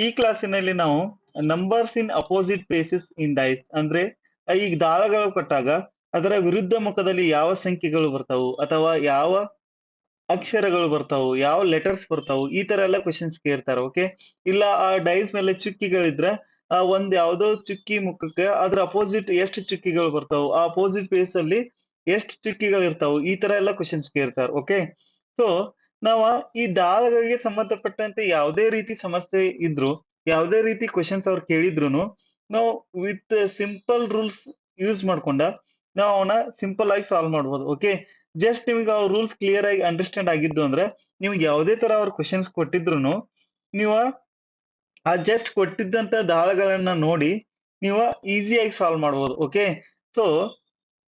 ಈ ಕ್ಲಾಸಿನಲ್ಲಿ ನಾವು numbers in opposite places in dice ಅಂದ್ರೆ ಈಗ ದಾಳಗಳು ಕೊಟ್ಟಾಗ ಅದರ ವಿರುದ್ಧ ಮುಖದಲ್ಲಿ ಯಾವ ಸಂಖ್ಯೆಗಳು ಬರ್ತಾವು ಅಥವಾ ಯಾವ ಅಕ್ಷರಗಳು ಬರ್ತಾವು ಯಾವ ಲೆಟರ್ಸ್ ಬರ್ತಾವು ಈ ತರ ಎಲ್ಲ ಕ್ವಶನ್ಸ್ ಕೇಳ್ತಾರ. ಓಕೆ, ಇಲ್ಲ ಆ ಡೈಸ್ ಮೇಲೆ ಚುಕ್ಕಿಗಳಿದ್ರ ಆ ಒಂದ್ ಯಾವ್ದೋ ಚುಕ್ಕಿ ಮುಖಕ್ಕೆ ಅದ್ರ ಅಪೋಸಿಟ್ ಎಷ್ಟು ಚುಕ್ಕಿಗಳು ಬರ್ತಾವು, ಆ ಅಪೋಸಿಟ್ ಪ್ಲೇಸ್ ಅಲ್ಲಿ ಎಷ್ಟು ಚುಕ್ಕಿಗಳು ಇರ್ತಾವು, ಈ ತರ ಎಲ್ಲ ಕ್ವಶನ್ಸ್ ಕೇಳ್ತಾರ. ಓಕೆ, ಸೊ ನಾವ ಈ ದಾಳಗಳಿಗೆ ಸಂಬಂಧಪಟ್ಟಂತೆ ಯಾವುದೇ ರೀತಿ ಸಮಸ್ಯೆ ಇದ್ರು, ಯಾವುದೇ ರೀತಿ ಕ್ವಶನ್ಸ್ ಅವ್ರು ಕೇಳಿದ್ರು ನಾವು ವಿತ್ ಸಿಂಪಲ್ ರೂಲ್ಸ್ ಯೂಸ್ ಮಾಡ್ಕೊಂಡ ನಾವು ಅವನ್ನ ಸಿಂಪಲ್ ಆಗಿ ಸಾಲ್ವ್ ಮಾಡ್ಬೋದು. ಓಕೆ, ಜಸ್ಟ್ ನಿಮಗೆ ಅವ್ರ ರೂಲ್ಸ್ ಕ್ಲಿಯರ್ ಆಗಿ ಅಂಡರ್ಸ್ಟ್ಯಾಂಡ್ ಆಗಿದ್ದು ಅಂದ್ರೆ ನಿಮ್ಗೆ ಯಾವುದೇ ತರ ಅವ್ರ ಕ್ವಶನ್ಸ್ ಕೊಟ್ಟಿದ್ರು ನೀವು ಆ ಜಸ್ಟ್ ಕೊಟ್ಟಿದ್ದಂತ ದಾಳಗಳನ್ನ ನೋಡಿ ನೀವು ಈಸಿಯಾಗಿ ಸಾಲ್ವ್ ಮಾಡ್ಬೋದು. ಓಕೆ, ಸೊ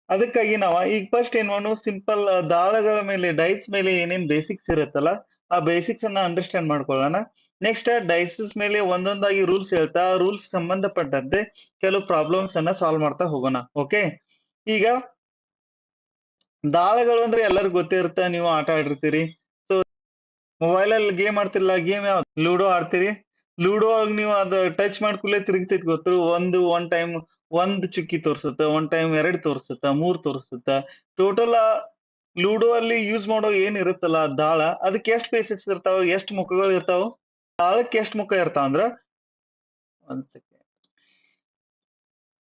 ಅದಕ್ಕಾಗಿ ನಾವ ಈಗ ಫಸ್ಟ್ ಏನ್ ಮಾಡೋಣ, ಸಿಂಪಲ್ ದಾಳಗಳ ಮೇಲೆ ಡೈಸ್ ಮೇಲೆ ಏನೇನ್ ಬೇಸಿಕ್ಸ್ ಇರುತ್ತಲ್ಲ ಆ ಬೇಸಿಕ್ಸ್ ಅನ್ನ ಅಂಡರ್ಸ್ಟ್ಯಾಂಡ್ ಮಾಡ್ಕೊಳ್ಳೋಣ. ನೆಕ್ಸ್ಟ್ ಡೈಸಸ್ ಮೇಲೆ ಒಂದೊಂದಾಗಿ ರೂಲ್ಸ್ ಹೇಳ್ತಾ ಆ ರೂಲ್ಸ್ ಸಂಬಂಧಪಟ್ಟಂತೆ ಕೆಲವು ಪ್ರಾಬ್ಲಮ್ಸ್ ಅನ್ನ ಸಾಲ್ವ್ ಮಾಡ್ತಾ ಹೋಗೋಣ. ಓಕೆ, ಈಗ ದಾಳಗಳು ಅಂದ್ರೆ ಎಲ್ಲರಿಗೂ ಗೊತ್ತೇ ಇರುತ್ತೆ, ನೀವು ಆಟ ಆಡಿರ್ತೀರಿ. ಸೊ ಮೊಬೈಲ್ ಅಲ್ಲಿ ಗೇಮ್ ಆಡ್ತಿರಲ್ಲ, ಗೇಮ್ ಯಾವ್ದು ಲೂಡೋ ಆಡ್ತೀರಿ. ಲೂಡೋ ಆಗಿ ನೀವು ಅದ ಟಚ್ ಮಾಡ್ಕೂಲೆ ತಿರುಗ್ತೈತಿ ಗೊತ್ತು, ಒನ್ ಟೈಮ್ ಒಂದ್ ಚುಕ್ಕಿ ತೋರ್ಸುತ್ತ, ಒನ್ ಟೈಮ್ ಎರಡ್ ತೋರ್ಸುತ್ತ, ಮೂರ್ ತೋರ್ಸುತ್ತ. ಟೋಟಲ್ ಲೂಡೋ ಅಲ್ಲಿ ಯೂಸ್ ಮಾಡೋ ಏನ್ ಇರುತ್ತಲ್ಲ ದಾಳ, ಅದಕ್ಕೆ ಎಷ್ಟ್ ಫೇಸಸ್ ಇರ್ತಾವ, ಎಷ್ಟ್ ಮುಖಗಳು ಇರ್ತಾವ, ದಾಳಕ್ಕೆ ಎಷ್ಟ್ ಮುಖ ಇರ್ತಾವ ಅಂದ್ರ ಒಂದ್ ಸೆಕೆಂಡ್,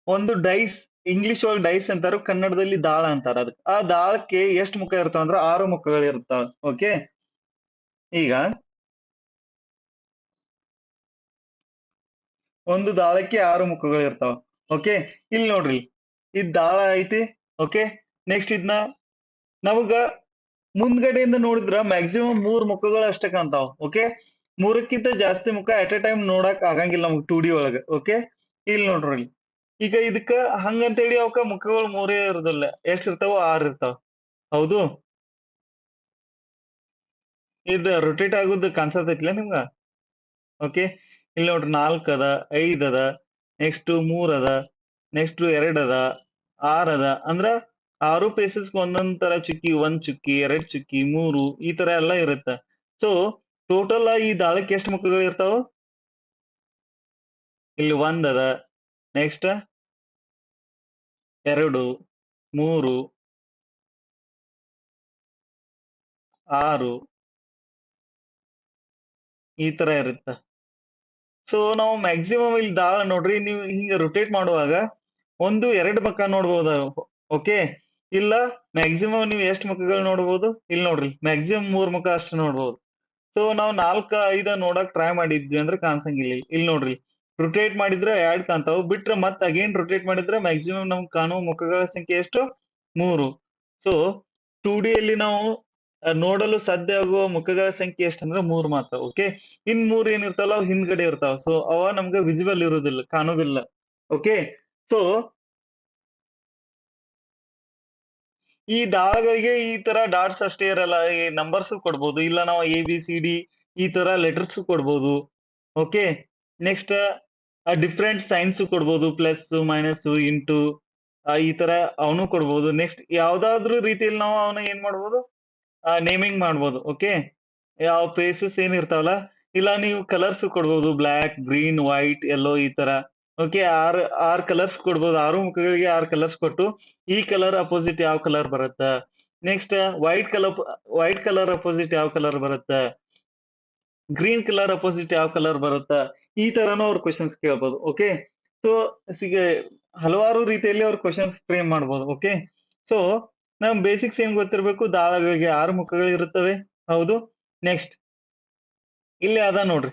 ಒಂದು ಡೈಸ್ ಇಂಗ್ಲಿಷ್ ಒಳಗೆ ಡೈಸ್ ಅಂತಾರ, ಕನ್ನಡದಲ್ಲಿ ದಾಳ ಅಂತಾರ. ಅದಕ್ಕೆ ಆ ದಾಳಕ್ಕೆ ಎಷ್ಟ್ ಮುಖ ಇರ್ತಾವ ಅಂದ್ರ 6 ಮುಖಗಳು ಇರ್ತಾವ. ಓಕೆ, ಈಗ ಒಂದು ದಾಳಕ್ಕೆ 6 ಮುಖಗಳು ಇರ್ತಾವ. ಓಕೆ, ಇಲ್ಲಿ ನೋಡ್ರಿ ಇದ್ ದಾಳ ಐತಿ. ಓಕೆ, ನೆಕ್ಸ್ಟ್ ಇದನ್ನ ನಮಗ ಮುಂದ್ಗಡೆಯಿಂದ ನೋಡಿದ್ರ ಮ್ಯಾಕ್ಸಿಮಮ್ 3 ಮುಖಗಳು ಅಷ್ಟೇ ಕಾಣ್ತಾವ. ಓಕೆ, 3ಕ್ಕಿಂತ ಜಾಸ್ತಿ ಮುಖ ಅಟ್ ಎ ಟೈಮ್ ನೋಡಕ್ ಆಗಂಗಿಲ್ಲ ನಮ್ಗೆ 2D ಒಳಗ. ಓಕೆ, ಇಲ್ಲಿ ನೋಡ್ರಿ ಈಗ ಇದಕ್ಕ ಹಂಗಂತೇಳಿ ಅವಕ್ಕ ಮುಖಗಳು 3 ಇರೋದಿಲ್ಲ, ಎಷ್ಟ್ ಇರ್ತಾವ, 6 ಇರ್ತಾವ. ಹೌದು, ಇದ್ ರೊಟೇಟ್ ಆಗುದ್ ಕಾಣ್ಸತೈತ್ಲ ನಿಮ್ಗ. ಓಕೆ, ಇಲ್ಲಿ ನೋಡ್ರಿ 4 ಅದ, 5 ಅದ, ನೆಕ್ಸ್ಟ್ 3 ಅದ, ನೆಕ್ಸ್ಟ್ 2 ಅದ, 6 ಅದ. ಅಂದ್ರ 6 ಪ್ಲೇಸಸ್ ಒಂದೊಂದ್ ತರ ಚುಕ್ಕಿ, 1 ಚುಕ್ಕಿ, 2 ಚುಕ್ಕಿ, 3 ಈ ತರ ಎಲ್ಲಾ ಇರುತ್ತ. ಸೊ ಟೋಟಲ್ ಈ ದಾಳಕ್ಕೆ ಎಷ್ಟು ಮುಖಗಳು ಇರ್ತಾವ, ಇಲ್ಲಿ 1 ಅದ, ನೆಕ್ಸ್ಟ್ 2, 3, 6 ಈ ತರ ಇರುತ್ತ. ಸೊ ನಾವು ಮ್ಯಾಕ್ಸಿಮಮ್ ಇಲ್ಲಿ ದಾಳ ನೋಡ್ರಿ, ನೀವು ಹಿಂಗ ರೊಟೇಟ್ ಮಾಡುವಾಗ 1, 2 ಮುಖ ನೋಡ್ಬೋದು. ಓಕೆ, ಇಲ್ಲ ಮ್ಯಾಕ್ಸಿಮಮ್ ನೀವು ಎಷ್ಟು ಮುಖಗಳು ನೋಡ್ಬೋದು, ಇಲ್ಲಿ ನೋಡ್ರಿ ಮ್ಯಾಕ್ಸಿಮಮ್ 3 ಮುಖ ಅಷ್ಟು ನೋಡ್ಬೋದು. ಸೊ ನಾವು 4, 5 ನೋಡಕ್ ಟ್ರೈ ಮಾಡಿದ್ವಿ ಅಂದ್ರೆ ಕಾಣಿಸಂಗಿಲ್ಲ. ಇಲ್ಲಿ ನೋಡ್ರಿ ರೊಟೇಟ್ ಮಾಡಿದ್ರೆ 2 ಕಾಣ್ತಾವ, ಬಿಟ್ರೆ ಮತ್ತೆ ಅಗೇನ್ ರೊಟೇಟ್ ಮಾಡಿದ್ರೆ ಮ್ಯಾಕ್ಸಿಮಮ್ ನಮ್ಗೆ ಕಾಣುವ ಮುಖಗಳ ಸಂಖ್ಯೆ ಎಷ್ಟು, 3. ಸೊ 2D ಅಲ್ಲಿ ನಾವು ನೋಡಲು ಸಾಧ್ಯ ಆಗುವ ಮುಖಗಳ ಸಂಖ್ಯೆ ಎಷ್ಟಂದ್ರೆ 3 ಮಾತ್ರ. ಓಕೆ, ಇನ್ 3 ಏನಿರ್ತಾವಲ್ಲ ಅವು ಹಿಂದ್ಗಡೆ ಇರ್ತಾವ. ಸೊ ಅವ ನಮ್ಗೆ ವಿಸಿಬಲ್ ಇರುದಿಲ್ಲ, ಕಾಣುದಿಲ್ಲ. ಓಕೆ, ಸೊ ಈ ದಾಳಗಳಿಗೆ ಈ ತರ ಡಾಟ್ಸ್ ಅಷ್ಟೇ ಇರಲ್ಲ, ಈ ನಂಬರ್ಸ್ ಕೊಡ್ಬೋದು, ಇಲ್ಲ ನಾವು ABCD ಈ ತರ ಲೆಟರ್ಸ್ ಕೊಡ್ಬೋದು. ಓಕೆ, ನೆಕ್ಸ್ಟ್ ಡಿಫ್ರೆಂಟ್ ಸೈನ್ಸ್ ಕೊಡ್ಬೋದು, ಪ್ಲಸ್ ಮೈನಸ್ ಇಂಟು ಈ ತರ ಅವನು ಕೊಡ್ಬೋದು. ನೆಕ್ಸ್ಟ್ ಯಾವ್ದಾದ್ರು ರೀತಿಯಲ್ಲಿ ನಾವು ಅವನ ಏನ್ ಮಾಡ್ಬೋದು, ನೇಮಿಂಗ್ ಮಾಡ್ಬೋದು. ಓಕೆ, ಯಾವ ಪ್ಲೇಸಸ್ ಏನ್ ಇರ್ತಾವಲ್ಲ, ಇಲ್ಲ ನೀವು ಕಲರ್ಸ್ ಕೊಡ್ಬೋದು, ಬ್ಲಾಕ್, ಗ್ರೀನ್, ವೈಟ್, ಯೆಲ್ಲೋ ಈ ತರ. ಓಕೆ, 6 ಕಲರ್ಸ್ ಕೊಡ್ಬೋದು, 6 ಮುಖಗಳಿಗೆ 6 ಕಲರ್ಸ್ ಕೊಟ್ಟು ಈ ಕಲರ್ ಅಪೋಸಿಟ್ ಯಾವ ಕಲರ್ ಬರುತ್ತ, ನೆಕ್ಸ್ಟ್ ವೈಟ್ ಕಲರ್ ಅಪೋಸಿಟ್ ಯಾವ ಕಲರ್ ಬರುತ್ತ, ಗ್ರೀನ್ ಕಲರ್ ಅಪೋಸಿಟ್ ಯಾವ ಕಲರ್ ಬರುತ್ತ, ಈ ತರನು ಅವ್ರ ಕ್ವಶನ್ಸ್ ಕೇಳ್ಬೋದು. ಓಕೆ, ಸೊ ಸಿಗ ಹಲವಾರು ರೀತಿಯಲ್ಲಿ ಅವ್ರ ಕ್ವಶನ್ಸ್ ಫ್ರೇಮ್ ಮಾಡ್ಬೋದು. ಓಕೆ, ಸೊ ನಮ್ ಬೇಸಿಕ್ಸ್ ಏನ್ ಗೊತ್ತಿರ್ಬೇಕು, ದಾಳಗಳಿಗೆ 6 ಮುಖಗಳು ಇರುತ್ತವೆ. ಹೌದು, ನೆಕ್ಸ್ಟ್ ಇಲ್ಲಿ ಅದ ನೋಡ್ರಿ,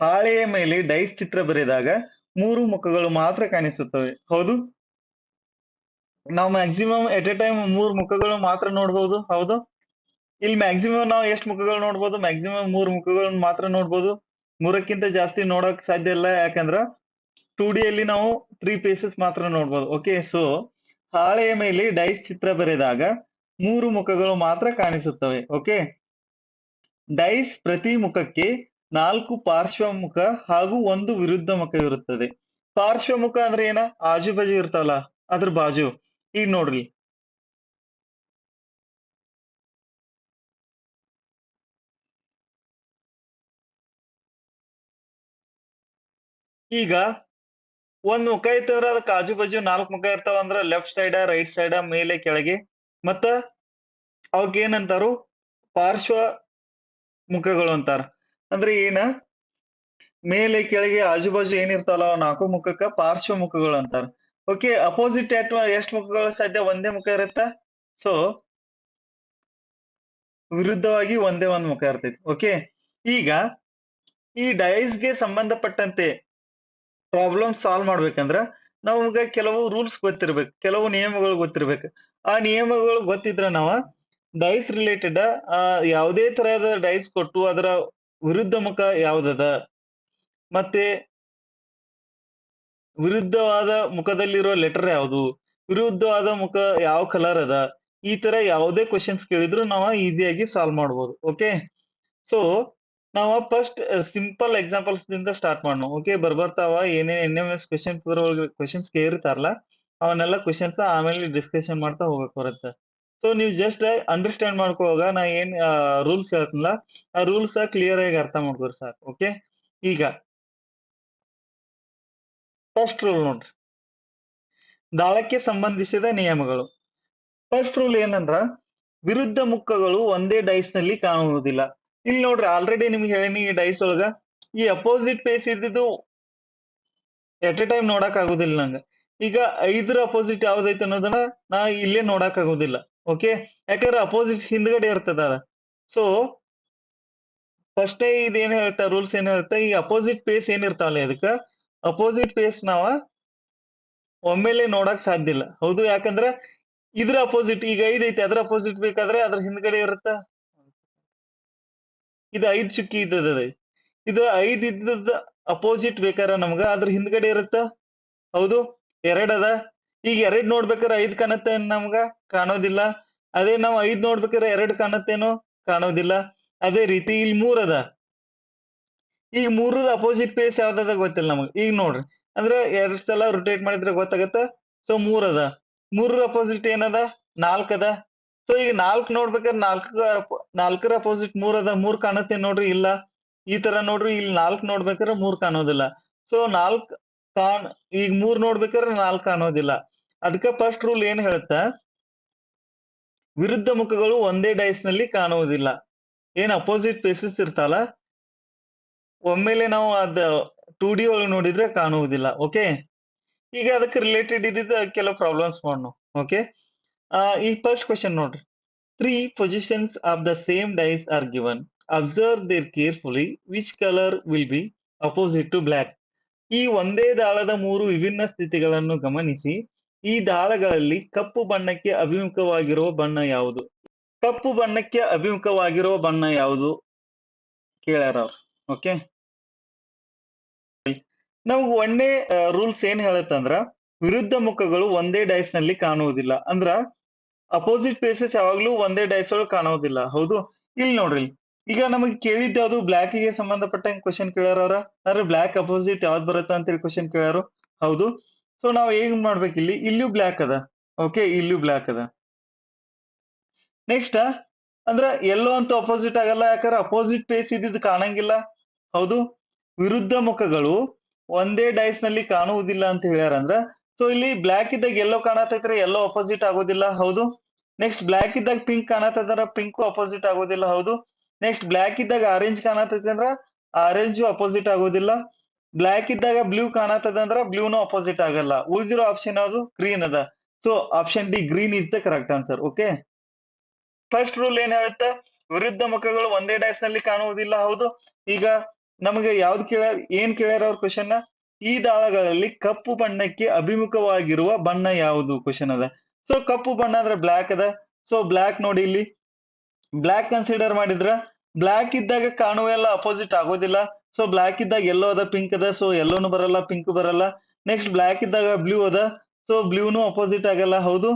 ಹಾಳೆಯ ಮೇಲೆ ಡೈಸ್ ಚಿತ್ರ ಬರೆದಾಗ 3 ಮುಖಗಳು ಮಾತ್ರ ಕಾಣಿಸುತ್ತವೆ. ಹೌದು, ನಾವು ಮ್ಯಾಕ್ಸಿಮಮ್ ಎಟ್ ಎ ಟೈಮ್ 3 ಮುಖಗಳು ಮಾತ್ರ ನೋಡ್ಬೋದು. ಹೌದು, ಇಲ್ಲಿ ಮ್ಯಾಕ್ಸಿಮಮ್ ನಾವು ಎಷ್ಟು ಮುಖಗಳು ನೋಡ್ಬೋದು, ಮ್ಯಾಕ್ಸಿಮಮ್ 3 ಮುಖಗಳನ್ನ ಮಾತ್ರ ನೋಡ್ಬೋದು. 3ಕ್ಕಿಂತ ಜಾಸ್ತಿ ನೋಡಕ್ ಸಾಧ್ಯ ಇಲ್ಲ, ಯಾಕಂದ್ರ 2D ಅಲ್ಲಿ ನಾವು 3 ಪೇಸಸ್ ಮಾತ್ರ ನೋಡ್ಬೋದು. ಓಕೆ, ಸೊ ಹಾಳೆಯ ಮೇಲೆ ಡೈಸ್ ಚಿತ್ರ ಬರೆದಾಗ 3 ಮುಖಗಳು ಮಾತ್ರ ಕಾಣಿಸುತ್ತವೆ. ಓಕೆ, ಡೈಸ್ ಪ್ರತಿ ಮುಖಕ್ಕೆ 4 ಪಾರ್ಶ್ವ ಮುಖ ಹಾಗೂ 1 ವಿರುದ್ಧ ಮುಖ ಇರುತ್ತದೆ. ಪಾರ್ಶ್ವ ಮುಖ ಅಂದ್ರೆ ಏನ, ಆಜು ಬಾಜು ಇರ್ತಾವಲ್ಲ ಅದ್ರ ಬಾಜು. ಈಗ ನೋಡ್ರಿ ಈಗ ಒಂದ್ ಮುಖ ಇತ್ತಂದ್ರ ಅದಕ್ಕೆ ಆಜು ಬಾಜು 4 ಮುಖ ಇರ್ತಾವ ಅಂದ್ರ ಲೆಫ್ಟ್ ಸೈಡ್ ರೈಟ್ ಸೈಡ್ ಮೇಲೆ ಕೆಳಗೆ ಮತ್ತ ಅವಕ್ ಏನಂತಾರು ಪಾರ್ಶ್ವ ಮುಖಗಳು ಅಂತಾರ. ಅಂದ್ರೆ ಏನ ಮೇಲೆ ಕೆಳಗೆ ಆಜು ಬಾಜು ಏನಿರ್ತಾವಲ್ಲ ಅವ್ 4 ಮುಖಕ್ಕ ಪಾರ್ಶ್ವ ಮುಖಗಳು ಅಂತಾರ. ಓಕೆ, ಅಪೋಸಿಟ್ ಎಷ್ಟ್ ಮುಖಗಳು ಸಾಧ್ಯ? ಒಂದೇ ಮುಖ ಇರುತ್ತ. ಸೊ ವಿರುದ್ಧವಾಗಿ ಒಂದೇ ಒಂದ್ ಮುಖ ಇರ್ತೈತಿ. ಓಕೆ, ಈಗ ಈ ಡೈಸ್ ಗೆ ಸಂಬಂಧಪಟ್ಟಂತೆ ಪ್ರಾಬ್ಲಮ್ ಸಾಲ್ವ್ ಮಾಡ್ಬೇಕಂದ್ರ ನಮ್ಗ ಕೆಲವು ರೂಲ್ಸ್ ಗೊತ್ತಿರ್ಬೇಕು, ಕೆಲವು ನಿಯಮಗಳು ಗೊತ್ತಿರ್ಬೇಕು. ಆ ನಿಯಮಗಳು ಗೊತ್ತಿದ್ರ ನಾವ ಡೈಸ್ ರಿಲೇಟೆಡ್ ಯಾವುದೇ ತರಹದ ಡೈಸ್ ಕೊಟ್ಟು ಅದರ ವಿರುದ್ಧ ಮುಖ ಯಾವ್ದದ, ಮತ್ತೆ ವಿರುದ್ಧವಾದ ಮುಖದಲ್ಲಿರೋ ಲೆಟರ್ ಯಾವುದು, ವಿರುದ್ಧವಾದ ಮುಖ ಯಾವ ಕಲರ್ ಅದ, ಈ ತರ ಯಾವುದೇ ಕ್ವಶನ್ಸ್ ಕೇಳಿದ್ರು ನಾವ ಈಸಿಯಾಗಿ ಸಾಲ್ವ್ ಮಾಡ್ಬೋದು. ಓಕೆ, ಸೊ ನಾವ ಫಸ್ಟ್ ಸಿಂಪಲ್ ಎಕ್ಸಾಂಪಲ್ಸ್ ದಿಂದ ಸ್ಟಾರ್ಟ್ ಮಾಡೋಣ. ಓಕೆ, ಬರ್ತಾವ ಏನೇನ್ NMS ಕ್ವಶನ್ ಕ್ವಶನ್ಸ್ ಕೇಳಿರ್ತಾರಲ್ಲ ಅವನ್ನೆಲ್ಲ ಕ್ವಶನ್ಸ್ ಆಮೇಲೆ ಡಿಸ್ಕಷನ್ ಮಾಡ್ತಾ ಹೋಗಕ್ ಬರುತ್ತೆ. ಸೊ ನೀವು ಜಸ್ಟ್ ಅಂಡರ್ಸ್ಟ್ಯಾಂಡ್ ಮಾಡ್ಕೋವಾಗ ನಾ ಏನ್ ರೂಲ್ಸ್ ಹೇಳ್ತೀನಲ್ಲ ಆ ರೂಲ್ಸ್ ಕ್ಲಿಯರ್ ಆಗಿ ಅರ್ಥ ಮಾಡ್ಕೋರಿ ಸಾಕು. ಓಕೆ, ಈಗ ಫಸ್ಟ್ ರೂಲ್ ನೋಡ್ರಿ, ದಾಳಕ್ಕೆ ಸಂಬಂಧಿಸಿದ ನಿಯಮಗಳು. ಫಸ್ಟ್ ರೂಲ್ ಏನಂದ್ರ ವಿರುದ್ಧ ಮುಖಗಳು ಒಂದೇ ಡೈಸ್ ನಲ್ಲಿ ಕಾಣುವುದಿಲ್ಲ. ಇಲ್ಲಿ ನೋಡ್ರಿ, ಆಲ್ರೆಡಿ ನಿಮ್ಗೆ ಹೇಳಿನಿ ಈ ಡೈಸ್ ಒಳಗ ಈ ಅಪೋಸಿಟ್ ಫೇಸ್ ಇದ್ದಿದ್ದು ಎಟ್ ಎ ಟೈಮ್ ನೋಡಕ್ ಆಗುದಿಲ್ಲ ನಂಗ. ಈಗ 5 ಅಪೋಸಿಟ್ ಯಾವ್ದೈತೆ ಅನ್ನೋದನ್ನ ನಾ ಇಲ್ಲೇ ನೋಡಕ್ ಆಗುದಿಲ್ಲ. ಓಕೆ, ಯಾಕಂದ್ರೆ ಅಪೋಸಿಟ್ ಹಿಂದ್ಗಡೆ ಇರ್ತದ ಅದ. ಸೊ ಫಸ್ಟ್ ಇದೇನ್ ಹೇಳ್ತಾ ರೂಲ್ಸ್ ಏನ್ ಹೇಳ್ತಾ, ಈ ಅಪೋಸಿಟ್ ಫೇಸ್ ಏನಿರ್ತಾವಲ್ಲ ಇದಕ್ಕ ಅಪೋಸಿಟ್ ಫೇಸ್ ನಾವ ಒಮ್ಮೆಲೆ ನೋಡಕ್ ಸಾಧ್ಯ ಇಲ್ಲ. ಹೌದು, ಯಾಕಂದ್ರ ಇದ್ರ ಅಪೋಸಿಟ್ ಈಗ 5 ಐತಿ, ಅದ್ರ ಅಪೋಸಿಟ್ ಬೇಕಾದ್ರೆ ಅದ್ರ ಹಿಂದ್ಗಡೆ ಇರುತ್ತ. ಇದು 5 ಚುಕ್ಕಿ ಇದ್ದದ, ಇದು 5 ಇದ್ದದ ಅಪೋಸಿಟ್ ಬೇಕಾರೆ ನಮ್ಗ ಅದ್ರ ಹಿಂದ್ಗಡೆ ಇರುತ್ತ. ಹೌದು, 2 ಅದ. ಈಗ 2 ನೋಡ್ಬೇಕಾರೆ 5 ಕಾಣತ್ತೆ ನಮ್ಗ? ಕಾಣೋದಿಲ್ಲ. ಅದೇ ನಾವ್ 5 ನೋಡ್ಬೇಕಾದ್ರೆ 2 ಕಾಣತ್ತೇನೋ? ಕಾಣೋದಿಲ್ಲ. ಅದೇ ರೀತಿ ಇಲ್ಲಿ 3 ಅದ. ಈಗ 3 ಅಪೋಸಿಟ್ ಫೇಸ್ ಯಾವ್ದದ ಗೊತ್ತಿಲ್ಲ ನಮಗ್. ಈಗ ನೋಡ್ರಿ, ಅಂದ್ರೆ 2 ಸಲ ರೊಟೇಟ್ ಮಾಡಿದ್ರೆ ಗೊತ್ತಾಗತ್ತ. ಸೊ 3 ಅದ. 3 ಅಪೋಸಿಟ್ ಏನದ? 4 ಅದ. ಸೊ ಈಗ 4 ನೋಡ್ಬೇಕಾದ್ರೆ 4ರ ಅಪೋಸಿಟ್ 3 ಅದ. 3 ಕಾಣತ್ತೆ ನೋಡ್ರಿ? ಇಲ್ಲ. ಈ ತರ ನೋಡ್ರಿ, ಇಲ್ಲಿ 4 ನೋಡ್ಬೇಕಾದ್ರೆ 3 ಕಾಣೋದಿಲ್ಲ. ಸೊ 4 ಈಗ 3 ನೋಡ್ಬೇಕಾದ್ರೆ 4 ಕಾಣೋದಿಲ್ಲ. ಅದಕ್ಕ ಫಸ್ಟ್ ರೂಲ್ ಏನ್ ಹೇಳುತ್ತ, ವಿರುದ್ಧ ಮುಖಗಳು ಒಂದೇ ಡೈಸ್ ನಲ್ಲಿ ಕಾಣುವುದಿಲ್ಲ. ಏನ್ ಅಪೋಸಿಟ್ ಫೇಸಸ್ ಇರ್ತಾವಲ್ಲ ಒಮ್ಮೆಲೆ ನಾವು ಅದ 2D ಒಳಗೆ ನೋಡಿದ್ರೆ ಕಾಣುವುದಿಲ್ಲ. ಓಕೆ, ಈಗ ಅದಕ್ಕೆ ರಿಲೇಟೆಡ್ ಇದ್ದಿದ್ದ ಕೆಲವು ಪ್ರಾಬ್ಲಮ್ಸ್ ಮಾಡೋಣ. ಓಕೆ, ಈ ಫಸ್ಟ್ ಕ್ವಶನ್ ನೋಡ್ರಿ, 3 positions of the same dice are given. Observe there carefully. Which color will be opposite to black? ಈ ಒಂದೇ ದಾಳದ 3 ವಿಭಿನ್ನ ಸ್ಥಿತಿಗಳನ್ನು ಗಮನಿಸಿ. ಈ ದಾಳಗಳಲ್ಲಿ ಕಪ್ಪು ಬಣ್ಣಕ್ಕೆ ಅಭಿಮುಖವಾಗಿರುವ ಬಣ್ಣ ಯಾವುದು? ಕಪ್ಪು ಬಣ್ಣಕ್ಕೆ ಅಭಿಮುಖವಾಗಿರುವ ಬಣ್ಣ ಯಾವುದು ಕೇಳ್ಯಾರ ಅವ್ರು. ಓಕೆ, ನಮ್ಗ್ ಒಂದೇ ರೂಲ್ಸ್ ಏನ್ ಹೇಳತ್ತಂದ್ರ ವಿರುದ್ಧ ಮುಖಗಳು ಒಂದೇ ಡೈಸ್ ನಲ್ಲಿ ಕಾಣುವುದಿಲ್ಲ. ಅಂದ್ರ ಅಪೋಸಿಟ್ ಫೇಸಸ್ ಯಾವಾಗ್ಲೂ ಒಂದೇ ಡೈಸ್ ಒಳಗೆ ಕಾಣೋದಿಲ್ಲ. ಹೌದು, ಇಲ್ಲಿ ನೋಡ್ರಿ, ಈಗ ನಮಗ್ ಕೇಳಿದ್ದ ಯಾವ್ದು ಬ್ಲಾಕ್ ಗೆ ಸಂಬಂಧಪಟ್ಟಂಗೆ ಕ್ವಶನ್ ಕೇಳ್ಯಾರ ಅವ್ರ. ಅಂದ್ರೆ ಬ್ಲಾಕ್ ಅಪೋಸಿಟ್ ಯಾವ್ದು ಬರುತ್ತ ಅಂತ ಹೇಳಿ ಕ್ವಶನ್ ಕೇಳ್ಯಾರು. ಹೌದು, ಸೊ ನಾವ್ ಹೇಗ್ ಮಾಡ್ಬೇಕು, ಇಲ್ಲೂ ಬ್ಲಾಕ್ ಅದ. ಓಕೆ, ಇಲ್ಲೂ ಬ್ಲಾಕ್ ಅದ. ನೆಕ್ಸ್ಟ್ ಅಂದ್ರ ಎಲ್ಲೋ ಅಂತೂ ಅಪೋಸಿಟ್ ಆಗಲ್ಲ, ಯಾಕಂದ್ರೆ ಅಪೋಸಿಟ್ ಫೇಸ್ ಇದ್ದಿದ್ದು ಕಾಣಂಗಿಲ್ಲ. ಹೌದು, ವಿರುದ್ಧ ಮುಖಗಳು ಒಂದೇ ಡೈಸ್ ನಲ್ಲಿ ಕಾಣುವುದಿಲ್ಲ ಅಂತ ಹೇಳ್ಯಾರ ಅಂದ್ರ ಸೊ ಇಲ್ಲಿ ಬ್ಲಾಕ್ ಇದ್ದಾಗ ಎಲ್ಲೋ ಕಾಣತೈತ್ರಿ, ಎಲ್ಲೋ ಅಪೋಸಿಟ್ ಆಗೋದಿಲ್ಲ. ಹೌದು, ನೆಕ್ಸ್ಟ್ ಬ್ಲಾಕ್ ಇದ್ದಾಗ ಪಿಂಕ್ ಕಾಣತಂದ್ರ ಪಿಂಕ್ ಅಪೋಸಿಟ್ ಆಗೋದಿಲ್ಲ. ಹೌದು, ನೆಕ್ಸ್ಟ್ ಬ್ಲಾಕ್ ಇದ್ದಾಗ ಆರೆಂಜ್ ಕಾಣತೈತಿ ಅಂದ್ರ ಆರೆಂಜ್ ಅಪೋಸಿಟ್ ಆಗೋದಿಲ್ಲ. ಬ್ಲಾಕ್ ಇದ್ದಾಗ ಬ್ಲೂ ಕಾಣತದಂದ್ರ ಬ್ಲೂನು ಅಪೋಸಿಟ್ ಆಗಲ್ಲ. ಉಳಿದಿರೋ ಆಪ್ಷನ್ ಯಾವುದು? ಗ್ರೀನ್ ಅದ. So option D, green is the correct answer. Okay, first rule ಏನ್ ಹೇಳುತ್ತೆ, ವಿರುದ್ಧ ಮುಖಗಳು ಒಂದೇ ಡೈಸ್ ನಲ್ಲಿ ಕಾಣುವುದಿಲ್ಲ. ಹೌದು, ಈಗ ನಮಗೆ ಯಾವ್ದು ಏನ್ ಕೇಳ್ಯಾರ ಅವ್ರ ಕ್ವಶನ್, ಈ ದಾಳಗಳಲ್ಲಿ ಕಪ್ಪು ಬಣ್ಣಕ್ಕೆ ಅಭಿಮುಖವಾಗಿರುವ ಬಣ್ಣ ಯಾವುದು ಕ್ವಶನ್ ಅದ. ಸೊ ಕಪ್ಪು ಬಣ್ಣ ಅಂದ್ರೆ ಬ್ಲಾಕ್ ಅದ. ಸೊ ಬ್ಲಾಕ್ ನೋಡಿ, ಇಲ್ಲಿ ಬ್ಲಾಕ್ ಕನ್ಸಿಡರ್ ಮಾಡಿದ್ರ ಬ್ಲಾಕ್ ಇದ್ದಾಗ ಕಾಣುವೆಲ್ಲ ಅಪೋಸಿಟ್ ಆಗೋದಿಲ್ಲ. ಸೊ ಬ್ಲಾಕ್ ಇದ್ದಾಗ ಎಲ್ಲೋ ಅದ, ಪಿಂಕ್ ಅದ. ಸೊ ಎಲ್ಲೋನು ಬರಲ್ಲ, ಪಿಂಕ್ ಬರಲ್ಲ. ನೆಕ್ಸ್ಟ್ ಬ್ಲಾಕ್ ಇದ್ದಾಗ ಬ್ಲೂ ಅದ. ಸೊ ಬ್ಲೂನು ಅಪೋಸಿಟ್ ಆಗಲ್ಲ. ಹೌದು,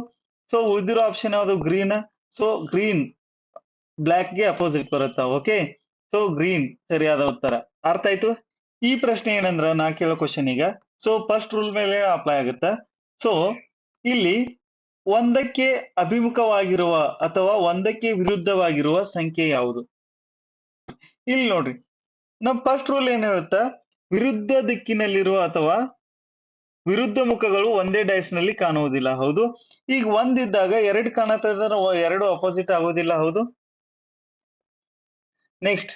ಸೊ ಉಳಿದಿರೋ ಆಪ್ಷನ್ ಯಾವುದು? ಗ್ರೀನ್. ಸೊ ಗ್ರೀನ್ ಬ್ಲಾಕ್ ಗೆ ಅಪೋಸಿಟ್ ಬರುತ್ತಾ? ಓಕೆ, ಸೊ ಗ್ರೀನ್ ಸರಿಯಾದ ಉತ್ತರ. ಅರ್ಥ ಆಯ್ತು? ಈ ಪ್ರಶ್ನೆ ಏನಂದ್ರ ನಾ ಕೇಳೋ ಕ್ವಶನ್ ಈಗ, ಸೊ ಫಸ್ಟ್ ರೂಲ್ ಮೇಲೆ ಅಪ್ಲೈ ಆಗುತ್ತ. ಸೊ ಇಲ್ಲಿ ಒಂದಕ್ಕೆ ಅಭಿಮುಖವಾಗಿರುವ ಅಥವಾ ಒಂದಕ್ಕೆ ವಿರುದ್ಧವಾಗಿರುವ ಸಂಖ್ಯೆ ಯಾವುದು? ಇಲ್ಲಿ ನೋಡ್ರಿ, ನಮ್ ಫಸ್ಟ್ ರೂಲ್ ಏನ್ ಹೇಳುತ್ತ, ವಿರುದ್ಧ ದಿಕ್ಕಿನಲ್ಲಿರುವ ಅಥವಾ ವಿರುದ್ಧ ಮುಖಗಳು ಒಂದೇ ಡೈಸ್ ನಲ್ಲಿ ಕಾಣುವುದಿಲ್ಲ. ಹೌದು. ಈಗ ಒಂದಿದ್ದಾಗ ಎರಡು ಕಾಣತ್ತಂದ್ರೆ ಎರಡು ಅಪೋಸಿಟ್ ಆಗೋದಿಲ್ಲ. ಹೌದು. ನೆಕ್ಸ್ಟ್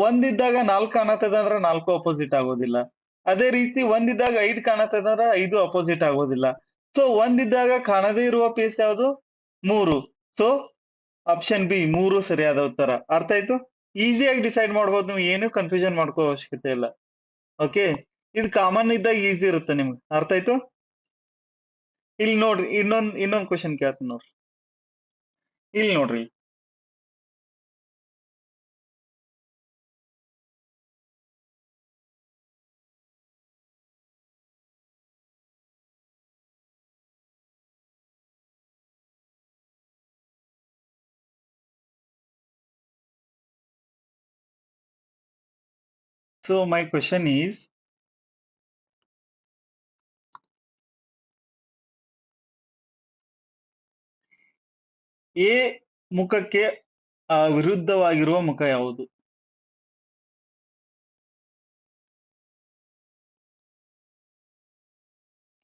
ಒಂದಿದ್ದಾಗ ನಾಲ್ಕು ಕಾಣತ್ತದಂದ್ರೆ ನಾಲ್ಕು ಅಪೋಸಿಟ್ ಆಗೋದಿಲ್ಲ. ಅದೇ ರೀತಿ ಒಂದಿದ್ದಾಗ ಐದು ಕಾಣತ್ತದಂದ್ರೆ ಐದು ಅಪೋಸಿಟ್ ಆಗೋದಿಲ್ಲ. ಸೊ ಒಂದಿದ್ದಾಗ ಕಾಣದೇ ಇರುವ ಪೇಸ್ ಯಾವುದು? ಮೂರು. ಸೊ ಆಪ್ಷನ್ ಬಿ ಮೂರು ಸರಿಯಾದ ಉತ್ತರ. ಅರ್ಥ ಆಯ್ತು? ಈಸಿಯಾಗಿ ಡಿಸೈಡ್ ಮಾಡ್ಬೋದು ನೀವು, ಏನು ಕನ್ಫ್ಯೂಷನ್ ಮಾಡ್ಕೋ ಅವಶ್ಯಕತೆ ಇಲ್ಲ. ಓಕೆ, ಇದು ಕಾಮನ್ ಇದ್ದಾಗ ಈಸಿ ಇರುತ್ತೆ ನಿಮ್ಗೆ. ಅರ್ಥ ಆಯ್ತು? ಇಲ್ಲಿ ನೋಡ್ರಿ, ಇನ್ನೊಂದ್ ಕ್ವಶನ್ ಕೇಳ್ತೀನಿ ನೋಡ್ರಿ. ಇಲ್ಲಿ ನೋಡ್ರಿ, so my question is, A ಮುಖಕ್ಕೆ ವಿರುದ್ಧವಾಗಿರುವ ಮುಖ ಯಾವುದು?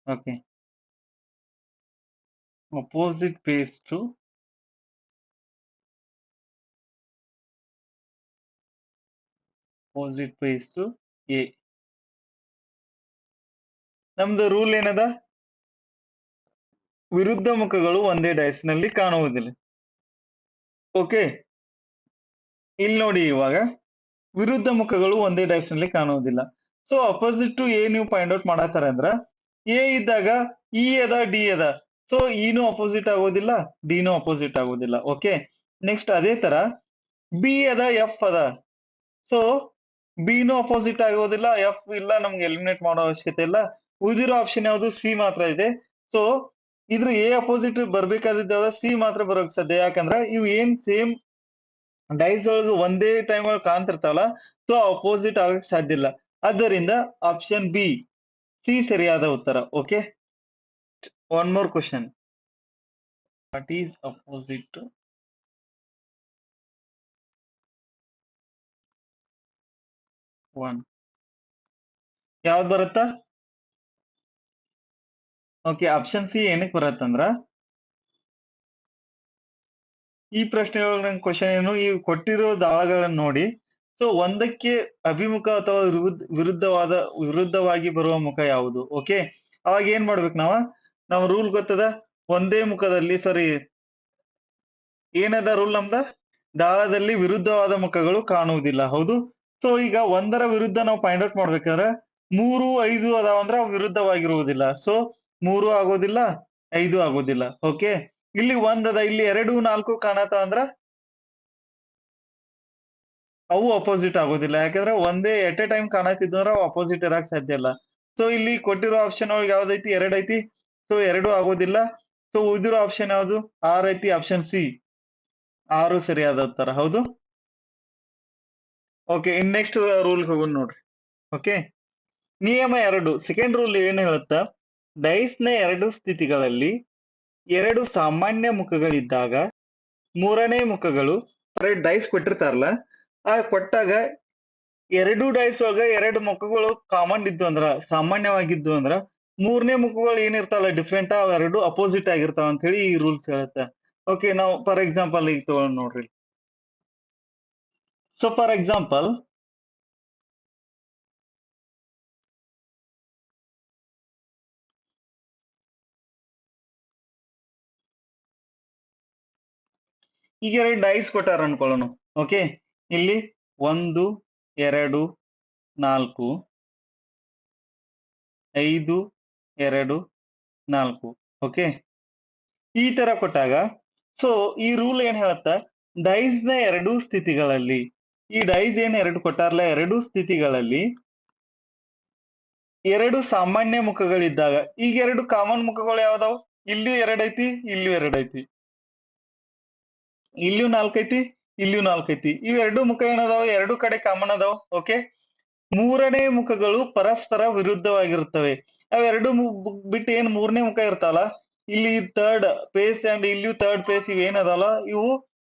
Okay, opposite face to A. ನಮ್ದು ರೂಲ್ ಏನದ? ವಿರುದ್ಧ ಮುಖಗಳು ಒಂದೇ ಡೈಸ್ ನಲ್ಲಿ ಕಾಣುವುದಿಲ್ಲ. ಓಕೆ, ಇಲ್ಲಿ ನೋಡಿ, ಇವಾಗ ವಿರುದ್ಧ ಮುಖಗಳು ಒಂದೇ ಡೈಸ್ ನಲ್ಲಿ ಕಾಣುವುದಿಲ್ಲ. ಸೊ ಅಪೋಸಿಟ್ ಟು ಎ ನೀವು ಫೈಂಡ್ ಔಟ್ ಮಾಡತ್ತಾರ ಅಂದ್ರ, ಎ ಇದ್ದಾಗ ಇ ಅದ, ಡಿ ಅದ. ಸೊ ಇನು ಅಪೋಸಿಟ್ ಆಗೋದಿಲ್ಲ, ಡಿನೂ ಅಪೋಸಿಟ್ ಆಗೋದಿಲ್ಲ. ಓಕೆ, ನೆಕ್ಸ್ಟ್ ಅದೇ ತರ ಬಿ ಅದ, ಎಫ್ ಅದ. ಸೊ ಬಿನು ಅಪೋಸಿಟ್ ಆಗೋದಿಲ್ಲ, ಎಫ್ ಇಲ್ಲ, ನಮ್ಗೆ ಎಲಿಮಿನೇಟ್ ಮಾಡೋ ಅವಶ್ಯಕತೆ ಇಲ್ಲ. ಉಳಿದಿರೋ ಆಪ್ಷನ್ ಯಾವುದು? ಸಿ ಮಾತ್ರ ಇದೆ. ಸೊ ಇದ್ರ ಎ ಅಪೋಸಿಟ್ ಬರ್ಬೇಕಾದಿದ್ದ ಸಿ ಮಾತ್ರ ಬರೋಕ್ ಸಾಧ್ಯ. ಯಾಕಂದ್ರ ಇವು ಏನ್ ಸೇಮ್ ಡೈಸ್ ಒಳಗೆ ಒಂದೇ ಟೈಮ್ ಒಳಗೆ ಕಾಣ್ತಿರ್ತಾವಲ್ಲ, ಸೊ ಅಪೋಸಿಟ್ ಆಗಕ್ ಸಾಧ್ಯ ಇಲ್ಲ. ಆದ್ದರಿಂದ ಆಪ್ಷನ್ ಬಿ, ಸಿ ಸರಿಯಾದ ಉತ್ತರ. Okay, one more question. What is opposite one? ಯಾವ್ದು ಬರುತ್ತಾ? ಓಕೆ, ಆಪ್ಷನ್ ಸಿ ಏನಕ್ಕೆ ಬರತ್ತಂದ್ರ, ಈ ಪ್ರಶ್ನೆಯೊಳಗೆ ನಂಗೆ ಕ್ವಶನ್ ಏನು, ಈ ಕೊಟ್ಟಿರೋ ದಾಳಗಳನ್ನ ನೋಡಿ, ಸೊ ಒಂದಕ್ಕೆ ಅಭಿಮುಖ ಅಥವಾ ವಿರುದ್ಧವಾಗಿ ಬರುವ ಮುಖ ಯಾವುದು? ಓಕೆ, ಅವಾಗ ಏನ್ ಮಾಡ್ಬೇಕು ನಾವು ರೂಲ್ ಗೊತ್ತದ, ಒಂದೇ ಮುಖದಲ್ಲಿ, ಸಾರಿ, ಏನದ ರೂಲ್ ನಮ್ದ? ದಾಳದಲ್ಲಿ ವಿರುದ್ಧವಾದ ಮುಖಗಳು ಕಾಣುವುದಿಲ್ಲ. ಹೌದು. ಸೊ ಈಗ ಒಂದರ ವಿರುದ್ಧ ನಾವು ಫೈಂಡ್ ಔಟ್ ಮಾಡ್ಬೇಕಂದ್ರೆ 3, 5 ಅದಾವಂದ್ರ ಅವು ವಿರುದ್ಧವಾಗಿರುವುದಿಲ್ಲ. ಸೊ 3 ಆಗೋದಿಲ್ಲ, 5 ಆಗೋದಿಲ್ಲ. ಓಕೆ, ಇಲ್ಲಿ ಒಂದದ, ಇಲ್ಲಿ 2, 4 ಕಾಣತಾವ ಅಂದ್ರ ಅವು ಅಪೋಸಿಟ್ ಆಗೋದಿಲ್ಲ. ಯಾಕಂದ್ರೆ ಒಂದೇ ಎಟ್ ಎ ಟೈಮ್ ಕಾಣತಿದ್ದಂದ್ರ ಅವು ಅಪೋಸಿಟ್ ಇರಕ್ ಸಾಧ್ಯ ಇಲ್ಲ. ಸೊ ಇಲ್ಲಿ ಕೊಟ್ಟಿರೋ ಆಪ್ಷನ್ ಒಳಗೆ ಯಾವ್ದೈತಿ? 2 ಐತಿ. ಸೊ 2 ಆಗೋದಿಲ್ಲ. ಸೊ ಉಳಿದಿರೋ ಆಪ್ಷನ್ ಯಾವ್ದು? 6 ಐತಿ. ಆಪ್ಷನ್ ಸಿ, 6 ಸರಿಯಾದ ಉತ್ತರ. ಹೌದು. ಓಕೆ, ಇನ್ ನೆಕ್ಸ್ಟ್ ರೂಲ್ ಹೋಗೋಣ ನೋಡ್ರಿ. ಓಕೆ, ನಿಯಮ 2, ಸೆಕೆಂಡ್ ರೂಲ್ ಏನ್ ಹೇಳುತ್ತಾ, ಡೈಸ್ ನ ಎರಡು ಸ್ಥಿತಿಗಳಲ್ಲಿ ಎರಡು ಸಾಮಾನ್ಯ ಮುಖಗಳಿದ್ದಾಗ ಮೂರನೇ ಮುಖಗಳು, ಡೈಸ್ ಕೊಟ್ಟಿರ್ತಾರಲ್ಲ, ಆ ಕೊಟ್ಟಾಗ ಎರಡು ಡೈಸ್ ಒಳಗ ಎರಡು ಮುಖಗಳು ಕಾಮನ್ ಇದ್ದು ಅಂದ್ರ, ಸಾಮಾನ್ಯವಾಗಿದ್ದು ಅಂದ್ರ, ಮೂರನೇ ಮುಖಗಳು ಏನಿರ್ತಾವಲ್ಲ ಡಿಫ್ರೆಂಟ್, ಅವೆರಡು ಅಪೋಸಿಟ್ ಆಗಿರ್ತಾವ ಅಂತ ಹೇಳಿ ಈ ರೂಲ್ಸ್ ಹೇಳುತ್ತೆ. ಓಕೆ, ನಾವು ಫಾರ್ ಎಕ್ಸಾಂಪಲ್ ಈಗ ತಗೊಳ್ಳೋಣ ನೋಡ್ರಿ. ಸೊ ಫಾರ್ ಎಕ್ಸಾಂಪಲ್, ಈಗ ಎರಡು ಡೈಸ್ ಕೊಟ್ಟಾರ ಅನ್ಕೊಳ್ಳೋಣ. ಓಕೆ, ಇಲ್ಲಿ 1, 2, 4, 5, 2, 4. ಓಕೆ, ಈ ತರ ಕೊಟ್ಟಾಗ, ಸೊ ಈ ರೂಲ್ ಏನ್ ಹೇಳುತ್ತ, ಡೈಸ್ ನ ಎರಡೂ ಸ್ಥಿತಿಗಳಲ್ಲಿ, ಈ ಡೈಸ್ ಏನ್ ಎರಡು ಕೊಟ್ಟಾರಲ್ಲ, ಎರಡೂ ಸ್ಥಿತಿಗಳಲ್ಲಿ ಎರಡು ಸಾಮಾನ್ಯ ಮುಖಗಳಿದ್ದಾಗ, ಈಗ ಎರಡು ಕಾಮನ್ ಮುಖಗಳು ಯಾವ್ದಾವ್? ಇಲ್ಲಿಯೂ 2 ಐತಿ, ಇಲ್ಲಿಯೂ 2 ಐತಿ, ಇಲ್ಲಿಯೂ 4 ಐತಿ, ಇಲ್ಲಿಯೂ 4 ಐತಿ. ಇವೆರಡು ಮುಖ ಏನದಾವ? ಎರಡು ಕಡೆ ಕಾಮನ್ ಅದಾವ. ಓಕೆ, ಮೂರನೇ ಮುಖಗಳು ಪರಸ್ಪರ ವಿರುದ್ಧವಾಗಿರುತ್ತವೆ. ಅವೆರಡು ಬಿಟ್ಟು ಏನ್ ಮೂರನೇ ಮುಖ ಇರ್ತಾವಲ್ಲ, ಇಲ್ಲಿ ಥರ್ಡ್ ಫೇಸ್ ಅಂಡ್ ಇಲ್ಲಿಯೂ ಥರ್ಡ್ ಫೇಸ್, ಇವ್ ಏನದಲ್ಲ, ಇವು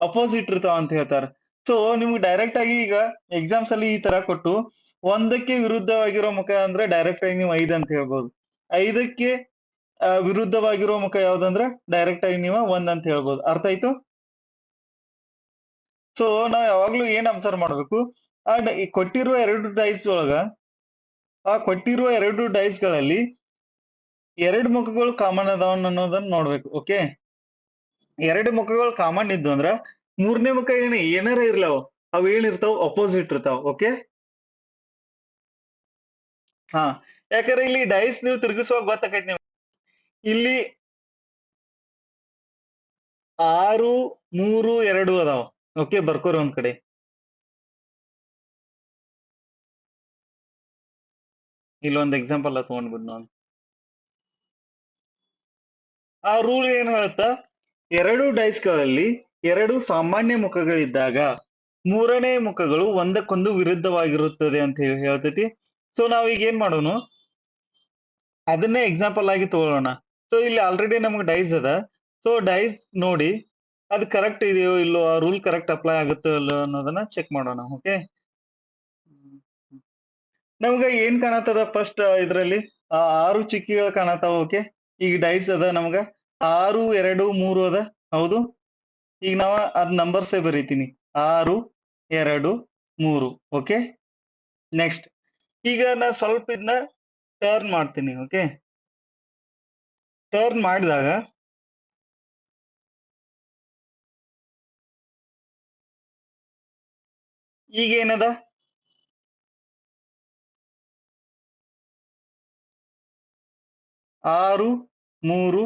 ಅಪೋಸಿಟ್ ಇರ್ತಾವ ಅಂತ ಹೇಳ್ತಾರೆ. ಸೊ ನಿಮ್ಗೆ ಡೈರೆಕ್ಟ್ ಆಗಿ ಈಗ ಎಕ್ಸಾಮ್ಸ್ ಅಲ್ಲಿ ಈ ತರ ಕೊಟ್ಟು ಒಂದಕ್ಕೆ ವಿರುದ್ಧವಾಗಿರೋ ಮುಖ ಅಂದ್ರೆ ಡೈರೆಕ್ಟ್ ಆಗಿ ನೀವು 5 ಅಂತ ಹೇಳ್ಬೋದು. 5ಕ್ಕೆ ವಿರುದ್ಧವಾಗಿರೋ ಮುಖ ಯಾವ್ದಂದ್ರೆ ಡೈರೆಕ್ಟ್ ಆಗಿ ನೀವು 1 ಅಂತ ಹೇಳ್ಬೋದು. ಅರ್ಥ ಆಯ್ತು? ಸೊ ನಾವ್ ಯಾವಾಗ್ಲೂ ಏನ್ ಅಬ್ಸರ್ವ್ ಮಾಡ್ಬೇಕು, ಈ ಕೊಟ್ಟಿರುವ 2 ಡೈಸ್ ಒಳಗ ಆ ಕೊಟ್ಟಿರುವ 2 ಡೈಸ್ ಗಳಲ್ಲಿ 2 ಮುಖಗಳು ಕಾಮನ್ ಅದಾವ ಅನ್ನೋದನ್ನ ನೋಡ್ಬೇಕು. ಓಕೆ, 2 ಮುಖಗಳು ಕಾಮನ್ ಇದ್ದು ಅಂದ್ರ ಮೂರನೇ ಮುಖ ಏನಾರ ಇರ್ಲಾವ ಅವ್ ಏನಿರ್ತಾವ ಅಪೋಸಿಟ್ ಇರ್ತಾವ. ಓಕೆ, ಹಾ, ಯಾಕಂದ್ರೆ ಇಲ್ಲಿ ಡೈಸ್ ನೀವು ತಿರುಗಿಸುವಾಗ ಗೊತ್ತಾಕೈತಿ ನೀವು ಇಲ್ಲಿ 6, 3, 2 ಅದಾವ. ಓಕೆ, ಬರ್ಕೋರಿ ಒಂದ್ ಕಡೆ. ಇಲ್ಲೊಂದ್ ಎಕ್ಸಾಂಪಲ್ ತಗೊಂಡ್ಬಿಡ್ ನಾನು. ಆ ರೂಲ್ ಏನ್ ಹೇಳುತ್ತಾ, 2 ಡೈಸ್ ಗಳಲ್ಲಿ 2 ಸಾಮಾನ್ಯ ಮುಖಗಳಿದ್ದಾಗ ಮೂರನೇ ಮುಖಗಳು ಒಂದಕ್ಕೊಂದು ವಿರುದ್ಧವಾಗಿರುತ್ತದೆ ಅಂತ ಹೇಳಿ ಹೇಳ್ತೈತಿ. ಸೊ ನಾವೀಗ ಏನ್ ಮಾಡೋಣ, ಅದನ್ನೇ ಎಕ್ಸಾಂಪಲ್ ಆಗಿ ತಗೊಳ್ಳೋಣ. ಸೊ ಇಲ್ಲಿ ಆಲ್ರೆಡಿ ನಮ್ಗೆ ಡೈಸ್ ಅದ. ಸೊ ಡೈಸ್ ನೋಡಿ ಅದು ಕರೆಕ್ಟ್ ಇದೆಯೋ ಇಲ್ಲೋ, ಆ ರೂಲ್ ಕರೆಕ್ಟ್ ಅಪ್ಲೈ ಆಗುತ್ತೋ ಇಲ್ಲೋ ಅನ್ನೋದನ್ನ ಚೆಕ್ ಮಾಡೋಣ. ಓಕೆ, ನಮ್ಗ ಏನ್ ಕಾಣತ್ತದ ಫಸ್ಟ್ ಇದ್ರಲ್ಲಿ 6 ಚಿಕ್ಕಿಗಳು ಕಾಣತಾವ. ಓಕೆ, ಈಗ ಡೈಸ್ ಅದ ನಮ್ಗ 6, 2, 3 ಅದ. ಹೌದು, ಈಗ ನಾವ ಅದ್ ನಂಬರ್ಸೇ ಬರೀತೀನಿ 6, 2, 3. ಓಕೆ, ನೆಕ್ಸ್ಟ್ ಈಗ ನಾ ಸ್ವಲ್ಪ ಇದನ್ನ ಟರ್ನ್ ಮಾಡ್ತೀನಿ. ಓಕೆ, ಟರ್ನ್ ಮಾಡಿದಾಗ ಈಗ ಏನದ, 6, 3,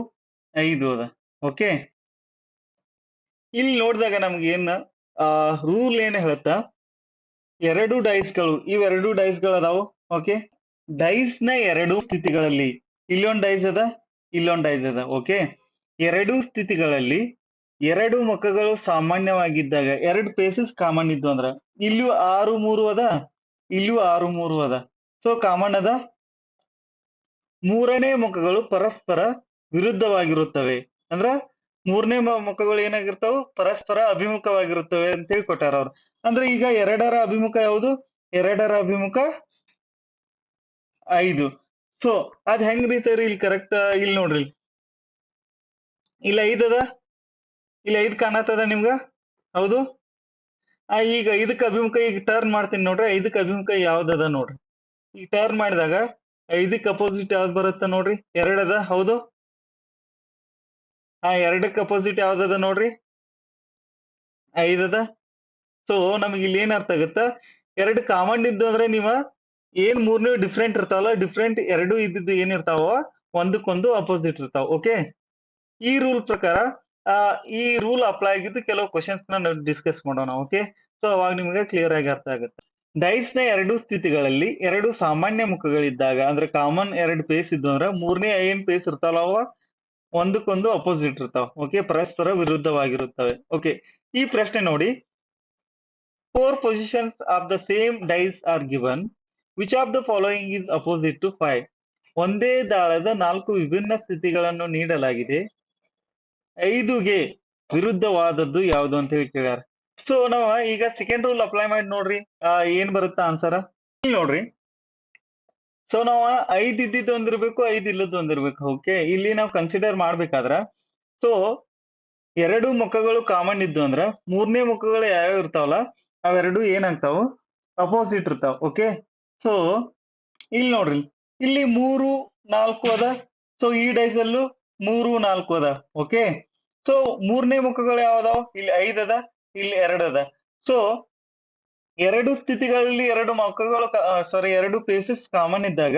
5 ಅದ. ಓಕೆ, ಇಲ್ಲಿ ನೋಡಿದಾಗ ನಮ್ಗೆ ಏನ್ ರೂಲ್ ಏನ್ ಹೇಳುತ್ತಾ, 2 ಡೈಸ್ಗಳು ಇವೆರಡು ಡೈಸ್ಗಳು ಅದಾವು. ಓಕೆ, ಡೈಸ್ ನ 2 ಸ್ಥಿತಿಗಳಲ್ಲಿ ಇಲ್ಲೊಂದ್ ಡೈಸ್ ಅದ, ಇಲ್ಲೊಂದ್ ಡೈಸ್ ಅದ. ಓಕೆ, 2 ಸ್ಥಿತಿಗಳಲ್ಲಿ 2 ಮುಖಗಳು ಸಾಮಾನ್ಯವಾಗಿದ್ದಾಗ 2 ಪೇಸಸ್ ಕಾಮನ್ ಇದ್ದು ಅಂದ್ರ ಇಲ್ಲೂ 6, 3 ಅದ, ಇಲ್ಲೂ 6, 3 ಅದ. ಸೊ ಕಾಮನ್ ಅದ. ಮೂರನೇ ಮುಖಗಳು ಪರಸ್ಪರ ವಿರುದ್ಧವಾಗಿರುತ್ತವೆ. ಅಂದ್ರ ಮೂರನೇ ಮುಖಗಳು ಏನಾಗಿರ್ತಾವ, ಪರಸ್ಪರ ಅಭಿಮುಖವಾಗಿರುತ್ತವೆ ಅಂತ ಹೇಳಿ ಕೊಟ್ಟಾರ ಅವ್ರು. ಅಂದ್ರೆ ಈಗ 2ರ ಅಭಿಮುಖ ಯಾವುದು, 2ರ ಅಭಿಮುಖ 5. ಸೊ ಅದ್ ಹೆಂಗ್ರಿ ಸರ್, ಇಲ್ಲಿ ಕರೆಕ್ಟ್ ಇಲ್ಲಿ ನೋಡ್ರಿ, ಇಲ್ಲಿ 5 ಅದ, ಇಲ್ಲಿ 5 ಕಾಣತ್ತದ ನಿಮ್ಗ. ಹೌದು, ಈಗ 5ಕ್ಕೆ ಅಭಿಮುಖ ಈಗ ಟರ್ನ್ ಮಾಡ್ತೀನಿ ನೋಡ್ರಿ. 5ಕ್ಕೆ ಅಭಿಮುಖ ಯಾವ್ದದ ನೋಡ್ರಿ. ಈಗ ಟರ್ನ್ ಮಾಡಿದಾಗ 5ಕ್ಕೆ ಅಪೋಸಿಟ್ ಯಾವ್ದು ಬರುತ್ತ ನೋಡ್ರಿ, 2 ಅದ. ಹೌದು, 2ಕ್ಕೆ ಅಪೋಸಿಟ್ ಯಾವ್ದದ ನೋಡ್ರಿ, 5 ಅದ. ಸೊ ನಮಗೆ ಇಲ್ಲಿ ಏನ್ ಅರ್ಥ ಆಗುತ್ತ, 2 ಕಾಮನ್ ಇದ್ದು ಅಂದ್ರೆ ನೀವ ಏನ್ ಮೂರನೇ ಡಿಫ್ರೆಂಟ್ ಇರ್ತಾವಲ್ಲ, ಡಿಫ್ರೆಂಟ್ 2 ಇದ್ದಿದ್ದು ಏನಿರ್ತಾವ ಒಂದಕ್ಕೊಂದು ಅಪೋಸಿಟ್ ಇರ್ತಾವ. ಓಕೆ, ಈ ರೂಲ್ ಪ್ರಕಾರ ಈ ರೂಲ್ ಅಪ್ಲೈ ಆಗಿದ್ದು ಕೆಲವು ಕ್ವಶನ್ಸ್ ನ ಡಿಸ್ಕಸ್ ಮಾಡೋಣ. ಓಕೆ, ಸೊ ಅವಾಗ ನಿಮ್ಗೆ ಕ್ಲಿಯರ್ ಆಗಿ ಅರ್ಥ ಆಗುತ್ತೆ. ಡೈಸ್ ನ 2 ಸ್ಥಿತಿಗಳಲ್ಲಿ 2 ಸಾಮಾನ್ಯ ಮುಖಗಳಿದ್ದಾಗ ಅಂದ್ರೆ ಕಾಮನ್ 2 ಪೇಸ್ ಇದ್ದು ಅಂದ್ರೆ ಮೂರನೇ ಏನ್ ಪೇಸ್ ಇರ್ತಾವಲ್ಲ ಅವ ಒಂದಕ್ಕೊಂದು ಅಪೋಸಿಟ್ ಇರ್ತಾವ. ಓಕೆ, ಪರಸ್ಪರ ವಿರುದ್ಧವಾಗಿರುತ್ತವೆ. ಓಕೆ, ಈ ಪ್ರಶ್ನೆ ನೋಡಿ, 4 positions of the same dice are given. Which of the following is opposite to 5? ಒಂದೇ ದಾಳದ 4 ವಿಭಿನ್ನ ಸ್ಥಿತಿಗಳನ್ನು ನೀಡಲಾಗಿದೆ, 5ಗೆ ವಿರುದ್ಧವಾದದ್ದು ಯಾವುದು ಅಂತ ಹೇಳಿ ಕೇಳ್ಯಾರ. ಸೊ ನಾವ್ ಈಗ ಸೆಕೆಂಡ್ ರೂಲ್ ಅಪ್ಲೈ ಮಾಡಿ ನೋಡ್ರಿ, ಏನ್ ಬರುತ್ತಾ ಆನ್ಸರ್ ನೋಡ್ರಿ. ಸೊ ನಾವ್ 5 ಇದ್ದಿದ್ದು ಒಂದಿರ್ಬೇಕು, 5 ಇಲ್ಲದ್ದು ಒಂದಿರ್ಬೇಕು. ಓಕೆ, ಇಲ್ಲಿ ನಾವು ಕನ್ಸಿಡರ್ ಮಾಡ್ಬೇಕಾದ್ರ ಸೊ 2 ಮುಖಗಳು ಕಾಮನ್ ಇದ್ದು ಅಂದ್ರ ಮೂರನೇ ಮುಖಗಳು ಯಾವ್ಯಾವ ಇರ್ತಾವಲ್ಲ ಅವೆರಡು ಏನಾಗ್ತಾವ, ಅಪೋಸಿಟ್ ಇರ್ತಾವ. ಓಕೆ, ಸೊ ಇಲ್ಲಿ ನೋಡ್ರಿ, ಇಲ್ಲಿ 3, 4 ಅದ. ಸೊ ಈ ಡೈಸ್ ಅಲ್ಲೂ 3, 4 ಅದ. ಓಕೆ, ಸೊ ಮೂರನೇ ಮುಖಗಳು ಯಾವ್ದಾವ, ಇಲ್ಲಿ 5 ಅದ, ಇಲ್ಲಿ 2 ಅದ. ಸೊ 2 ಸ್ಥಿತಿಗಳಲ್ಲಿ 2 ಮುಖಗಳು ಸಾರಿ 2 ಪೇಸಸ್ ಕಾಮನ್ ಇದ್ದಾಗ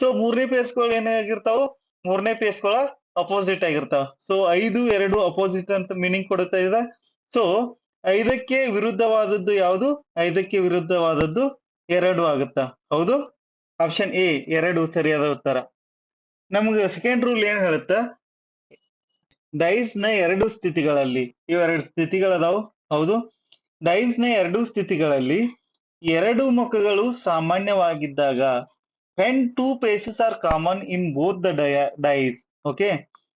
ಸೊ ಮೂರನೇ ಪೇಸ್ಗಳು ಏನಾಗಿರ್ತಾವ, ಮೂರನೇ ಪೇಸ್ಗಳ ಅಪೋಸಿಟ್ ಆಗಿರ್ತಾವ. ಸೊ 5, 2 ಅಪೋಸಿಟ್ ಅಂತ ಮೀನಿಂಗ್ ಕೊಡುತ್ತಾ ಇದೆ. ಸೊ 5ಕ್ಕೆ ವಿರುದ್ಧವಾದದ್ದು ಯಾವುದು, 5ಕ್ಕೆ ವಿರುದ್ಧವಾದದ್ದು 2 ಆಗುತ್ತಾ. ಹೌದು, ಆಪ್ಷನ್ ಎ 2 ಸರಿಯಾದ ಉತ್ತರ. ನಮ್ಗೆ ಸೆಕೆಂಡ್ ರೂಲ್ ಏನ್ ಹೇಳುತ್ತ, ಡೈಸ್ ನ 2 ಸ್ಥಿತಿಗಳಲ್ಲಿ ಇವೆರಡು ಸ್ಥಿತಿಗಳದಾವು. ಹೌದು, ಡೈಸ್ ನ 2 ಸ್ಥಿತಿಗಳಲ್ಲಿ 2 ಮುಖಗಳು ಸಾಮಾನ್ಯವಾಗಿದ್ದಾಗ when 2 faces are common in both the dice. Okay,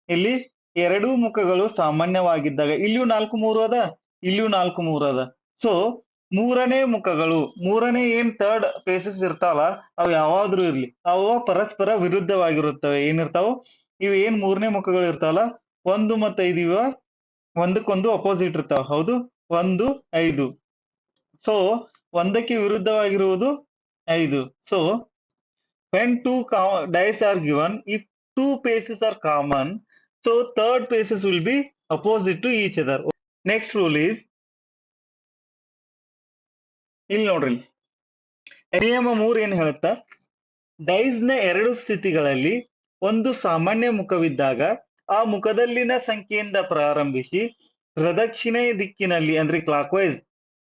ಇಲ್ಲಿ 2 ಮುಖಗಳು ಸಾಮಾನ್ಯವಾಗಿದ್ದಾಗ ಇಲ್ಲಿಯೂ 4, 3 ಅದ, ಇಲ್ಲಿಯೂ 4, 3 ಅದ. ಸೊ ಮೂರನೇ ಮುಖಗಳು, ಮೂರನೇ ಏನ್ ಥರ್ಡ್ ಫೇಸಸ್ ಇರ್ತಾವಲ್ಲ ಅವು ಯಾವಾದ್ರೂ ಇರ್ಲಿ ಅವು ಪರಸ್ಪರ ವಿರುದ್ಧವಾಗಿರುತ್ತವೆ. ಏನಿರ್ತಾವ ಇವು ಏನ್ ಮೂರನೇ ಮುಖಗಳು ಇರ್ತಾವಲ್ಲ 1 ಮತ್ತು 5 ಇವ ಒಂದಕ್ಕೊಂದು ಅಪೋಸಿಟ್ ಇರ್ತಾವ. ಹೌದು, 1, 5. ಸೊ ಒಂದಕ್ಕೆ ವಿರುದ್ಧವಾಗಿರುವುದು 5. So when two dice are given, if two faces are common, so third faces will be opposite to each other. Next rule is ಇಲ್ಲಿ ನೋಡ್ರಿ, ನಿಯಮ 3 ಏನ್ ಹೇಳುತ್ತಾ, ಡೈಸ್ ನ ಎರಡು ಸ್ಥಿತಿಗಳಲ್ಲಿ ಒಂದು ಸಾಮಾನ್ಯ ಮುಖವಿದ್ದಾಗ ಆ ಮುಖದಲ್ಲಿನ ಸಂಖ್ಯೆಯಿಂದ ಪ್ರಾರಂಭಿಸಿ ಪ್ರದಕ್ಷಿಣೆ ದಿಕ್ಕಿನಲ್ಲಿ ಅಂದ್ರೆ ಕ್ಲಾಕ್ ವೈಸ್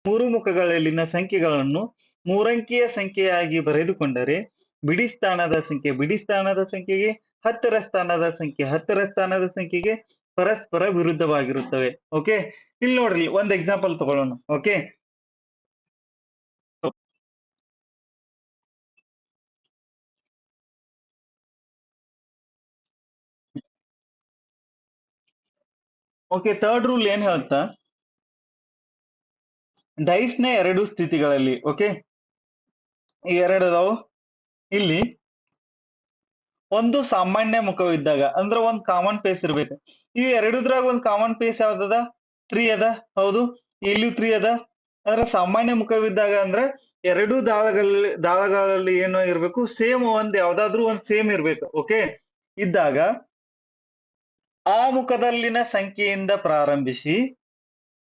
ಮೂರು ಮುಖಗಳಲ್ಲಿನ ಸಂಖ್ಯೆಗಳನ್ನು ಮೂರಂಕಿಯ ಸಂಖ್ಯೆಯಾಗಿ ಬರೆದುಕೊಂಡರೆ ಬಿಡಿ ಸ್ಥಾನದ ಸಂಖ್ಯೆಗೆ 10ರ ಸ್ಥಾನದ ಸಂಖ್ಯೆಗೆ ಪರಸ್ಪರ ವಿರುದ್ಧವಾಗಿರುತ್ತವೆ. ಓಕೆ, ಇಲ್ಲಿ ನೋಡ್ರಿ ಒಂದ್ ಎಕ್ಸಾಂಪಲ್ ತಗೊಳ್ಳೋಣ. ಓಕೆ, ಥರ್ಡ್ ರೂಲ್ ಏನ್ ಹೇಳುತ್ತಾ, ಡೈಸ್ ನ ಎರಡು ಸ್ಥಿತಿಗಳಲ್ಲಿ, ಓಕೆ, ಈ ಎರಡು ಅದಾವು. ಇಲ್ಲಿ ಒಂದು ಸಾಮಾನ್ಯ ಮುಖವಿದ್ದಾಗ ಅಂದ್ರೆ ಒಂದ್ ಕಾಮನ್ ಫೇಸ್ ಇರ್ಬೇಕು. ಈ ಎರಡುದ್ರಾಗ ಒಂದ್ ಕಾಮನ್ ಫೇಸ್ ಯಾವ್ದದ? 3 ಅದ. ಹೌದು, ಇಲ್ಲೂ 3 ಅದ. ಅಂದ್ರೆ ಸಾಮಾನ್ಯ ಮುಖವಿದ್ದಾಗ ಅಂದ್ರೆ ಎರಡು ದಾಳಗಳಲ್ಲಿ ಏನು ಇರ್ಬೇಕು? ಸೇಮ್ ಯಾವ್ದಾದ್ರು ಒಂದ್ ಸೇಮ್ ಇರ್ಬೇಕು. ಓಕೆ, ಇದ್ದಾಗ ಆ ಮುಖದಲ್ಲಿನ ಸಂಖ್ಯೆಯಿಂದ ಪ್ರಾರಂಭಿಸಿ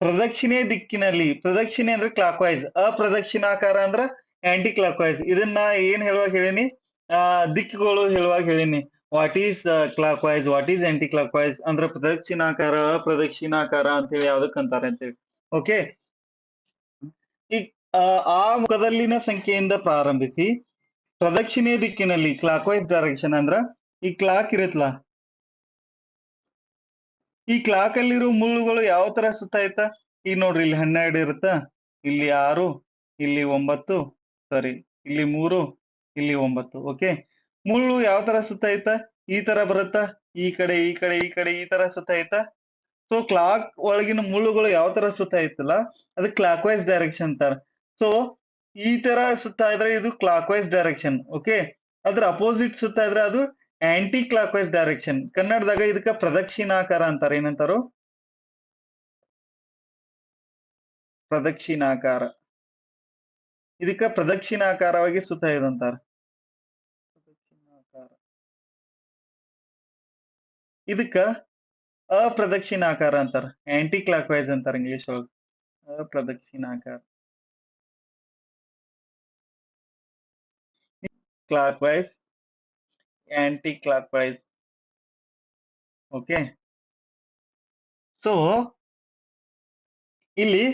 ಪ್ರದಕ್ಷಿಣೆ ದಿಕ್ಕಿನಲ್ಲಿ, ಪ್ರದಕ್ಷಿಣೆ ಅಂದ್ರೆ ಕ್ಲಾಕ್ ವೈಸ್, ಅಪ್ರದಕ್ಷಿಣಾಕಾರ ಅಂದ್ರ ಆಂಟಿ ಕ್ಲಾಕ್ ವೈಸ್. ಇದನ್ನ ಏನ್ ಹೇಳುವಾಗ ಹೇಳಿನಿ? ದಿಕ್ಕುಗಳು ಹೇಳುವಾಗ ಹೇಳಿನಿ. What is clockwise, what is anticlockwise ಅಂದ್ರೆ ಪ್ರದಕ್ಷಿಣಾಕಾರ, ಅಪ್ರದಕ್ಷಿಣಾಕಾರ ಅಂತ ಹೇಳಿ ಯಾವ್ದಕ್ ಅಂತಾರೆ ಅಂತೇಳಿ. ಓಕೆ, ಈ ಆ ಮುಖದಲ್ಲಿನ ಸಂಖ್ಯೆಯಿಂದ ಪ್ರಾರಂಭಿಸಿ ಪ್ರದಕ್ಷಿಣೆ ದಿಕ್ಕಿನಲ್ಲಿ ಕ್ಲಾಕ್ ವೈಸ್ ಡೈರೆಕ್ಷನ್ ಅಂದ್ರ ಈ ಕ್ಲಾಕ್ ಇರುತ್ತಲ್ಲ, ಈ ಕ್ಲಾಕ್ ಅಲ್ಲಿರೋ ಮುಳ್ಳುಗಳು ಯಾವ ತರ ಸುತ್ತಾಯ್ತಾ? ಈಗ ನೋಡ್ರಿ, ಇಲ್ಲಿ 12 ಇರುತ್ತ, ಇಲ್ಲಿ 6, ಇಲ್ಲಿ 9, ಸಾರಿ ಇಲ್ಲಿ 3, ಇಲ್ಲಿ 9. ಓಕೆ, ಮುಳ್ಳು ಯಾವ ತರ ಸುತ್ತಾಯ್ತಾ? ಈ ತರ ಬರುತ್ತಾ, ಈ ಕಡೆ ಈ ತರ ಸುತ್ತಾಯ್ತಾ? ಸೊ ಕ್ಲಾಕ್ ಒಳಗಿನ ಮುಳ್ಳುಗಳು ಯಾವ ತರ ಸುತ್ತಾಯ್ತಲ್ಲ ಅದು ಕ್ಲಾಕ್ ವೈಸ್ ಡೈರೆಕ್ಷನ್ ಅಂತಾರ. ಸೊ ಈ ತರ ಸುತ್ತಾ ಇದ್ರೆ ಇದು ಕ್ಲಾಕ್ ವೈಸ್ ಡೈರೆಕ್ಷನ್. ಓಕೆ, ಅದ್ರ ಅಪೋಸಿಟ್ ಸುತ್ತಾ ಇದ್ರೆ ಅದು ಆಂಟಿ ಕ್ಲಾಕ್ ವೈಸ್ ಡೈರೆಕ್ಷನ್. ಕನ್ನಡದಾಗ ಇದಕ್ಕ ಪ್ರದಕ್ಷಿಣಾಕಾರ ಅಂತಾರ. ಏನಂತಾರು? ಪ್ರದಕ್ಷಿಣಾಕಾರ. ಇದಕ್ಕ ಪ್ರದಕ್ಷಿಣಾಕಾರವಾಗಿ ಸುತ್ತಾ ಇದಂತಾರ. ಪ್ರದಕ್ಷಿಣಾಕಾರ. ಇದಕ್ಕ ಅಪ್ರದಕ್ಷಿಣಾಕಾರ ಅಂತಾರ, ಆಂಟಿ ಕ್ಲಾಕ್ ವೈಸ್ ಅಂತಾರ ಇಂಗ್ಲಿಷ್ ಒಳಗ. ಅಪ್ರದಕ್ಷಿಣಾಕಾರ, clockwise, anticlockwise. Okay, so ಇಲ್ಲಿ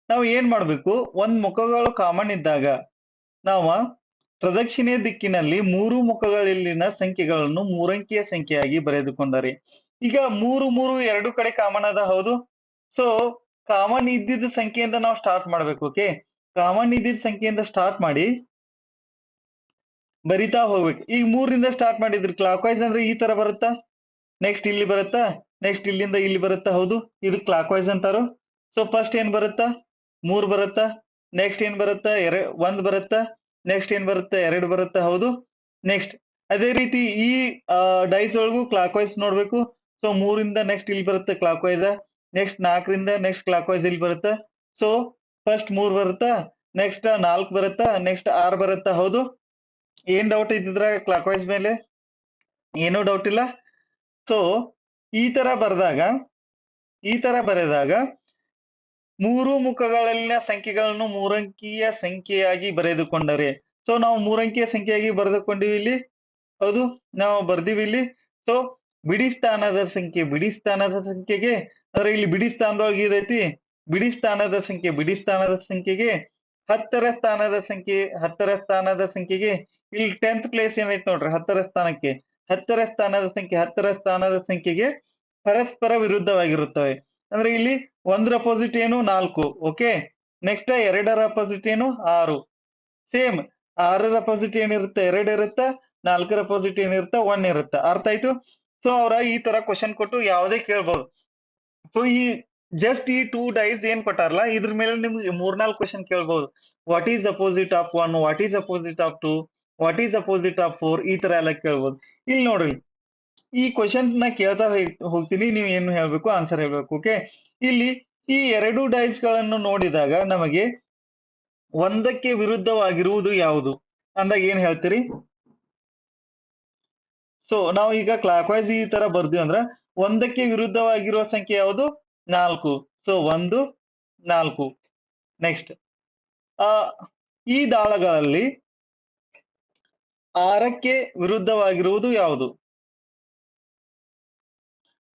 ನಾವು ಏನ್ ಮಾಡ್ಬೇಕು? ಒಂದ್ ಮುಖಗಳು ಕಾಮನ್ ಇದ್ದಾಗ ನಾವು ಪ್ರದಕ್ಷಿಣೆ ದಿಕ್ಕಿನಲ್ಲಿ ಮೂರು ಮುಖಗಳಲ್ಲಿನ ಸಂಖ್ಯೆಗಳನ್ನು ಮೂರಂಕಿಯ ಸಂಖ್ಯೆಯಾಗಿ ಬರೆದುಕೊಂಡರೆ, ಈಗ 3 ಎರಡು ಕಡೆ ಕಾಮನ್ ಅದ. ಹೌದು, ಸೊ ಕಾಮನ್ ಇದ್ದಿದ್ದ ಸಂಖ್ಯೆಯಿಂದ ನಾವು ಸ್ಟಾರ್ಟ್ ಮಾಡ್ಬೇಕು. ಓಕೆ, ಕಾಮನ್ ಇದ್ದಿದ್ದ ಸಂಖ್ಯೆಯಿಂದ ಸ್ಟಾರ್ಟ್ ಮಾಡಿ ಬರಿತಾ ಹೋಗ್ಬೇಕು. ಈಗ 3ರಿಂದ ಸ್ಟಾರ್ಟ್ ಮಾಡಿದ್ರಿ ಕ್ಲಾಕ್ ವೈಸ್ ಅಂದ್ರೆ ಈ ತರ ಬರುತ್ತಾ, ನೆಕ್ಸ್ಟ್ ಇಲ್ಲಿ ಬರುತ್ತಾ, ನೆಕ್ಸ್ಟ್ ಇಲ್ಲಿಂದ ಇಲ್ಲಿ ಬರುತ್ತಾ. ಹೌದು, ಇದು ಕ್ಲಾಕ್ ವೈಸ್ ಅಂತಾರು. ಸೊ ಫಸ್ಟ್ ಏನ್ ಬರುತ್ತಾ? 3 ಬರುತ್ತಾ, ನೆಕ್ಸ್ಟ್ ಏನ್ ಬರುತ್ತಾ? 1 ಬರುತ್ತಾ, ನೆಕ್ಸ್ಟ್ ಏನ್ ಬರುತ್ತಾ? 2 ಬರುತ್ತಾ. ಹೌದು, ನೆಕ್ಸ್ಟ್ ಅದೇ ರೀತಿ ಈ ಡೈಸ್ ಒಳಗೂ ಕ್ಲಾಕ್ ವೈಸ್ ನೋಡ್ಬೇಕು. ಸೊ 3ರಿಂದ ನೆಕ್ಸ್ಟ್ ಇಲ್ಲಿ ಬರುತ್ತೆ ಕ್ಲಾಕ್ ವೈಸ್, ನೆಕ್ಸ್ಟ್ 4ರಿಂದ ನೆಕ್ಸ್ಟ್ ಕ್ಲಾಕ್ ವೈಸ್ ಇಲ್ಲಿ ಬರುತ್ತಾ. ಸೊ ಫಸ್ಟ್ 3 ಬರುತ್ತಾ, ನೆಕ್ಸ್ಟ್ 4 ಬರುತ್ತಾ, ನೆಕ್ಸ್ಟ್ 6 ಬರುತ್ತಾ. ಹೌದು, ಏನ್ ಡೌಟ್ ಇದ್ದಿದ್ರ ಕ್ಲಾಕ್ ವೈಸ್ ಮೇಲೆ? ಏನೂ ಡೌಟ್ ಇಲ್ಲ. ಸೊ ಈ ತರ ಬರೆದಾಗ ಮೂರು ಮುಖಗಳಲ್ಲಿನ ಸಂಖ್ಯೆಗಳನ್ನು ಮೂರಂಕಿಯ ಸಂಖ್ಯೆಯಾಗಿ ಬರೆದುಕೊಂಡರೆ, ಸೊ ನಾವು ಮೂರಂಕಿಯ ಸಂಖ್ಯೆಯಾಗಿ ಬರೆದುಕೊಂಡಿವಿ ಇಲ್ಲಿ. ಹೌದು, ನಾವು ಬರ್ದಿವಿ ಇಲ್ಲಿ. ಸೊ ಬಿಡಿ ಸ್ಥಾನದ ಸಂಖ್ಯೆಗೆ ಅಂದ್ರೆ ಇಲ್ಲಿ ಬಿಡಿ ಸ್ಥಾನದೊಳಗೆ ಇದೈತಿ, ಬಿಡಿ ಸ್ಥಾನದ ಸಂಖ್ಯೆಗೆ 10ರ ಸ್ಥಾನದ ಸಂಖ್ಯೆಗೆ ಇಲ್ಲಿ 10th ಪ್ಲೇಸ್ ಏನೈತಿ ನೋಡ್ರಿ, 10ರ ಸ್ಥಾನಕ್ಕೆ 10ರ ಸ್ಥಾನದ ಸಂಖ್ಯೆಗೆ ಪರಸ್ಪರ ವಿರುದ್ಧವಾಗಿರುತ್ತವೆ. ಅಂದ್ರೆ ಇಲ್ಲಿ 1ರ ಅಪೋಸಿಟ್ ಏನು? 4. ಓಕೆ, ನೆಕ್ಸ್ಟ್ 2ರ ಅಪೋಸಿಟ್ ಏನು? 6. ಸೇಮ್ 6ರ ಅಪೋಸಿಟ್ ಏನಿರುತ್ತೆ? 2 ಇರುತ್ತ, 4ರ ಅಪೋಸಿಟ್ ಏನಿರುತ್ತೆ? 1 ಇರುತ್ತೆ. ಅರ್ಥ ಆಯ್ತು? ಸೊ ಅವ್ರ ಈ ತರ ಕ್ವಶನ್ ಕೊಟ್ಟು ಯಾವುದೇ ಕೇಳ್ಬೋದು. ಸೊ ಈ ಜಸ್ಟ್ ಈ 2 ಡೈಸ್ ಏನ್ ಕೊಟ್ಟಾರಲ್ಲ ಇದ್ರ ಮೇಲೆ ನಿಮ್ಗೆ 3-4 ಕ್ವಶನ್ ಕೇಳ್ಬಹುದು. What is opposite of 1, what is opposite of 2, what is opposite of 4, ಈ ತರ ಎಲ್ಲ ಕೇಳ್ಬೋದು. ಇಲ್ಲಿ ನೋಡ್ರಿ, ಈ ಕ್ವಶನ್ ನ ಕೇಳ್ತಾ ಹೋಗ್ತೀನಿ, ನೀವು ಏನು ಹೇಳ್ಬೇಕು, ಆನ್ಸರ್ ಹೇಳ್ಬೇಕು. ಓಕೆ, ಇಲ್ಲಿ ಈ ಎರಡು ಡೈಸ್ ಗಳನ್ನು ನೋಡಿದಾಗ ನಮಗೆ ಒಂದಕ್ಕೆ ವಿರುದ್ಧವಾಗಿರುವುದು ಯಾವುದು ಅಂದಾಗ ಏನ್ ಹೇಳ್ತೀರಿ? ಸೊ ನಾವು ಈಗ ಕ್ಲಾಕ್ ವೈಸ್ ಈ ತರ ಬರ್ತೀವಿ ಅಂದ್ರ ಒಂದಕ್ಕೆ ವಿರುದ್ಧವಾಗಿರುವ ಸಂಖ್ಯೆ ಯಾವುದು? 4. ಸೊ 1, 4. ನೆಕ್ಸ್ಟ್, ಆ ಈ ದಾಳಗಳಲ್ಲಿ 6ಕ್ಕೆ ವಿರುದ್ಧವಾಗಿರುವುದು ಯಾವುದು?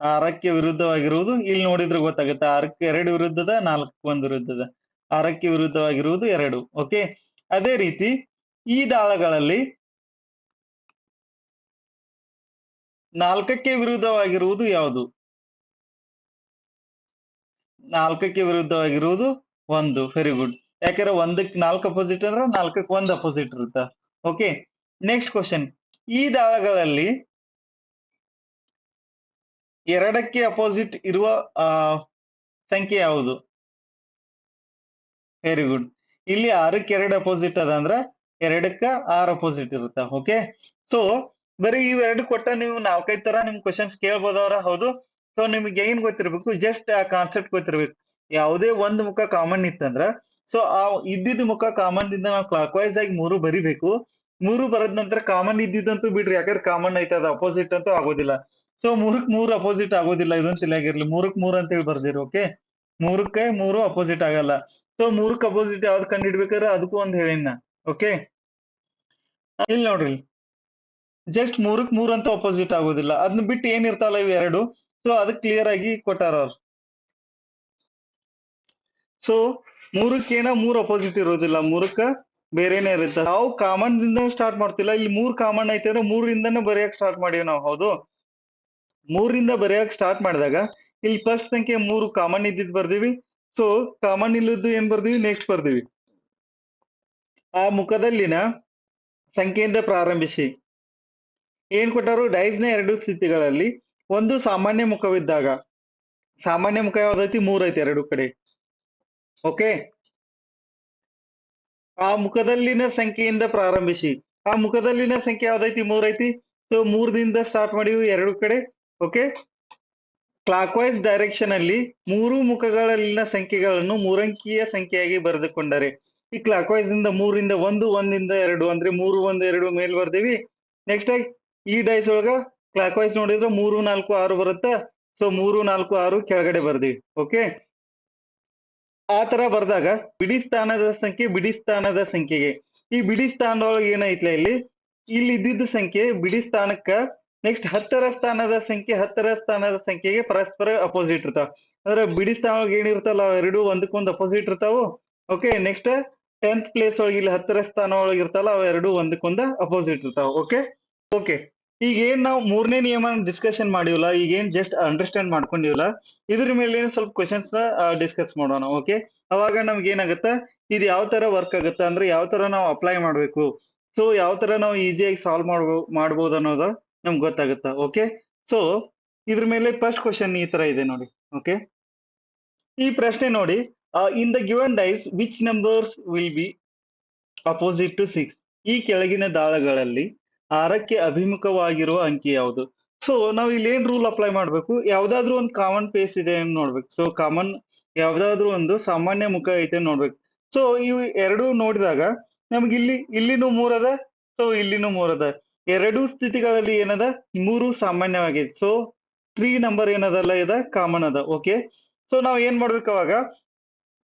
6ಕ್ಕೆ ವಿರುದ್ಧವಾಗಿರುವುದು ಇಲ್ಲಿ ನೋಡಿದ್ರೆ ಗೊತ್ತಾಗುತ್ತೆ. 6ಕ್ಕೆ 2 ವಿರುದ್ಧದ, 4ಕ್ಕೆ 1 ವಿರುದ್ಧದ. 6ಕ್ಕೆ ವಿರುದ್ಧವಾಗಿರುವುದು 2. ಓಕೆ, ಅದೇ ರೀತಿ ಈ ದಾಳಗಳಲ್ಲಿ 4ಕ್ಕೆ ವಿರುದ್ಧವಾಗಿರುವುದು ಯಾವುದು? 4ಕ್ಕೆ ವಿರುದ್ಧವಾಗಿರುವುದು 1. Very good. ಯಾಕಂದ್ರೆ 1ಕ್ಕೆ 4 ಅಪೋಸಿಟ್ ಅಂದ್ರೆ 4ಕ್ಕೆ 1 ಅಪೋಸಿಟ್ ಇರುತ್ತ. ಓಕೆ, ನೆಕ್ಸ್ಟ್ ಕ್ವಶನ್, ಈ ದಾಳಗಳಲ್ಲಿ 2ಕ್ಕೆ ಅಪೋಸಿಟ್ ಇರುವ ಸಂಖ್ಯೆ ಯಾವುದು? Very good. ಇಲ್ಲಿ 6ಕ್ಕೆ 2 ಅಪೋಸಿಟ್ ಅದ ಅಂದ್ರ 2ಕ್ಕ 6 ಅಪೋಸಿಟ್ ಇರುತ್ತ. ಓಕೆ, ಸೊ ಬರೀ ಇವೆರಡು ಕೊಟ್ಟ ನೀವು 4-5 ತರ ನಿಮ್ ಕ್ವಶನ್ಸ್ ಕೇಳ್ಬೋದವ್ರ. ಹೌದು. ಸೊ ನಿಮ್ಗೆ ಏನ್ ಗೊತ್ತಿರ್ಬೇಕು? ಜಸ್ಟ್ ಆ ಕಾನ್ಸೆಪ್ಟ್ ಗೊತ್ತಿರ್ಬೇಕು. ಯಾವುದೇ ಒಂದ್ ಮುಖ ಕಾಮನ್ ಇತ್ತಂದ್ರ ಸೊ ಆ ಇದ್ದಿದ್ ಮುಖ ಕಾಮನ್ ದಿಂದ ನಾವು ಕ್ಲಾಕ್ ವೈಸ್ ಆಗಿ 3 ಬರಿಬೇಕು. 3 ಬರದ್ ನಂತರ ಕಾಮನ್ ಇದ್ದಿದ್ದಂತೂ ಬಿಡ್ರಿ, ಯಾಕಂದ್ರೆ ಕಾಮನ್ ಐತೆ, ಅದು ಅಪೋಸಿಟ್ ಅಂತೂ ಆಗೋದಿಲ್ಲ. ಸೊ 3ಕ್ಕೆ 3 ಅಪೋಸಿಟ್ ಆಗೋದಿಲ್ಲ, ಇದೊಂದು ತಲೆಯಾಗಿರ್ಲಿ. 3ಕ್ಕೆ 3 ಅಂತ ಹೇಳಿ ಬರ್ದಿರಿ. ಓಕೆ, 3ಕ್ಕೆ 3 ಅಪೋಸಿಟ್ ಆಗಲ್ಲ. ಸೊ 3ಕ್ಕೆ ಅಪೋಸಿಟ್ ಯಾವ್ದು ಕಂಡು ಹಿಡ್ಬೇಕಾದ್ರೆ ಅದಕ್ಕೂ ಒಂದ್ ಹೇಳಿನ. ಓಕೆ, ಇಲ್ಲಿ ನೋಡ್ರಿ, ಜಸ್ಟ್ 3ಕ್ಕೆ 3 ಅಂತ ಅಪೋಸಿಟ್ ಆಗೋದಿಲ್ಲ, ಅದನ್ನ ಬಿಟ್ಟು ಏನಿರ್ತಾವಲ್ಲ ಇವ್ ಎರಡು, ಸೊ ಅದಕ್ಕೆ ಕ್ಲಿಯರ್ ಆಗಿ ಕೊಟ್ಟಾರ ಅವ್ರು. ಸೊ 3ಕ್ಕೆ 3 ಅಪೋಸಿಟ್ ಇರೋದಿಲ್ಲ, 3ಕ್ಕ ಬೇರೆನೆ ಇರುತ್ತೆ. ನಾವು ಕಾಮನ್ ದಿಂದ ಸ್ಟಾರ್ಟ್ ಮಾಡ್ತಿಲ್ಲ, ಇಲ್ಲಿ 3 ಕಾಮನ್ ಐತೆ ಅಂದ್ರೆ 3ರಿಂದನೇ ಬರೆಯಕ್ ಸ್ಟಾರ್ಟ್ ಮಾಡೀವಿ ನಾವು. ಹೌದು, 3ರಿಂದ ಬರೆಯಕ್ ಸ್ಟಾರ್ಟ್ ಮಾಡಿದಾಗ ಇಲ್ಲಿ ಫಸ್ಟ್ ಸಂಖ್ಯೆ 3 ಕಾಮನ್ ಇದ್ದಿದ್ ಬರ್ದಿವಿ. ಸೊ ಕಾಮನ್ ಇಲ್ಲದ್ದು ಏನ್ ಬರ್ದಿವಿ? ನೆಕ್ಸ್ಟ್ ಬರ್ದಿವಿ. ಆ ಮುಖದಲ್ಲಿನ ಸಂಖ್ಯೆಯಿಂದ ಪ್ರಾರಂಭಿಸಿ. ಏನ್ ಕೊಟ್ಟರು? ಡೈಸ್ ನ ಎರಡು ಸ್ಥಿತಿಗಳಲ್ಲಿ ಒಂದು ಸಾಮಾನ್ಯ ಮುಖವಿದ್ದಾಗ, ಸಾಮಾನ್ಯ ಮುಖ ಯಾವ್ದೈತಿ? 3 ಐತಿ ಎರಡು ಕಡೆ. ಓಕೆ, ಆ ಮುಖದಲ್ಲಿನ ಸಂಖ್ಯೆಯಿಂದ ಪ್ರಾರಂಭಿಸಿ. ಆ ಮುಖದಲ್ಲಿನ ಸಂಖ್ಯೆ ಯಾವ್ದೈತಿ? 3 ಐತಿ. ಸೊ 3ದಿಂದ ಸ್ಟಾರ್ಟ್ ಮಾಡಿವಿ ಎರಡು ಕಡೆ. ಓಕೆ, ಕ್ಲಾಕ್ ವೈಸ್ ಡೈರೆಕ್ಷನ್ ಅಲ್ಲಿ 3 ಮುಖಗಳಲ್ಲಿನ ಸಂಖ್ಯೆಗಳನ್ನು ಮೂರಂಕಿಯ ಸಂಖ್ಯೆಯಾಗಿ ಬರೆದುಕೊಂಡರೆ, ಈ ಕ್ಲಾಕ್ ವೈಸ್ ಇಂದ 3ರಿಂದ 1, 1ರಿಂದ 2 ಅಂದ್ರೆ 3, 1, 2 ಮೇಲ್ ಬರ್ದೇವಿ. ನೆಕ್ಸ್ಟ್ ಆಗಿ ಈ ಡೈಸ್ ಒಳಗ ಕ್ಲಾಕ್ ವೈಸ್ ನೋಡಿದ್ರೆ 3, 4, 6 ಬರುತ್ತಾ. ಸೊ 3, 4, 6 ಕೆಳಗಡೆ ಬರ್ದೇವಿ. ಓಕೆ, ಆ ತರ ಬರ್ದಾಗ ಬಿಡಿ ಸ್ಥಾನದ ಸಂಖ್ಯೆ ಬಿಡಿ ಸ್ಥಾನದ ಸಂಖ್ಯೆಗೆ, ಈ ಬಿಡಿ ಸ್ಥಾನದೊಳಗೆ ಏನೈತ್ಲ ಇಲ್ಲಿ ಇದ್ದಿದ್ದ ಸಂಖ್ಯೆ ಬಿಡಿ ಸ್ಥಾನಕ್ಕ ನೆಕ್ಸ್ಟ್ 10ರ ಸ್ಥಾನದ ಸಂಖ್ಯೆ 10ರ ಸ್ಥಾನದ ಸಂಖ್ಯೆಗೆ ಪರಸ್ಪರ ಅಪೋಸಿಟ್ ಇರ್ತಾವ. ಅಂದ್ರೆ ಬಿಡಿ ಸ್ಥಾನ ಒಳಗೆ ಏನಿರ್ತಾವಲ್ಲ ಎರಡು ಒಂದಕ್ಕೊಂದು ಅಪೋಸಿಟ್ ಇರ್ತಾವು. ಓಕೆ, ನೆಕ್ಸ್ಟ್ 10th ಪ್ಲೇಸ್ ಒಳಗೆ ಇಲ್ಲಿ 10ರ ಸ್ಥಾನ ಒಳಗೆ ಇರ್ತಾವಲ್ಲ ಅವೆರಡು ಒಂದಕ್ಕೊಂದು ಅಪೋಸಿಟ್ ಇರ್ತಾವ. ಓಕೆ, ಓಕೆ, ಈಗ ಏನ್ ನಾವು 3ನೇ ನಿಯಮ ಡಿಸ್ಕಷನ್ ಮಾಡಿವಲ್ಲ, ಈಗ ಏನ್ ಜಸ್ಟ್ ಅಂಡರ್ಸ್ಟ್ಯಾಂಡ್ ಮಾಡ್ಕೊಂಡಿವಲ್ಲ, ಇದ್ರ ಮೇಲೆ ಸ್ವಲ್ಪ ಕ್ವಶನ್ಸ್ ಡಿಸ್ಕಸ್ ಮಾಡೋಣ. ಓಕೆ, ಅವಾಗ ನಮ್ಗೆ ಏನಾಗತ್ತ, ಇದು ಯಾವ ತರ ವರ್ಕ್ ಆಗುತ್ತ ಅಂದ್ರೆ ಯಾವ ತರ ನಾವು ಅಪ್ಲೈ ಮಾಡ್ಬೇಕು, ಸೊ ಯಾವ ತರ ನಾವು ಈಸಿಯಾಗಿ ಸಾಲ್ವ್ ಮಾಡ್ಬೋದು ಅನ್ನೋದು ನಮ್ಗೆ ಗೊತ್ತಾಗುತ್ತ. ಓಕೆ, ಸೊ ಇದ್ರ ಮೇಲೆ ಫಸ್ಟ್ ಕ್ವಶನ್ ಈ ತರ ಇದೆ ನೋಡಿ. ಓಕೆ, ಈ ಪ್ರಶ್ನೆ ನೋಡಿ, in the given dice which numbers will be opposite to 6? ಈ ಕೆಳಗಿನ ದಾಳಗಳಲ್ಲಿ 6ಕ್ಕೆ ಅಭಿಮುಖವಾಗಿರುವ ಅಂಕಿ ಯಾವುದು? ಸೊ ನಾವು ಇಲ್ಲಿ ಏನ್ ರೂಲ್ ಅಪ್ಲೈ ಮಾಡ್ಬೇಕು? ಯಾವ್ದಾದ್ರು ಒಂದು ಕಾಮನ್ ಪೇಸ್ ಇದೆ ಅಂತ ನೋಡ್ಬೇಕು. ಸೊ ಕಾಮನ್ ಯಾವ್ದಾದ್ರು ಒಂದು ಸಾಮಾನ್ಯ ಮುಖ ಐತೆ ನೋಡ್ಬೇಕು. ಸೊ ಇವು ಎರಡು ನೋಡಿದಾಗ ನಮ್ಗೆ ಇಲ್ಲಿನೂ 3 ಅದ, ಸೊ ಇಲ್ಲಿನೂ 3 ಅದ. ಎರಡೂ ಸ್ಥಿತಿಗಳಲ್ಲಿ ಏನದ? 3 ಸಾಮಾನ್ಯವಾಗಿದೆ. ಸೊ 3 ನಂಬರ್ ಏನದಲ್ಲ ಇದ ಕಾಮನ್ ಅದ. ಓಕೆ, ಸೊ ನಾವ್ ಏನ್ ಮಾಡ್ಬೇಕು ಅವಾಗ?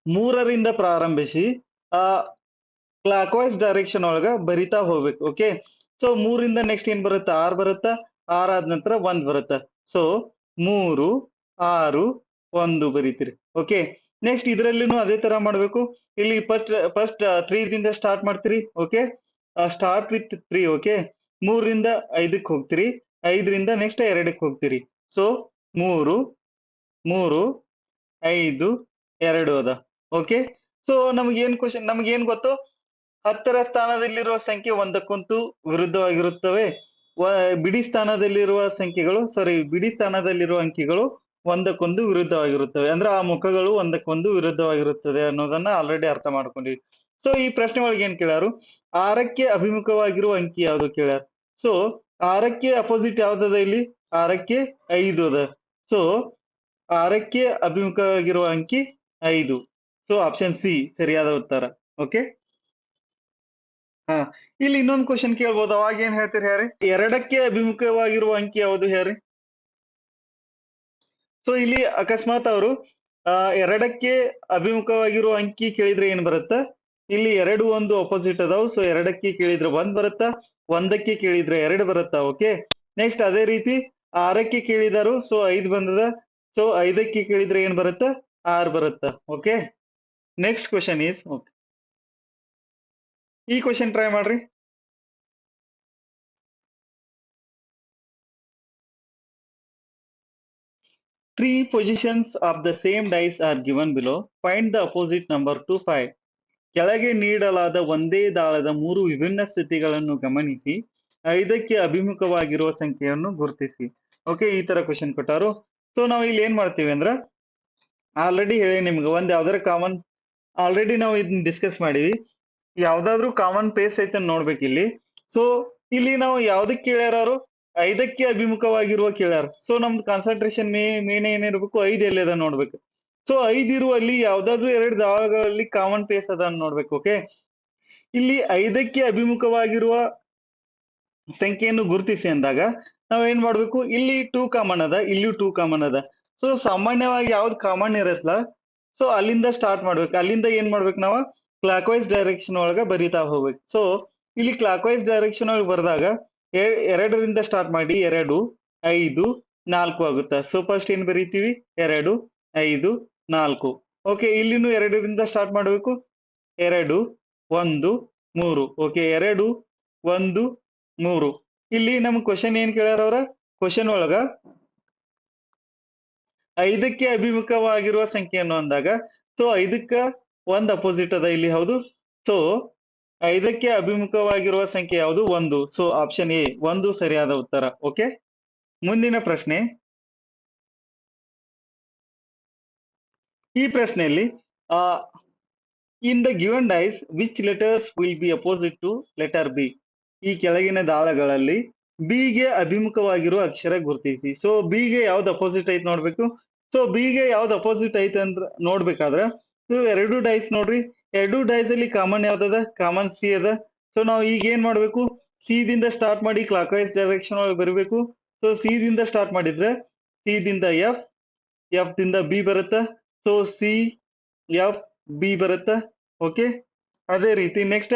3ರಿಂದ ಪ್ರಾರಂಭಿಸಿ ಕ್ಲಾಕ್ ವೈಸ್ ಡೈರೆಕ್ಷನ್ ಒಳಗ ಬರಿತಾ ಹೋಗ್ಬೇಕು. ಓಕೆ, ಸೊ 3ರಿಂದ ನೆಕ್ಸ್ಟ್ ಏನ್ ಬರುತ್ತಾ? 6 ಬರುತ್ತಾ. 6 ಆದ ನಂತರ 1 ಬರುತ್ತಾ. ಸೊ 3, 6, 1 ಬರೀತೀರಿ. ಓಕೆ, ನೆಕ್ಸ್ಟ್ ಇದ್ರಲ್ಲಿನೂ ಅದೇ ತರ ಮಾಡ್ಬೇಕು. ಇಲ್ಲಿ ಫಸ್ಟ್ 3 ದಿಂದ ಸ್ಟಾರ್ಟ್ ಮಾಡ್ತೀರಿ. Okay, start with 3. ಓಕೆ, 3ರಿಂದ 5ಕ್ಕೆ ಹೋಗ್ತೀರಿ. 5ರಿಂದ ನೆಕ್ಸ್ಟ್ 2ಕ್ಕೆ ಹೋಗ್ತೀರಿ. ಸೊ 3, 3, 5, 2 ಅದ. ಓಕೆ, ಸೊ ನಮ್ಗೆ ಏನ್ ಗೊತ್ತು? 10ರ ಸ್ಥಾನದಲ್ಲಿರುವ ಸಂಖ್ಯೆ ಒಂದಕ್ಕೊಂದು ವಿರುದ್ಧವಾಗಿರುತ್ತವೆ. ಬಿಡಿ ಸ್ಥಾನದಲ್ಲಿರುವ ಅಂಕಿಗಳು ಒಂದಕ್ಕೊಂದು ವಿರುದ್ಧವಾಗಿರುತ್ತವೆ. ಅಂದ್ರೆ ಆ ಮುಖಗಳು ಒಂದಕ್ಕೊಂದು ವಿರುದ್ಧವಾಗಿರುತ್ತದೆ ಅನ್ನೋದನ್ನ ಆಲ್ರೆಡಿ ಅರ್ಥ ಮಾಡ್ಕೊಂಡಿವಿ. ಸೊ ಈ ಪ್ರಶ್ನೆ ಒಳಗೆ ಏನ್ ಕೇಳ್ಯಾರು, 6ಕ್ಕೆ ಅಭಿಮುಖವಾಗಿರುವ ಅಂಕಿ ಯಾವುದು ಕೇಳ್ಯಾರ. ಸೊ 6ಕ್ಕೆ ಅಪೋಸಿಟ್ ಯಾವ್ದದ ಇಲ್ಲಿ, 6ಕ್ಕೆ 5 ಅದ. ಸೊ 6ಕ್ಕೆ ಅಭಿಮುಖವಾಗಿರುವ ಅಂಕಿ 5. ಸೊ ಆಪ್ಷನ್ ಸಿ ಸರಿಯಾದ ಉತ್ತರ. ಓಕೆ, ಹಾ, ಇಲ್ಲಿ ಇನ್ನೊಂದು ಕ್ವಶನ್ ಕೇಳ್ಬೋದು. ಅವಾಗ ಏನ್ ಹೇಳ್ತೀರಿ ಹೇಳ್ರಿ, 2ಕ್ಕೆ ಅಭಿಮುಖವಾಗಿರುವ ಅಂಕಿ ಯಾವುದು ಹೇಳ್ರಿ. ಸೊ ಇಲ್ಲಿ ಅಕಸ್ಮಾತ್ ಅವರು 2ಕ್ಕೆ ಅಭಿಮುಖವಾಗಿರುವ ಅಂಕಿ ಕೇಳಿದ್ರೆ ಏನ್ ಬರುತ್ತ, ಇಲ್ಲಿ 2 1 ಅಪೋಸಿಟ್ ಅದಾವ್. ಸೊ 2ಕ್ಕೆ ಕೇಳಿದ್ರೆ 1 ಬರುತ್ತಾ, 1ಕ್ಕೆ ಕೇಳಿದ್ರೆ 2 ಬರುತ್ತಾ. ಓಕೆ, ನೆಕ್ಸ್ಟ್ ಅದೇ ರೀತಿ 6ಕ್ಕೆ ಕೇಳಿದಾರು. ಸೊ 5 ಬಂದದ. ಸೊ 5ಕ್ಕೆ ಕೇಳಿದ್ರೆ ಏನ್ ಬರುತ್ತ, 6 ಬರುತ್ತಾ. ಓಕೆ, ನೆಕ್ಸ್ಟ್ ಕ್ವಶನ್ ಈಸ್, ಈ ಕ್ವಶನ್ ಟ್ರೈ ಮಾಡ್ರಿ. Three positions of the same dice are given below. Find the opposite number to 5. ಕೆಳಗೆ ನೀಡಲಾದ ಒಂದೇ ದಾಳದ 3 ವಿಭಿನ್ನ ಸ್ಥಿತಿಗಳನ್ನು ಗಮನಿಸಿ 5ಕ್ಕೆ ಅಭಿಮುಖವಾಗಿರುವ ಸಂಖ್ಯೆಯನ್ನು ಗುರುತಿಸಿ. ಓಕೆ, ಈ ತರ ಕ್ವಶನ್ ಕೊಟ್ಟಾರು. ಸೊ ನಾವು ಇಲ್ಲಿ ಏನ್ ಮಾಡ್ತೀವಿ ಅಂದ್ರ, ಆಲ್ರೆಡಿ ಹೇಳಿ ನಿಮ್ಗೆ, ಒಂದ್ ಯಾವ್ದಾರ ಕಾಮನ್, ಆಲ್ರೆಡಿ ನಾವು ಇದನ್ನ ಡಿಸ್ಕಸ್ ಮಾಡಿವಿ. ಯಾವ್ದಾದ್ರು ಕಾಮನ್ ಪೇಸ್ ಐತೆ ನೋಡ್ಬೇಕು ಇಲ್ಲಿ. ಸೊ ಇಲ್ಲಿ ನಾವು ಯಾವ್ದಕ್ ಕೇಳ್ಯಾರ, ಅವರು 5ಕ್ಕೆ ಅಭಿಮುಖವಾಗಿರುವ ಕೇಳ್ಯಾರ. ಸೊ ನಮ್ದು ಕಾನ್ಸಂಟ್ರೇಷನ್ ಮೇನ್ ಏನಿರ್ಬೇಕು, 5 ಎಲ್ಲಿದೆ ನೋಡ್ಬೇಕು. ಸೊ 5 ಇರುವಲ್ಲಿ ಯಾವ್ದಾದ್ರು 2 ದಾಳಗಳಲ್ಲಿ ಕಾಮನ್ ಪೇಸ್ ಅದ ನೋಡ್ಬೇಕು. ಓಕೆ, ಇಲ್ಲಿ 5ಕ್ಕೆ ಅಭಿಮುಖವಾಗಿರುವ ಸಂಖ್ಯೆಯನ್ನು ಗುರುತಿಸಿ ಅಂದಾಗ ನಾವ್ ಏನ್ ಮಾಡ್ಬೇಕು, ಇಲ್ಲಿ 2 ಕಾಮನ್ ಅದ, ಇಲ್ಲಿಯೂ 2 ಕಾಮನ್ ಅದ. ಸೊ ಸಾಮಾನ್ಯವಾಗಿ ಯಾವ್ದು ಕಾಮನ್ ಇರತ್ತಲ್ಲ, ಸೊ ಅಲ್ಲಿಂದ ಸ್ಟಾರ್ಟ್ ಮಾಡ್ಬೇಕು. ಅಲ್ಲಿಂದ ಏನ್ ಮಾಡ್ಬೇಕು, ನಾವು ಕ್ಲಾಕ್ ವೈಸ್ ಡೈರೆಕ್ಷನ್ ಒಳಗ ಬರಿತಾ ಹೋಗ್ಬೇಕು. ಸೊ ಇಲ್ಲಿ ಕ್ಲಾಕ್ ವೈಸ್ ಡೈರೆಕ್ಷನ್ ಒಳಗೆ ಬರೆದಾಗ 2ರಿಂದ ಸ್ಟಾರ್ಟ್ ಮಾಡಿ 2 5 4 ಆಗುತ್ತಾ. ಸೊ ಫಸ್ಟ್ ಏನ್ ಬರೀತೀವಿ, 2 5 4. ಓಕೆ, ಇಲ್ಲಿನೂ 2ರಿಂದ ಸ್ಟಾರ್ಟ್ ಮಾಡ್ಬೇಕು, 2 1 3. ಓಕೆ, 2 1 3. ಇಲ್ಲಿ ನಮ್ ಕ್ವಶನ್ ಏನ್ ಕೇಳ್ಯಾರ ಅವ್ರ, ಕ್ವಶನ್ ಒಳಗ 5ಕ್ಕೆ ಅಭಿಮುಖವಾಗಿರುವ ಸಂಖ್ಯೆಯನ್ನು ಅಂದಾಗ, ಸೊ 5ಕ್ಕ 1 ಅಪೋಸಿಟ್ ಅದ ಇಲ್ಲಿ, ಹೌದು. ಸೊ 5ಕ್ಕೆ ಅಭಿಮುಖವಾಗಿರುವ ಸಂಖ್ಯೆ ಯಾವುದು, 1. ಸೊ ಆಪ್ಷನ್ ಎ 1 ಸರಿಯಾದ ಉತ್ತರ. ಓಕೆ, ಮುಂದಿನ ಪ್ರಶ್ನೆ. ಈ ಪ್ರಶ್ನೆಯಲ್ಲಿ in the given dice which letters will be opposite to letter B. ಈ ಕೆಳಗಿನ ದಾಳಗಳಲ್ಲಿ ಬಿ ಗೆ ಅಭಿಮುಖವಾಗಿರುವ ಅಕ್ಷರ ಗುರುತಿಸಿ. ಸೊ ಬಿ ಗೆ ಯಾವ್ದು ಅಪೋಸಿಟ್ ಐತ್ ನೋಡ್ಬೇಕು. ಸೊ ಬಿ ಗೆ ಯಾವ್ದು ಅಪೋಸಿಟ್ ಐತೆ ಅಂದ್ರ ನೋಡ್ಬೇಕಾದ್ರ, ಸೊ 2 ಡೈಸ್ ನೋಡ್ರಿ, 2 ಡೈಸ್ ಅಲ್ಲಿ ಕಾಮನ್ ಯಾವ್ದದ, ಕಾಮನ್ ಸಿ ಅದ. ಸೊ ನಾವು ಈಗ ಏನ್ ಮಾಡ್ಬೇಕು, ಸಿ ದಿಂದ ಸ್ಟಾರ್ಟ್ ಮಾಡಿ ಕ್ಲಾಕ್ ವೈಸ್ ಡೈರೆಕ್ಷನ್ ಒಳಗೆ ಬರಬೇಕು. ಸೊ ಸಿ ದಿಂದ ಸ್ಟಾರ್ಟ್ ಮಾಡಿದ್ರೆ ಸಿ ದಿಂದ ಎಫ್, ಎಫ್ ದಿಂದ ಬಿ ಬರುತ್ತ. ಸೊ ಸಿ ಎಫ್ ಬಿ ಬರುತ್ತ. ಓಕೆ, ಅದೇ ರೀತಿ ನೆಕ್ಸ್ಟ್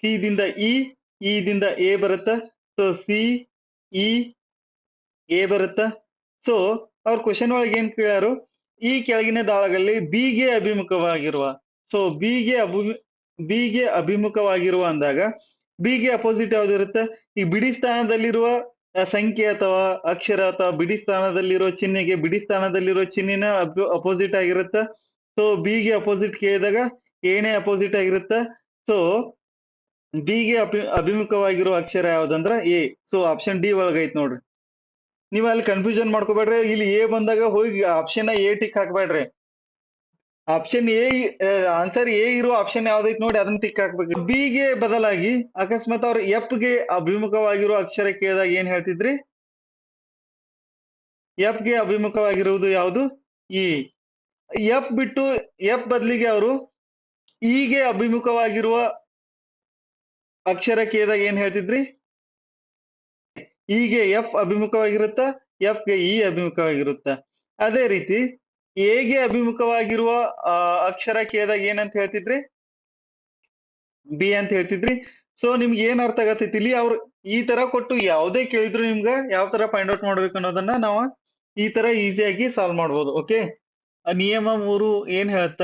ಸಿ ದಿಂದ ಇ, ಇ ದಿಂದ ಎ ಬರುತ್ತ. ಸೊ ಸಿ ಇ ಎ ಬರುತ್ತ. ಸೊ ಅವ್ರ ಕ್ವಶನ್ ಒಳಗೆ ಏನ್ ಕೇಳ್ಯಾರು, ಈ ಕೆಳಗಿನ ದಾಳಗಳಲ್ಲಿ ಬಿ ಗೆ ಅಭಿಮುಖವಾಗಿರುವ. ಸೊ ಬಿ ಗೆ ಅಭಿಮುಖವಾಗಿರುವ ಅಂದಾಗ ಬಿ ಗೆ ಅಪೋಸಿಟ್ ಯಾವ್ದಿರುತ್ತೆ, ಈ ಬಿಡಿ ಸ್ಥಾನದಲ್ಲಿರುವ ಸಂಖ್ಯೆ ಅಥವಾ ಅಕ್ಷರ ಅಥವಾ ಬಿಡಿ ಸ್ಥಾನದಲ್ಲಿರೋ ಚಿಹ್ನೆಗೆ ಬಿಡಿ ಸ್ಥಾನದಲ್ಲಿರೋ ಚಿಹ್ನಿನ ಅಪೋಸಿಟ್ ಆಗಿರುತ್ತ. ಸೊ ಬಿ ಗೆ ಅಪೋಸಿಟ್ ಕೇಳಿದಾಗ ಏನೇ ಅಪೋಸಿಟ್ ಆಗಿರುತ್ತ. ಸೊ ಬಿ ಗೆ ಅಭಿಮುಖವಾಗಿರುವ ಅಕ್ಷರ ಯಾವ್ದಂದ್ರ ಎ. ಸೊ ಆಪ್ಷನ್ ಡಿ ಒಳಗ ಐತ್ ನೋಡ್ರಿ. ನೀವ್ ಅಲ್ಲಿ ಕನ್ಫ್ಯೂಷನ್ ಮಾಡ್ಕೋಬೇಡ್ರಿ. ಇಲ್ಲಿ ಎ ಬಂದಾಗ ಹೋಗಿ ಆಪ್ಷನ್ ಎ ಟಿಕ್ ಹಾಕ್ಬೇಡ್ರಿ. ಆಪ್ಷನ್ ಎ ಆನ್ಸರ್ ಎ ಇರೋ ಆಪ್ಷನ್ ಯಾವ್ದೈತ್ ನೋಡಿ ಅದನ್ನ ಟಿಕ್ ಹಾಕ್ಬೇಕು. ಬಿ ಗೆ ಬದಲಾಗಿ ಅಕಸ್ಮಾತ್ ಅವ್ರ ಎಫ್ ಗೆ ಅಭಿಮುಖವಾಗಿರೋ ಅಕ್ಷರ ಕೇಳಿದಾಗ ಏನ್ ಹೇಳ್ತಿದ್ರಿ, ಎಫ್ ಗೆ ಅಭಿಮುಖವಾಗಿರುವುದು ಯಾವುದು, ಇ. ಎಫ್ ಬಿಟ್ಟು ಎಫ್ ಬದಲಿಗೆ ಅವರು ಇ ಗೆ ಅಭಿಮುಖವಾಗಿರುವ ಅಕ್ಷರ ಕೇಳಿದಾಗ ಏನ್ ಹೇಳ್ತಿದ್ರಿ, ಇ ಗೆ ಎಫ್ ಅಭಿಮುಖವಾಗಿರುತ್ತ, ಎಫ್ ಗೆ ಇ ಅಭಿಮುಖವಾಗಿರುತ್ತ. ಅದೇ ರೀತಿ ಎ ಗೆ ಅಭಿಮುಖವಾಗಿರುವ ಅಕ್ಷರ ಕೇಳಿದಾಗ ಏನಂತ ಹೇಳ್ತಿದ್ರಿ, ಬಿ ಅಂತ ಹೇಳ್ತಿದ್ರಿ. ಸೊ ನಿಮ್ಗೆ ಏನ್ ಅರ್ಥ ಆಗತೈತಿ ಇಲ್ಲಿ, ಅವ್ರು ಈ ತರ ಕೊಟ್ಟು ಯಾವ್ದೇ ಕೇಳಿದ್ರು ನಿಮ್ಗ ಯಾವ ತರ ಫೈಂಡ್ ಔಟ್ ಮಾಡ್ಬೇಕು ಅನ್ನೋದನ್ನ ನಾವು ಈ ತರ ಈಸಿಯಾಗಿ ಸಾಲ್ವ್ ಮಾಡ್ಬೋದು. ಓಕೆ, ನಿಯಮ 3 ಏನ್ ಹೇಳುತ್ತ,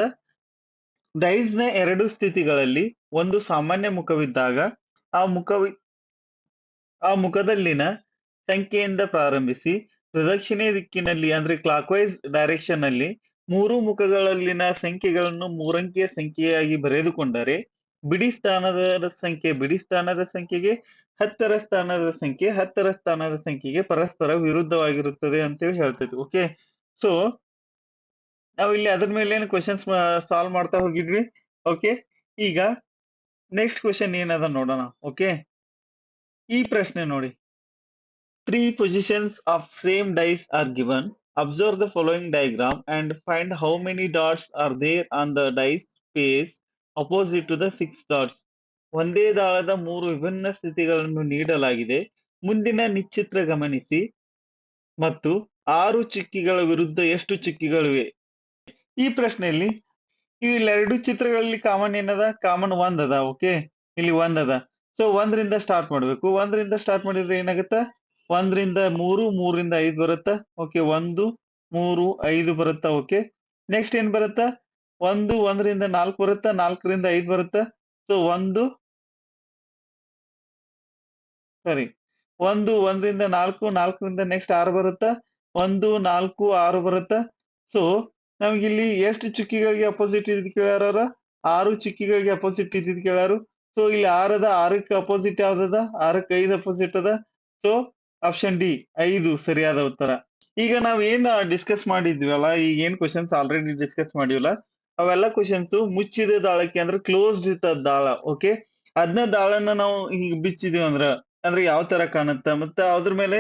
ಡೈಸ್ ನ 2 ಸ್ಥಿತಿಗಳಲ್ಲಿ ಒಂದು ಸಾಮಾನ್ಯ ಮುಖವಿದ್ದಾಗ ಆ ಮುಖದಲ್ಲಿನ ಸಂಖ್ಯೆಯಿಂದ ಪ್ರಾರಂಭಿಸಿ ಪ್ರದಕ್ಷಿಣೆ ದಿಕ್ಕಿನಲ್ಲಿ ಅಂದ್ರೆ ಕ್ಲಾಕ್ ವೈಸ್ ಡೈರೆಕ್ಷನ್ ನಲ್ಲಿ 3 ಮುಖಗಳಲ್ಲಿನ ಸಂಖ್ಯೆಗಳನ್ನು 3 ಅಂಕಿಯ ಸಂಖ್ಯೆಯಾಗಿ ಬರೆದುಕೊಂಡರೆ ಬಿಡಿ ಸ್ಥಾನದ ಸಂಖ್ಯೆ ಬಿಡಿ ಸ್ಥಾನದ ಸಂಖ್ಯೆಗೆ 10ರ ಸ್ಥಾನದ ಸಂಖ್ಯೆ 10ರ ಸ್ಥಾನದ ಸಂಖ್ಯೆಗೆ ಪರಸ್ಪರ ವಿರುದ್ಧವಾಗಿರುತ್ತದೆ ಅಂತೇಳಿ ಹೇಳ್ತೈತಿ. ಓಕೆ, ಸೊ ನಾವು ಇಲ್ಲಿ ಅದ್ರ ಮೇಲೆ ಏನು ಕ್ವಶನ್ಸ್ ಸಾಲ್ವ್ ಮಾಡ್ತಾ ಹೋಗಿದ್ವಿ. ಓಕೆ, ಈಗ ನೆಕ್ಸ್ಟ್ ಕ್ವಶನ್ ಏನದ ನೋಡೋಣ. ಓಕೆ, ಈ ಪ್ರಶ್ನೆ ನೋಡಿ. Three positions of same dice are given. Observe the following diagram and find how many dots are there on the dice face opposite to the six dots. ಒಂದೇ ದಾಳದ ಮೂರು ವಿಭಿನ್ನ ಸ್ಥಿತಿಗಳನ್ನು ನೀಡಲಾಗಿದೆ. ಮುಂದಿನ ನಿಶ್ಚಿತ್ರ ಗಮನಿಸಿ ಮತ್ತು ಆರು ಚುಕ್ಕಿಗಳ ವಿರುದ್ಧ ಎಷ್ಟು ಚುಕ್ಕಿಗಳಿವೆ? ಈ ಪ್ರಶ್ನೆಯಲ್ಲಿ ಇವೆರಡು ಚಿತ್ರಗಳಲ್ಲಿ ಕಾಮನ್ ಏನದ? ಕಾಮನ್ ಒಂದ್ ಅದ. ಓಕೆ, ಇಲ್ಲಿ ಒಂದ್ ಅದ. ಸೊ ಒಂದರಿಂದ ಸ್ಟಾರ್ಟ್ ಮಾಡ್ಬೇಕು. ಒಂದರಿಂದ ಸ್ಟಾರ್ಟ್ ಮಾಡಿದ್ರೆ ಏನಾಗುತ್ತ? ಒಂದರಿಂದ ಮೂರು, ಮೂರರಿಂದ ಐದು ಬರುತ್ತ. ಓಕೆ, ಒಂದು, ಮೂರು, ಐದು ಬರುತ್ತ. ಓಕೆ, ನೆಕ್ಸ್ಟ್ ಏನ್ ಬರುತ್ತ? ಒಂದರಿಂದ ನಾಲ್ಕು ಬರುತ್ತ, ನಾಲ್ಕರಿಂದ ಐದು ಬರುತ್ತ. ಸೊ ಒಂದರಿಂದ ನಾಲ್ಕು, ನಾಲ್ಕರಿಂದ ನೆಕ್ಸ್ಟ್ ಆರು ಬರುತ್ತ. ಒಂದು, ನಾಲ್ಕು, ಆರು ಬರುತ್ತ. ಸೊ ನಮ್ಗಿಲ್ಲಿ ಎಷ್ಟು ಚುಕ್ಕಿಗಳಿಗೆ ಅಪೋಸಿಟ್ ಇದ್ ಕೇಳ್ಯಾರ? ಆರು ಚುಕ್ಕಿಗಳಿಗೆ ಅಪೋಸಿಟ್ ಇದ್ದಿದ್ ಕೇಳ್ಯಾರು. ಸೊ ಇಲ್ಲಿ ಆರದ, ಆರಕ್ಕೆ ಅಪೋಸಿಟ್ ಯಾವ್ದದ? ಆರಕ್ಕೆ ಐದು ಅಪೋಸಿಟ್ ಅದ. ಸೊ ಆಪ್ಷನ್ ಡಿ, ಐದು ಸರಿಯಾದ ಉತ್ತರ. ಈಗ ನಾವ್ ಏನ್ ಡಿಸ್ಕಸ್ ಮಾಡಿದ್ವಲ್ಲ, ಈಗ ಏನ್ ಕ್ವಶನ್ಸ್ ಆಲ್ರೆಡಿ ಡಿಸ್ಕಸ್ ಮಾಡಿವಲ್ಲ, ಅವೆಲ್ಲ ಕ್ವಶನ್ಸ್ ಮುಚ್ಚಿದ ದಾಳಕ್ಕೆ ಅಂದ್ರೆ ಕ್ಲೋಸ್ಡ್ ಇತ್ತ ದಾಳ. ಓಕೆ, ಅದನ್ನ ದಾಳನ್ನ ನಾವು ಈಗ ಬಿಚ್ಚಿದೀವಿ ಅಂದ್ರೆ ಯಾವ ತರ ಕಾಣುತ್ತ, ಮತ್ತೆ ಅದ್ರ ಮೇಲೆ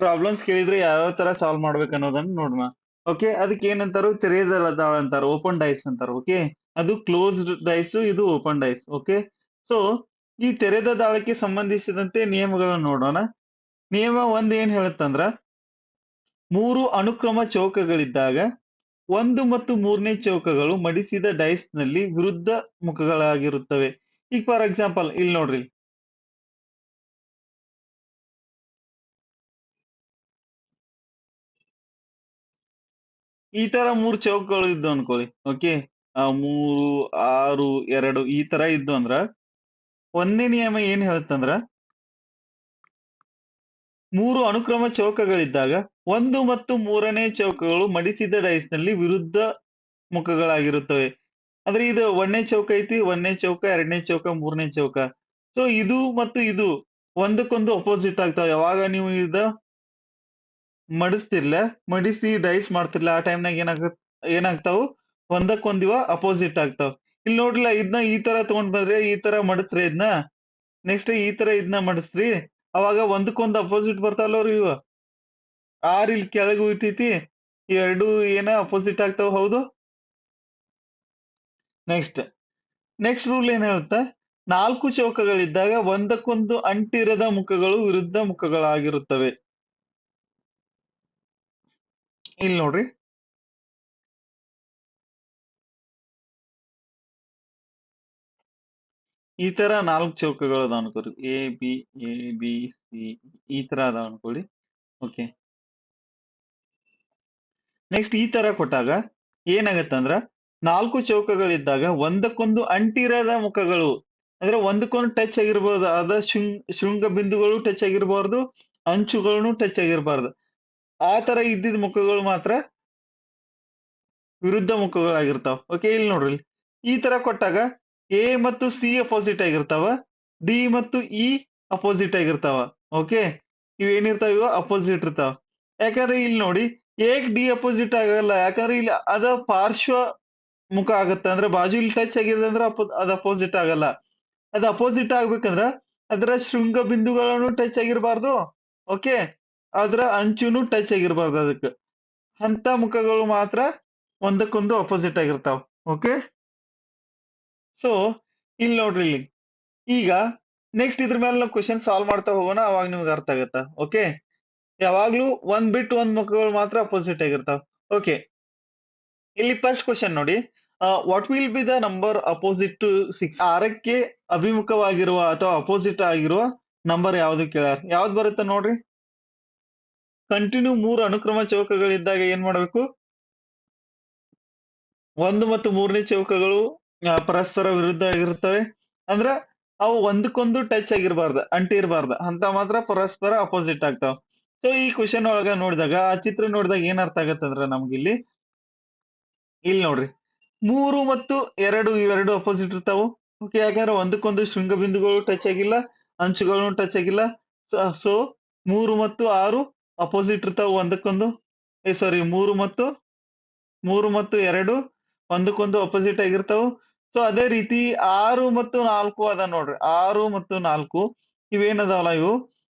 ಪ್ರಾಬ್ಲಮ್ಸ್ ಕೇಳಿದ್ರೆ ಯಾವ ತರ ಸಾಲ್ವ್ ಮಾಡ್ಬೇಕು ಅನ್ನೋದನ್ನ ನೋಡೋಣ. ಓಕೆ, ಅದಕ್ಕೆ ಏನಂತಾರು? ತೆರೆದ ದಾಳ ಅಂತಾರ, ಓಪನ್ ಡೈಸ್ ಅಂತಾರ. ಓಕೆ, ಅದು ಕ್ಲೋಸ್ಡ್ ಡೈಸ್, ಇದು ಓಪನ್ ಡೈಸ್. ಓಕೆ, ಸೊ ಈ ತೆರೆದ ದಾಳಕ್ಕೆ ಸಂಬಂಧಿಸಿದಂತೆ ನಿಯಮಗಳನ್ನು ನೋಡೋಣ. ನಿಯಮ ಒಂದ್ ಏನ್ ಹೇಳುತ್ತಂದ್ರ, ಮೂರು ಅನುಕ್ರಮ ಚೌಕಗಳಿದ್ದಾಗ ಒಂದು ಮತ್ತು ಮೂರನೇ ಚೌಕಗಳು ಮಡಿಸಿದ ಡೈಸ್ ನಲ್ಲಿ ವಿರುದ್ಧ ಮುಖಗಳಾಗಿರುತ್ತವೆ. ಈಗ ಫಾರ್ ಎಕ್ಸಾಂಪಲ್ ಇಲ್ಲಿ ನೋಡ್ರಿ, ಈ ತರ ಮೂರು ಚೌಕಗಳು ಇದ್ದು ಅನ್ಕೊಳ್ಳಿ. ಓಕೆ, ಮೂರು, ಆರು, ಎರಡು ಈ ತರ ಇದ್ದು ಅಂದ್ರ ಒಂದನೇ ನಿಯಮ ಏನ್ ಹೇಳುತ್ತಂದ್ರ, ಮೂರು ಅನುಕ್ರಮ ಚೌಕಗಳಿದ್ದಾಗ ಒಂದು ಮತ್ತು ಮೂರನೇ ಚೌಕಗಳು ಮಡಿಸಿದ ಡೈಸ್ ನಲ್ಲಿ ವಿರುದ್ಧ ಮುಖಗಳಾಗಿರುತ್ತವೆ. ಅಂದ್ರೆ ಇದು ಒಂದನೇ ಚೌಕ ಐತಿ, ಒಂದನೇ ಚೌಕ, ಎರಡನೇ ಚೌಕ, ಮೂರನೇ ಚೌಕ. ಸೊ ಇದು ಮತ್ತು ಇದು ಒಂದಕ್ಕೊಂದು ಅಪೋಸಿಟ್ ಆಗ್ತಾವ. ಯಾವಾಗ ನೀವು ಮಡಿಸಿ ಡೈಸ್ ಮಾಡ್ತಿರ್ಲ, ಆ ಟೈಮ್ನಾಗ ಏನಾಗ್ತಾವು? ಒಂದಕ್ಕೊಂದಿವ ಅಪೋಸಿಟ್ ಆಗ್ತಾವ. ಇಲ್ಲಿ ನೋಡ್ರಲ್ಲ, ಇದನ್ನ ಈ ತರ ತಗೊಂಡ್ ಬಂದ್ರೆ, ಈ ತರ ಮಡಸ್ರಿ ಇದನ್ನ, ನೆಕ್ಸ್ಟ್ ಈ ತರ ಇದನ್ನ ಮಡಸ್ರಿ, ಅವಾಗ ಒಂದಕ್ಕೊಂದು ಅಪೋಸಿಟ್ ಬರ್ತಾವಲ್ಲವ್ರಿ ಇವ. ಆರ್ ಇಲ್ಲಿ ಕೆಳಗೆ ಉಳಿತೈತಿ, ಇವೆರಡು ಏನ ಅಪೋಸಿಟ್ ಆಗ್ತಾವ. ಹೌದು. ನೆಕ್ಸ್ಟ್ ರೂಲ್ ಏನ್ ಹೇಳುತ್ತಾ, ನಾಲ್ಕು ಚೌಕಗಳಿದ್ದಾಗ ಒಂದಕ್ಕೊಂದು ಅಂಟಿರದ ಮುಖಗಳು ವಿರುದ್ಧ ಮುಖಗಳಾಗಿರುತ್ತವೆ. ಇಲ್ಲಿ ನೋಡ್ರಿ, ಈ ತರ ನಾಲ್ಕು ಚೌಕಗಳು ಅದಾವ ಅನ್ಕೋರಿ. ಎ ಬಿ ಈ ತರ ಅದಾವ ಅನ್ಕೊಳ್ಳಿ. ಓಕೆ, ನೆಕ್ಸ್ಟ್ ಈ ತರ ಕೊಟ್ಟಾಗ ಏನಾಗತ್ತಂದ್ರ, ನಾಲ್ಕು ಚೌಕಗಳಿದ್ದಾಗ ಒಂದಕ್ಕೊಂದು ಅಂಟಿರದ ಮುಖಗಳು, ಅಂದ್ರೆ ಒಂದಕ್ಕೊಂದು ಟಚ್ ಆಗಿರ್ಬೋದು. ಅದ ಶೃಂಗ ಬಿಂದುಗಳು ಟಚ್ ಆಗಿರ್ಬಾರ್ದು, ಅಂಚುಗಳನ್ನು ಟಚ್ ಆಗಿರ್ಬಾರ್ದು. ಆ ತರ ಇದ್ದಿದ್ ಮುಖಗಳು ಮಾತ್ರ ವಿರುದ್ಧ ಮುಖಗಳಾಗಿರ್ತಾವ. ಓಕೆ, ಇಲ್ಲಿ ನೋಡ್ರಿ, ಈ ತರ ಕೊಟ್ಟಾಗ ಎ ಮತ್ತು ಸಿ ಅಪೋಸಿಟ್ ಆಗಿರ್ತಾವ, ಡಿ ಮತ್ತು ಇ ಅಪೋಸಿಟ್ ಆಗಿರ್ತಾವ. ಓಕೆ, ಇವೇನಿರ್ತಾವ? ಇವ ಅಪೋಸಿಟ್ ಇರ್ತಾವ. ಯಾಕಂದ್ರೆ ಇಲ್ಲಿ ನೋಡಿ, ಎಕ್ ಡಿ ಅಪೋಸಿಟ್ ಆಗಲ್ಲ. ಯಾಕಂದ್ರೆ ಇಲ್ಲಿ ಅದ ಪಾರ್ಶ್ವ ಮುಖ ಆಗತ್ತ. ಅಂದ್ರೆ ಬಾಜು ಇಲ್ಲಿ ಟಚ್ ಆಗಿದೆ ಅಂದ್ರೆ ಅದ್ ಅಪೋಸಿಟ್ ಆಗಲ್ಲ. ಅದ್ ಅಪೋಸಿಟ್ ಆಗ್ಬೇಕಂದ್ರ ಅದರ ಶೃಂಗ ಬಿಂದುಗಳನ್ನು ಟಚ್ ಆಗಿರ್ಬಾರ್ದು. ಓಕೆ, ಅದ್ರ ಅಂಚುನು ಟಚ್ ಆಗಿರ್ಬಾರ್ದು. ಅದಕ್ಕೆ ಅಂತ ಮುಖಗಳು ಮಾತ್ರ ಒಂದಕ್ಕೊಂದು ಅಪೋಸಿಟ್ ಆಗಿರ್ತಾವ. ಓಕೆ, ಸೊ ಇಲ್ಲಿ ನೋಡ್ರಿ, ಇಲ್ಲಿ ಈಗ ನೆಕ್ಸ್ಟ್ ಇದ್ರ ಮೇಲೆ ನಾವು ಕ್ವಶನ್ ಸಾಲ್ವ್ ಮಾಡ್ತಾ ಹೋಗೋಣ, ಅವಾಗ ನಿಮ್ಗೆ ಅರ್ಥ ಆಗತ್ತ. ಓಕೆ, ಯಾವಾಗ್ಲೂ ಒಂದ್ ಬಿಟ್ಟು ಒಂದ್ ಮುಖಗಳು ಮಾತ್ರ ಅಪೋಸಿಟ್ ಆಗಿರ್ತಾವ. ಓಕೆ, ಇಲ್ಲಿ ಫಸ್ಟ್ ಕ್ವಶನ್ ನೋಡಿ, what will be the number opposite to 6? ಆರಕ್ಕೆ ಅಭಿಮುಖವಾಗಿರುವ ಅಥವಾ ಅಪೋಸಿಟ್ ಆಗಿರುವ ನಂಬರ್ ಯಾವ್ದು ಕೇಳ್ಯಾರ? ಯಾವ್ದು ಬರುತ್ತೆ ನೋಡ್ರಿ. ಕಂಟಿನ್ಯೂ ಮೂರು ಅನುಕ್ರಮ ಚೌಕಗಳಿದ್ದಾಗ ಏನ್ ಮಾಡ್ಬೇಕು? ಒಂದು ಮತ್ತು ಮೂರನೇ ಚೌಕಗಳು ಪರಸ್ಪರ ವಿರುದ್ಧ ಆಗಿರುತ್ತವೆ. ಅಂದ್ರ ಅವು ಒಂದಕ್ಕೊಂದು ಟಚ್ ಆಗಿರ್ಬಾರ್ದು, ಅಂಟಿರ್ಬಾರ್ದು, ಅಂತ ಮಾತ್ರ ಪರಸ್ಪರ ಅಪೋಸಿಟ್ ಆಗ್ತಾವ. ಸೊ ಈ ಕ್ವಶನ್ ಒಳಗ ನೋಡಿದಾಗ, ಆ ಚಿತ್ರ ನೋಡಿದಾಗ ಏನ್ ಅರ್ಥ ಆಗತ್ತಂದ್ರ ನಮ್ಗೆ ಇಲ್ಲಿ ನೋಡ್ರಿ, ಮೂರು ಮತ್ತು ಎರಡು ಇವೆರಡು ಅಪೋಸಿಟ್ ಇರ್ತಾವು. ಓಕೆ, ಯಾಕಂದ್ರೆ ಒಂದಕ್ಕೊಂದು ಶೃಂಗ ಬಿಂದುಗಳು ಟಚ್ ಆಗಿಲ್ಲ, ಅಂಚುಗಳನ್ನು ಟಚ್ ಆಗಿಲ್ಲ. ಸೊ ಮೂರು ಮತ್ತು ಆರು ಅಪೋಸಿಟ್ ಇರ್ತಾವ ಒಂದಕ್ಕೊಂದು. ಸಾರಿ, ಮೂರು ಮತ್ತು ಎರಡು ಒಂದಕ್ಕೊಂದು ಅಪೋಸಿಟ್ ಆಗಿರ್ತಾವ. ಸೊ ಅದೇ ರೀತಿ 6 ಮತ್ತು 4 ಅದ ನೋಡ್ರಿ. 6 ಮತ್ತು 4 ಇವೇನದಾವಲ್ಲ,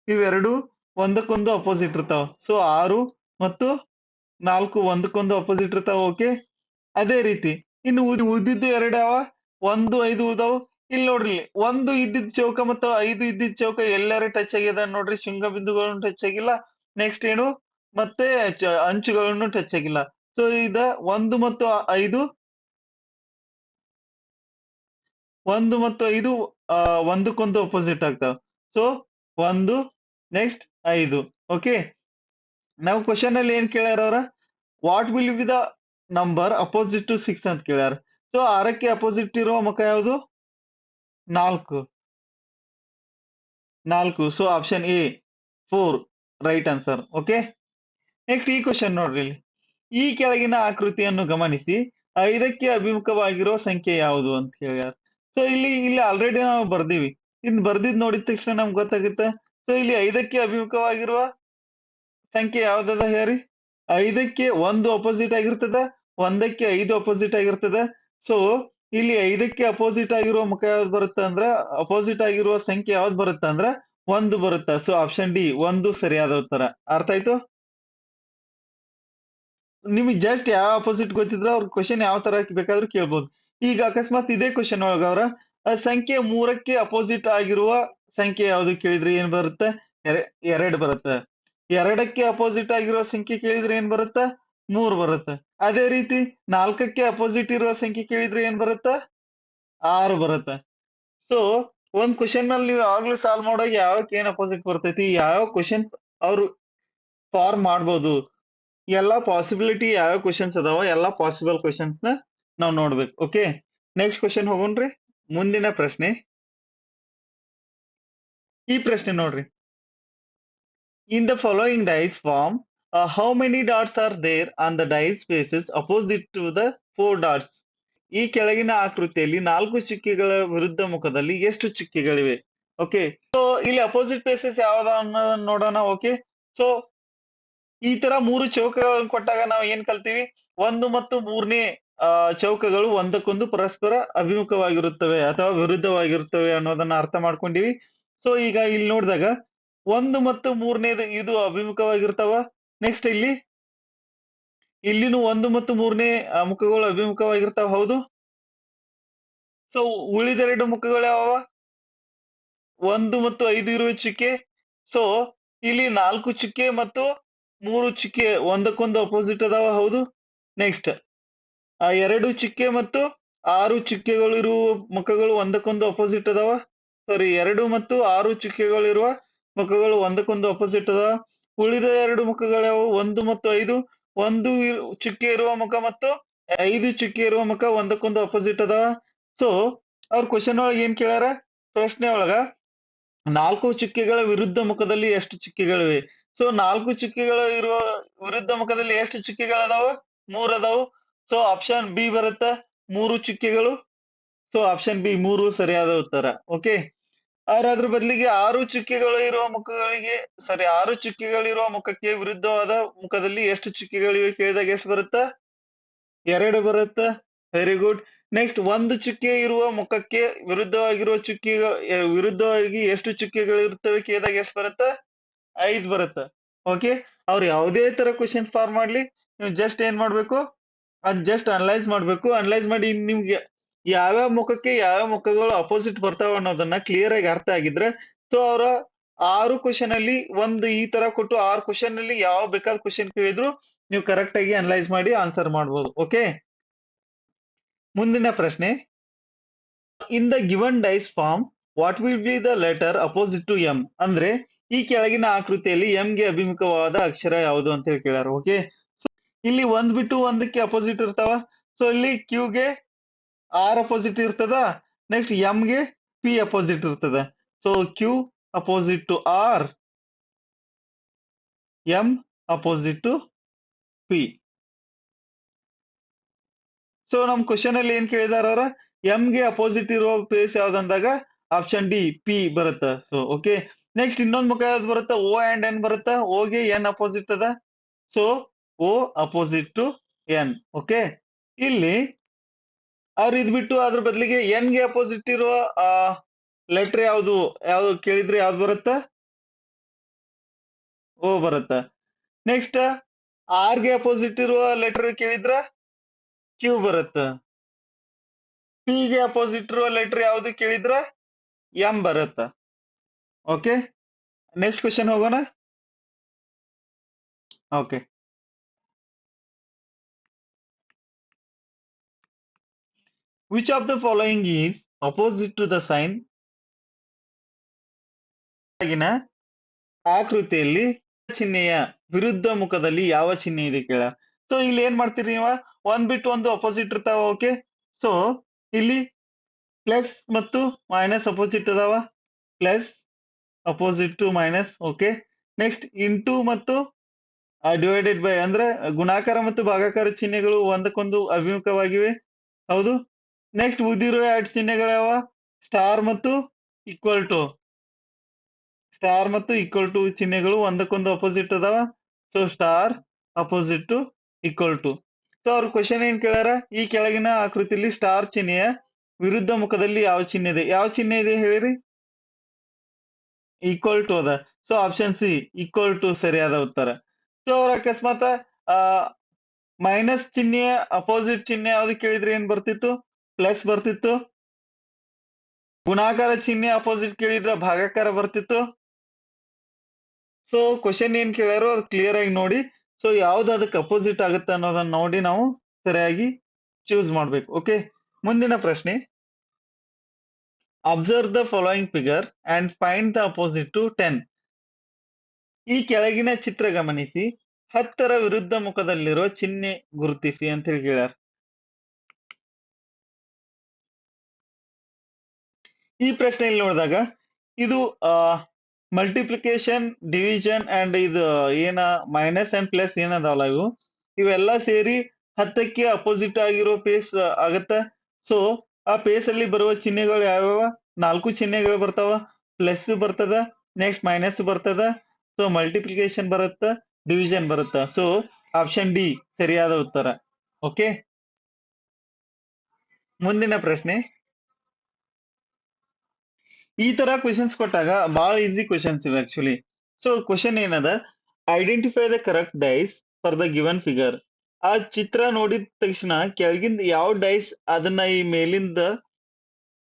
ಇವೆರಡು ಒಂದಕ್ಕೊಂದು ಅಪೋಸಿಟ್ ಇರ್ತಾವ. ಸೊ 6 ಮತ್ತು 4 ಒಂದಕ್ಕೊಂದು ಅಪೋಸಿಟ್ ಇರ್ತಾವ. ಓಕೆ. ಅದೇ ರೀತಿ ಇನ್ನು ಉಳಿದಿದ್ದು ಎರಡವ, 1, 5 ಉಳ್ದಾವ. ಇಲ್ಲಿ ನೋಡ್ರಿ, 1 ಇದ್ದಿದ್ ಚೌಕ ಮತ್ತು 5 ಇದ್ದಿದ್ ಚೌಕ ಎಲ್ಲಾರು ಟಚ್ ಆಗ್ಯದ ನೋಡ್ರಿ. ಶೃಂಗ ಬಿಂದುಗಳನ್ನು ಟಚ್ ಆಗಿಲ್ಲ. ನೆಕ್ಸ್ಟ್ ಏನು, ಮತ್ತೆ ಅಂಚುಗಳನ್ನು ಟಚ್ ಆಗಿಲ್ಲ. ಸೊ ಇದ 1 ಮತ್ತು 5 ಒಂದಕ್ಕೊಂದು ಅಪೋಸಿಟ್ ಆಗ್ತಾವ. So 1, next 5. ಓಕೆ. ನಾವು ಕ್ವಶನ್ ಅಲ್ಲಿ ಏನ್ ಕೇಳ್ಯಾರ ಅವ್ರ, what will be the number opposite to 6 ಅಂತ ಕೇಳ್ಯಾರ. ಸೊ 6ಕ್ಕೆ ಅಪೋಸಿಟ್ ಇರುವ ಮುಖ ಯಾವುದು? 4. So option A 4 right answer. Okay. Next ಈ ಕ್ವಶನ್ ನೋಡ್ರಿ ಇಲ್ಲಿ. ಈ ಕೆಳಗಿನ ಆಕೃತಿಯನ್ನು ಗಮನಿಸಿ, 5ಕ್ಕೆ ಅಭಿಮುಖವಾಗಿರೋ ಸಂಖ್ಯೆ ಯಾವುದು ಅಂತ ಹೇಳ್ಯಾರ. ಸೊ ಇಲ್ಲಿ ಆಲ್ರೆಡಿ ನಾವು ಬರ್ದೀವಿ. ಇನ್ ಬರ್ದಿದ್ ನೋಡಿದ ತಕ್ಷಣ ನಮ್ಗೆ ಗೊತ್ತಾಗುತ್ತೆ. ಸೊ ಇಲ್ಲಿ 5ಕ್ಕೆ ಅಭಿಮುಖವಾಗಿರುವ ಸಂಖ್ಯೆ ಯಾವ್ದದ ಹೇಳ್ರಿ. 5ಕ್ಕೆ 1 ಅಪೋಸಿಟ್ ಆಗಿರ್ತದ, 1ಕ್ಕೆ 5 ಅಪೋಸಿಟ್ ಆಗಿರ್ತದ. ಸೊ ಇಲ್ಲಿ 5ಕ್ಕೆ ಅಪೋಸಿಟ್ ಆಗಿರುವ ಮುಖ ಯಾವ್ದು ಬರುತ್ತೆ ಅಂದ್ರ, ಅಪೋಸಿಟ್ ಆಗಿರುವ ಸಂಖ್ಯೆ ಯಾವ್ದು ಬರುತ್ತೆ ಅಂದ್ರ 1 ಬರುತ್ತೆ. ಸೊ ಆಪ್ಷನ್ ಡಿ 1 ಸರಿಯಾದ ಉತ್ತರ. ಅರ್ಥ ಆಯ್ತು? ನಿಮಗೆ ಜಸ್ಟ್ ಯಾವ ಅಪೋಸಿಟ್ ಗೊತ್ತಿದ್ರ ಅವ್ರ ಕ್ವಶನ್ ಯಾವ ತರ ಬೇಕಾದ್ರೂ ಕೇಳ್ಬೋದು. ಈಗ ಅಕಸ್ಮಾತ್ ಇದೇ ಕ್ವಶನ್ ಒಳಗ ಅವ್ರ ಸಂಖ್ಯೆ 3ಕ್ಕೆ ಅಪೋಸಿಟ್ ಆಗಿರುವ ಸಂಖ್ಯೆ ಯಾವ್ದು ಕೇಳಿದ್ರೆ ಏನ್ ಬರುತ್ತೆ? 2 ಬರುತ್ತೆ. 2ಕ್ಕೆ ಅಪೋಸಿಟ್ ಆಗಿರೋ ಸಂಖ್ಯೆ ಕೇಳಿದ್ರೆ ಏನ್ ಬರುತ್ತೆ? 3 ಬರುತ್ತೆ. ಅದೇ ರೀತಿ 4ಕ್ಕೆ ಅಪೋಸಿಟ್ ಇರುವ ಸಂಖ್ಯೆ ಕೇಳಿದ್ರೆ ಏನ್ ಬರುತ್ತೆ? 6 ಬರುತ್ತೆ. ಸೊ ಒಂದ್ ಕ್ವಶನ್ ನಲ್ಲಿ ನೀವು ಯಾವಾಗ್ಲೂ ಸಾಲ್ವ್ ಮಾಡುವಾಗ ಯಾವಕ್ಕೆ ಏನ್ ಅಪೋಸಿಟ್ ಬರ್ತೈತಿ, ಯಾವ ಕ್ವಶನ್ಸ್ ಅವ್ರು ಫಾರ್ಮ್ ಮಾಡ್ಬೋದು, ಎಲ್ಲಾ ಪಾಸಿಬಿಲಿಟಿ ಯಾವ ಕ್ವಶನ್ಸ್ ಅದಾವ, ಎಲ್ಲಾ ಪಾಸಿಬಲ್ ಕ್ವಶನ್ಸ್ ನ ನಾವ್ ನೋಡ್ಬೇಕು. ಓಕೆ. ನೆಕ್ಸ್ಟ್ ಕ್ವಶನ್ ಹೋಗೋಣ್ರಿ. ಮುಂದಿನ ಪ್ರಶ್ನೆ, ಈ ಪ್ರಶ್ನೆ ನೋಡ್ರಿ. In the following dice form, how many dots are there on the dice faces opposite to the 4 dots? ಈ ಕೆಳಗಿನ ಆಕೃತಿಯಲ್ಲಿ 4 ಚುಕ್ಕೆಗಳ ವಿರುದ್ಧ ಮುಖದಲ್ಲಿ ಎಷ್ಟು ಚುಕ್ಕೆಗಳಿವೆ? ಓಕೆ. ಸೊ ಇಲ್ಲಿ ಅಪೋಸಿಟ್ ಫೇಸಸ್ ಯಾವ್ದ ಅನ್ನೋದನ್ನ ನೋಡೋಣ. ಓಕೆ. ಸೊ ಈ ತರ 3 ಚೌಕಗಳನ್ನು ಕೊಟ್ಟಾಗ ನಾವು ಏನ್ ಕಲ್ತೀವಿ, 1 ಮತ್ತು 3ನೇ ಚೌಕಗಳು ಒಂದಕ್ಕೊಂದು ಪರಸ್ಪರ ಅಭಿಮುಖವಾಗಿರುತ್ತವೆ ಅಥವಾ ವಿರುದ್ಧವಾಗಿರುತ್ತವೆ ಅನ್ನೋದನ್ನ ಅರ್ಥ ಮಾಡ್ಕೊಂಡಿವಿ. ಸೊ ಈಗ ಇಲ್ಲಿ ನೋಡಿದಾಗ 1 ಮತ್ತು 3ನೇದು ಇದು ಅಭಿಮುಖವಾಗಿರ್ತಾವ. ನೆಕ್ಸ್ಟ್ ಇಲ್ಲಿನೂ 1 ಮತ್ತು 3ನೇ ಮುಖಗಳು ಅಭಿಮುಖವಾಗಿರ್ತಾವ. ಹೌದು. ಸೊ ಉಳಿದೆರಡು ಮುಖಗಳು ಯಾವವ? 1 ಮತ್ತು 5 ಇರುವ ಚುಕ್ಕೆ. ಸೊ ಇಲ್ಲಿ 4 ಚುಕ್ಕೆ ಮತ್ತು 3 ಚುಕ್ಕೆ ಒಂದಕ್ಕೊಂದು ಅಪೋಸಿಟ್ ಅದಾವ. ಹೌದು. ನೆಕ್ಸ್ಟ್ 2 ಚುಕ್ಕೆ ಮತ್ತು 6 ಚುಕ್ಕೆಗಳಿರುವ ಮುಖಗಳು ಒಂದಕ್ಕೊಂದು ಅಪೋಸಿಟ್ ಅದಾವ. ಸಾರಿ, 2 ಮತ್ತು 6 ಚುಕ್ಕೆಗಳಿರುವ ಮುಖಗಳು ಒಂದಕ್ಕೊಂದು ಅಪೋಸಿಟ್ ಅದಾವ. ಉಳಿದ 2 ಮುಖಗಳು ಯಾವುವು? 1 ಮತ್ತು 5. 1 ಚುಕ್ಕೆ ಇರುವ ಮುಖ ಮತ್ತು 5 ಚುಕ್ಕೆ ಇರುವ ಮುಖ ಒಂದಕ್ಕೊಂದು ಅಪೋಸಿಟ್ ಅದಾವ. ಸೊ ಅವ್ರ ಕ್ವಶನ್ ಒಳಗೆ ಏನ್ ಕೇಳ್ಯಾರ, ಪ್ರಶ್ನೆ ಒಳಗ 4 ಚುಕ್ಕೆಗಳ ವಿರುದ್ಧ ಮುಖದಲ್ಲಿ ಎಷ್ಟು ಚುಕ್ಕೆಗಳಿವೆ? ಸೊ 4 ಚುಕ್ಕೆಗಳು ಇರುವ ವಿರುದ್ಧ ಮುಖದಲ್ಲಿ ಎಷ್ಟು ಚುಕ್ಕೆಗಳದಾವ? 3 ಅದಾವು. ಸೊ ಆಪ್ಷನ್ ಬಿ ಬರುತ್ತ, 3 ಚುಕ್ಕೆಗಳು. ಸೊ ಆಪ್ಷನ್ ಬಿ 3 ಸರಿಯಾದ ಉತ್ತರ. ಓಕೆ. ಅದ್ರ ಬದಲಿಗೆ 6 ಚುಕ್ಕೆಗಳು ಇರುವ ಮುಖಗಳಿಗೆ, ಸಾರಿ, 6 ಚುಕ್ಕೆಗಳಿರುವ ಮುಖಕ್ಕೆ ವಿರುದ್ಧವಾದ ಮುಖದಲ್ಲಿ ಎಷ್ಟು ಚುಕ್ಕೆಗಳಿವೆ ಕೇಳಿದಾಗ ಎಷ್ಟು ಬರುತ್ತ? 2 ಬರುತ್ತ. Very good. ನೆಕ್ಸ್ಟ್ 1 ಚುಕ್ಕೆ ಇರುವ ಮುಖಕ್ಕೆ ವಿರುದ್ಧವಾಗಿರುವ ವಿರುದ್ಧವಾಗಿ ಎಷ್ಟು ಚುಕ್ಕೆಗಳಿರುತ್ತವೆ ಕೇಳಿದಾಗ ಎಷ್ಟು ಬರುತ್ತ? 5 ಬರುತ್ತ. ಓಕೆ. ಅವ್ರು ಯಾವುದೇ ತರ ಕ್ವಶನ್ ಫಾರ್ಮ್ ಮಾಡ್ಲಿ, ನೀವು ಜಸ್ಟ್ ಏನ್ ಮಾಡ್ಬೇಕು, ಅದ್ ಜಸ್ಟ್ ಅನಲೈಸ್ ಮಾಡ್ಬೇಕು. ಅನಲೈಸ್ ಮಾಡಿ ನಿಮ್ಗೆ ಯಾವ್ಯಾವ ಮುಖಕ್ಕೆ ಯಾವ್ಯಾವ ಮುಖಗಳು ಅಪೋಸಿಟ್ ಬರ್ತಾವ ಅನ್ನೋದನ್ನ ಕ್ಲಿಯರ್ ಆಗಿ ಅರ್ಥ ಆಗಿದ್ರೆ, ಸೊ ಅವರ 6 ಕ್ವಶನ್ ಅಲ್ಲಿ ಒಂದು ಈ ತರ ಕೊಟ್ಟು 6 ಕ್ವಶನ್ ಅಲ್ಲಿ ಯಾವ ಬೇಕಾದ ಕ್ವಶನ್ ಕೇಳಿದ್ರು ನೀವು ಕರೆಕ್ಟ್ ಆಗಿ ಅನಲೈಸ್ ಮಾಡಿ ಆನ್ಸರ್ ಮಾಡ್ಬೋದು. ಓಕೆ. ಮುಂದಿನ ಪ್ರಶ್ನೆ, in the given dice form what will be the letter opposite to M? ಅಂದ್ರೆ ಈ ಕೆಳಗಿನ ಆಕೃತಿಯಲ್ಲಿ ಎಂ ಗೆ ಅಭಿಮುಖವಾದ ಅಕ್ಷರ ಯಾವುದು ಅಂತ ಹೇಳಿ ಕೇಳ್ಯಾರ. ಓಕೆ. ಇಲ್ಲಿ 1 ಬಿಟ್ಟು 1ಕ್ಕೆ ಅಪೋಸಿಟ್ ಇರ್ತಾವ. ಸೊ ಇಲ್ಲಿ ಕ್ಯೂ ಗೆ ಆರ್ ಅಪೋಸಿಟ್ ಇರ್ತದ. ನೆಕ್ಸ್ಟ್ ಎಂ ಗೆ ಪಿ ಅಪೋಸಿಟ್ ಇರ್ತದ. So Q opposite to R, M opposite to P. So ನಮ್ ಕ್ವಶನ್ ಅಲ್ಲಿ ಏನ್ ಕೇಳಿದಾರ ಅವ್ರ, ಎಂ ಗೆ ಅಪೋಸಿಟ್ ಇರುವ ಫೇಸ್ ಯಾವ್ದಂದಾಗ ಆಪ್ಷನ್ ಡಿ ಪಿ ಬರುತ್ತ. So okay. ನೆಕ್ಸ್ಟ್ ಇನ್ನೊಂದ್ ಮುಖ ಯಾವ್ದು ಬರುತ್ತ? ಓ ಅಂಡ್ ಎನ್ ಬರುತ್ತ. ಓ ಗೆ ಎನ್ ಅಪೋಸಿಟ್ ಅದ. So O opposite to N. Okay, ಇಲ್ಲಿ ಅವ್ರು ಇದ್ ಬಿಟ್ಟು ಅದ್ರ ಬದಲಿಗೆ ಎನ್ ಗೆ ಅಪೋಸಿಟ್ ಇರುವ ಲೆಟರ್ ಯಾವ್ದು ಯಾವ್ದು ಕೇಳಿದ್ರೆ ಯಾವ್ದು ಬರುತ್ತ? ಓ ಬರುತ್ತ. ನೆಕ್ಸ್ಟ್ ಆರ್ ಗೆ ಅಪೋಸಿಟ್ ಇರುವ ಲೆಟರ್ ಕೇಳಿದ್ರ ಕ್ಯೂ ಬರುತ್ತ. ಪಿ ಗೆ ಅಪೋಸಿಟ್ ಇರುವ ಲೆಟರ್ ಯಾವ್ದು ಕೇಳಿದ್ರ ಎಂ ಬರುತ್ತ. ಓಕೆ, ನೆಕ್ಸ್ಟ್ ಕ್ವಶನ್ ಹೋಗೋಣ. Okay, which of the following is opposite to the sign? ಆಗಿನ ಆಕೃತಿಯಲ್ಲಿ ಚಿಹ್ನೆಯ ವಿರುದ್ಧ ಮುಖದಲ್ಲಿ ಯಾವ ಚಿಹ್ನೆ ಇದೆ ಕೇಳ. ಸೊ ಇಲ್ಲಿ ಏನ್ ಮಾಡ್ತೀರಿ ನೀವು, ಒಂದ್ ಬಿಟ್ಟು ಒಂದು ಅಪೋಸಿಟ್ ಇರ್ತಾವ. ಓಕೆ, ಸೊ ಇಲ್ಲಿ ಪ್ಲಸ್ ಮತ್ತು ಮೈನಸ್ ಅಪೋಸಿಟ್ ಅದಾವ, plus opposite to minus. Okay, next into ಮತ್ತು ಡಿವೈಡೆಡ್ ಬೈ ಅಂದ್ರೆ ಗುಣಾಕಾರ ಮತ್ತು ಭಾಗಾಕಾರ ಚಿಹ್ನೆಗಳು ಒಂದಕ್ಕೊಂದು ಅಭಿಮುಖವಾಗಿವೆ. ಹೌದು. ನೆಕ್ಸ್ಟ್ ಉಳಿದಿರುವ ಎರಡು ಚಿಹ್ನೆಗಳು ಯಾವ? ಸ್ಟಾರ್ ಮತ್ತು ಈಕ್ವಲ್ ಟು. ಸ್ಟಾರ್ ಮತ್ತು ಈಕ್ವಲ್ ಟು ಚಿಹ್ನೆಗಳು ಒಂದಕ್ಕೊಂದು ಅಪೋಸಿಟ್ ಅದಾವ. So star opposite to equal to. So ಅವ್ರ ಕ್ವಶನ್ ಏನ್ ಕೇಳ್ಯಾರ, ಈ ಕೆಳಗಿನ ಆಕೃತಿಯಲ್ಲಿ ಸ್ಟಾರ್ ಚಿಹ್ನೆಯ ವಿರುದ್ಧ ಮುಖದಲ್ಲಿ ಯಾವ ಚಿಹ್ನೆ ಇದೆ? ಯಾವ ಚಿಹ್ನೆ ಇದೆ ಹೇಳಿರಿ? ಈಕ್ವಲ್ ಟು ಅದ. So option C equal to ಸರಿಯಾದ ಉತ್ತರ. ಸೊ ಅವ್ರ ಅಕಸ್ಮಾತ್ ಮೈನಸ್ ಚಿಹ್ನೆಯ ಅಪೋಸಿಟ್ ಚಿಹ್ನೆ ಯಾವ್ದು ಕೇಳಿದ್ರೆ ಏನ್ ಬರ್ತಿತ್ತು? ಪ್ಲಸ್ ಬರ್ತಿತ್ತು. ಗುಣಾಕಾರ ಚಿಹ್ನೆ ಅಪೋಸಿಟ್ ಕೇಳಿದ್ರ ಭಾಗಾಕಾರ ಬರ್ತಿತ್ತು. ಸೊ ಕ್ವಶನ್ ಏನ್ ಕೇಳ್ಯಾರೋ ಅದು ಕ್ಲಿಯರ್ ಆಗಿ ನೋಡಿ. ಸೊ ಯಾವ್ದು ಅದಕ್ಕೆ ಅಪೋಸಿಟ್ ಆಗುತ್ತೆ ಅನ್ನೋದನ್ನ ನೋಡಿ ನಾವು ಸರಿಯಾಗಿ ಚೂಸ್ ಮಾಡ್ಬೇಕು. ಓಕೆ, ಮುಂದಿನ ಪ್ರಶ್ನೆ. Observe the following figure and find the opposite to 10. ಈ ಕೆಳಗಿನ ಚಿತ್ರ ಗಮನಿಸಿ 10ರ ವಿರುದ್ಧ ಮುಖದಲ್ಲಿರುವ ಚಿಹ್ನೆ ಗುರುತಿಸಿ ಅಂತ ಹೇಳಿ ಹೇಳ್ಯಾರ. ಈ ಪ್ರಶ್ನೆಯಲ್ಲಿ ನೋಡಿದಾಗ ಇದು ಮಲ್ಟಿಪ್ಲಿಕೇಶನ್, ಡಿವಿಷನ್ ಅಂಡ್ ಇದು ಏನ ಮೈನಸ್ ಅಂಡ್ ಪ್ಲಸ್ ಏನದಾವಲ್ಲ ಇವೆಲ್ಲ ಸೇರಿ 10ಕ್ಕೆ ಅಪೋಸಿಟ್ ಆಗಿರೋ ಪೇಸ್ ಆಗತ್ತ. ಸೊ ಆ ಪೇಸ್ ಅಲ್ಲಿ ಬರುವ ಚಿಹ್ನೆಗಳು ಯಾವ್ಯಾವ? 4 ಚಿಹ್ನೆಗಳು ಬರ್ತಾವ. ಪ್ಲಸ್ ಬರ್ತದ, ನೆಕ್ಸ್ಟ್ ಮೈನಸ್ ಬರ್ತದ, ಸೊ ಮಲ್ಟಿಪ್ಲಿಕೇಶನ್ ಬರುತ್ತ, ಡಿವಿಷನ್ ಬರುತ್ತ. ಸೊ ಆಪ್ಷನ್ ಡಿ ಸರಿಯಾದ ಉತ್ತರ. ಓಕೆ, ಮುಂದಿನ ಪ್ರಶ್ನೆ. ಈ ತರ ಕ್ವಶನ್ಸ್ ಕೊಟ್ಟಾಗ ಬಹಳ ಈಸಿ ಕ್ವಶನ್ಸ್ ಇವೆ ಆಕ್ಚುಲಿ. ಸೊ ಕ್ವಶನ್ ಏನದ, identify the correct dice for the given figure. ಆ ಚಿತ್ರ ನೋಡಿದ ತಕ್ಷಣ ಕೆಳಗಿಂದ ಯಾವ ಡೈಸ್ ಅದನ್ನ ಈ ಮೇಲಿಂದ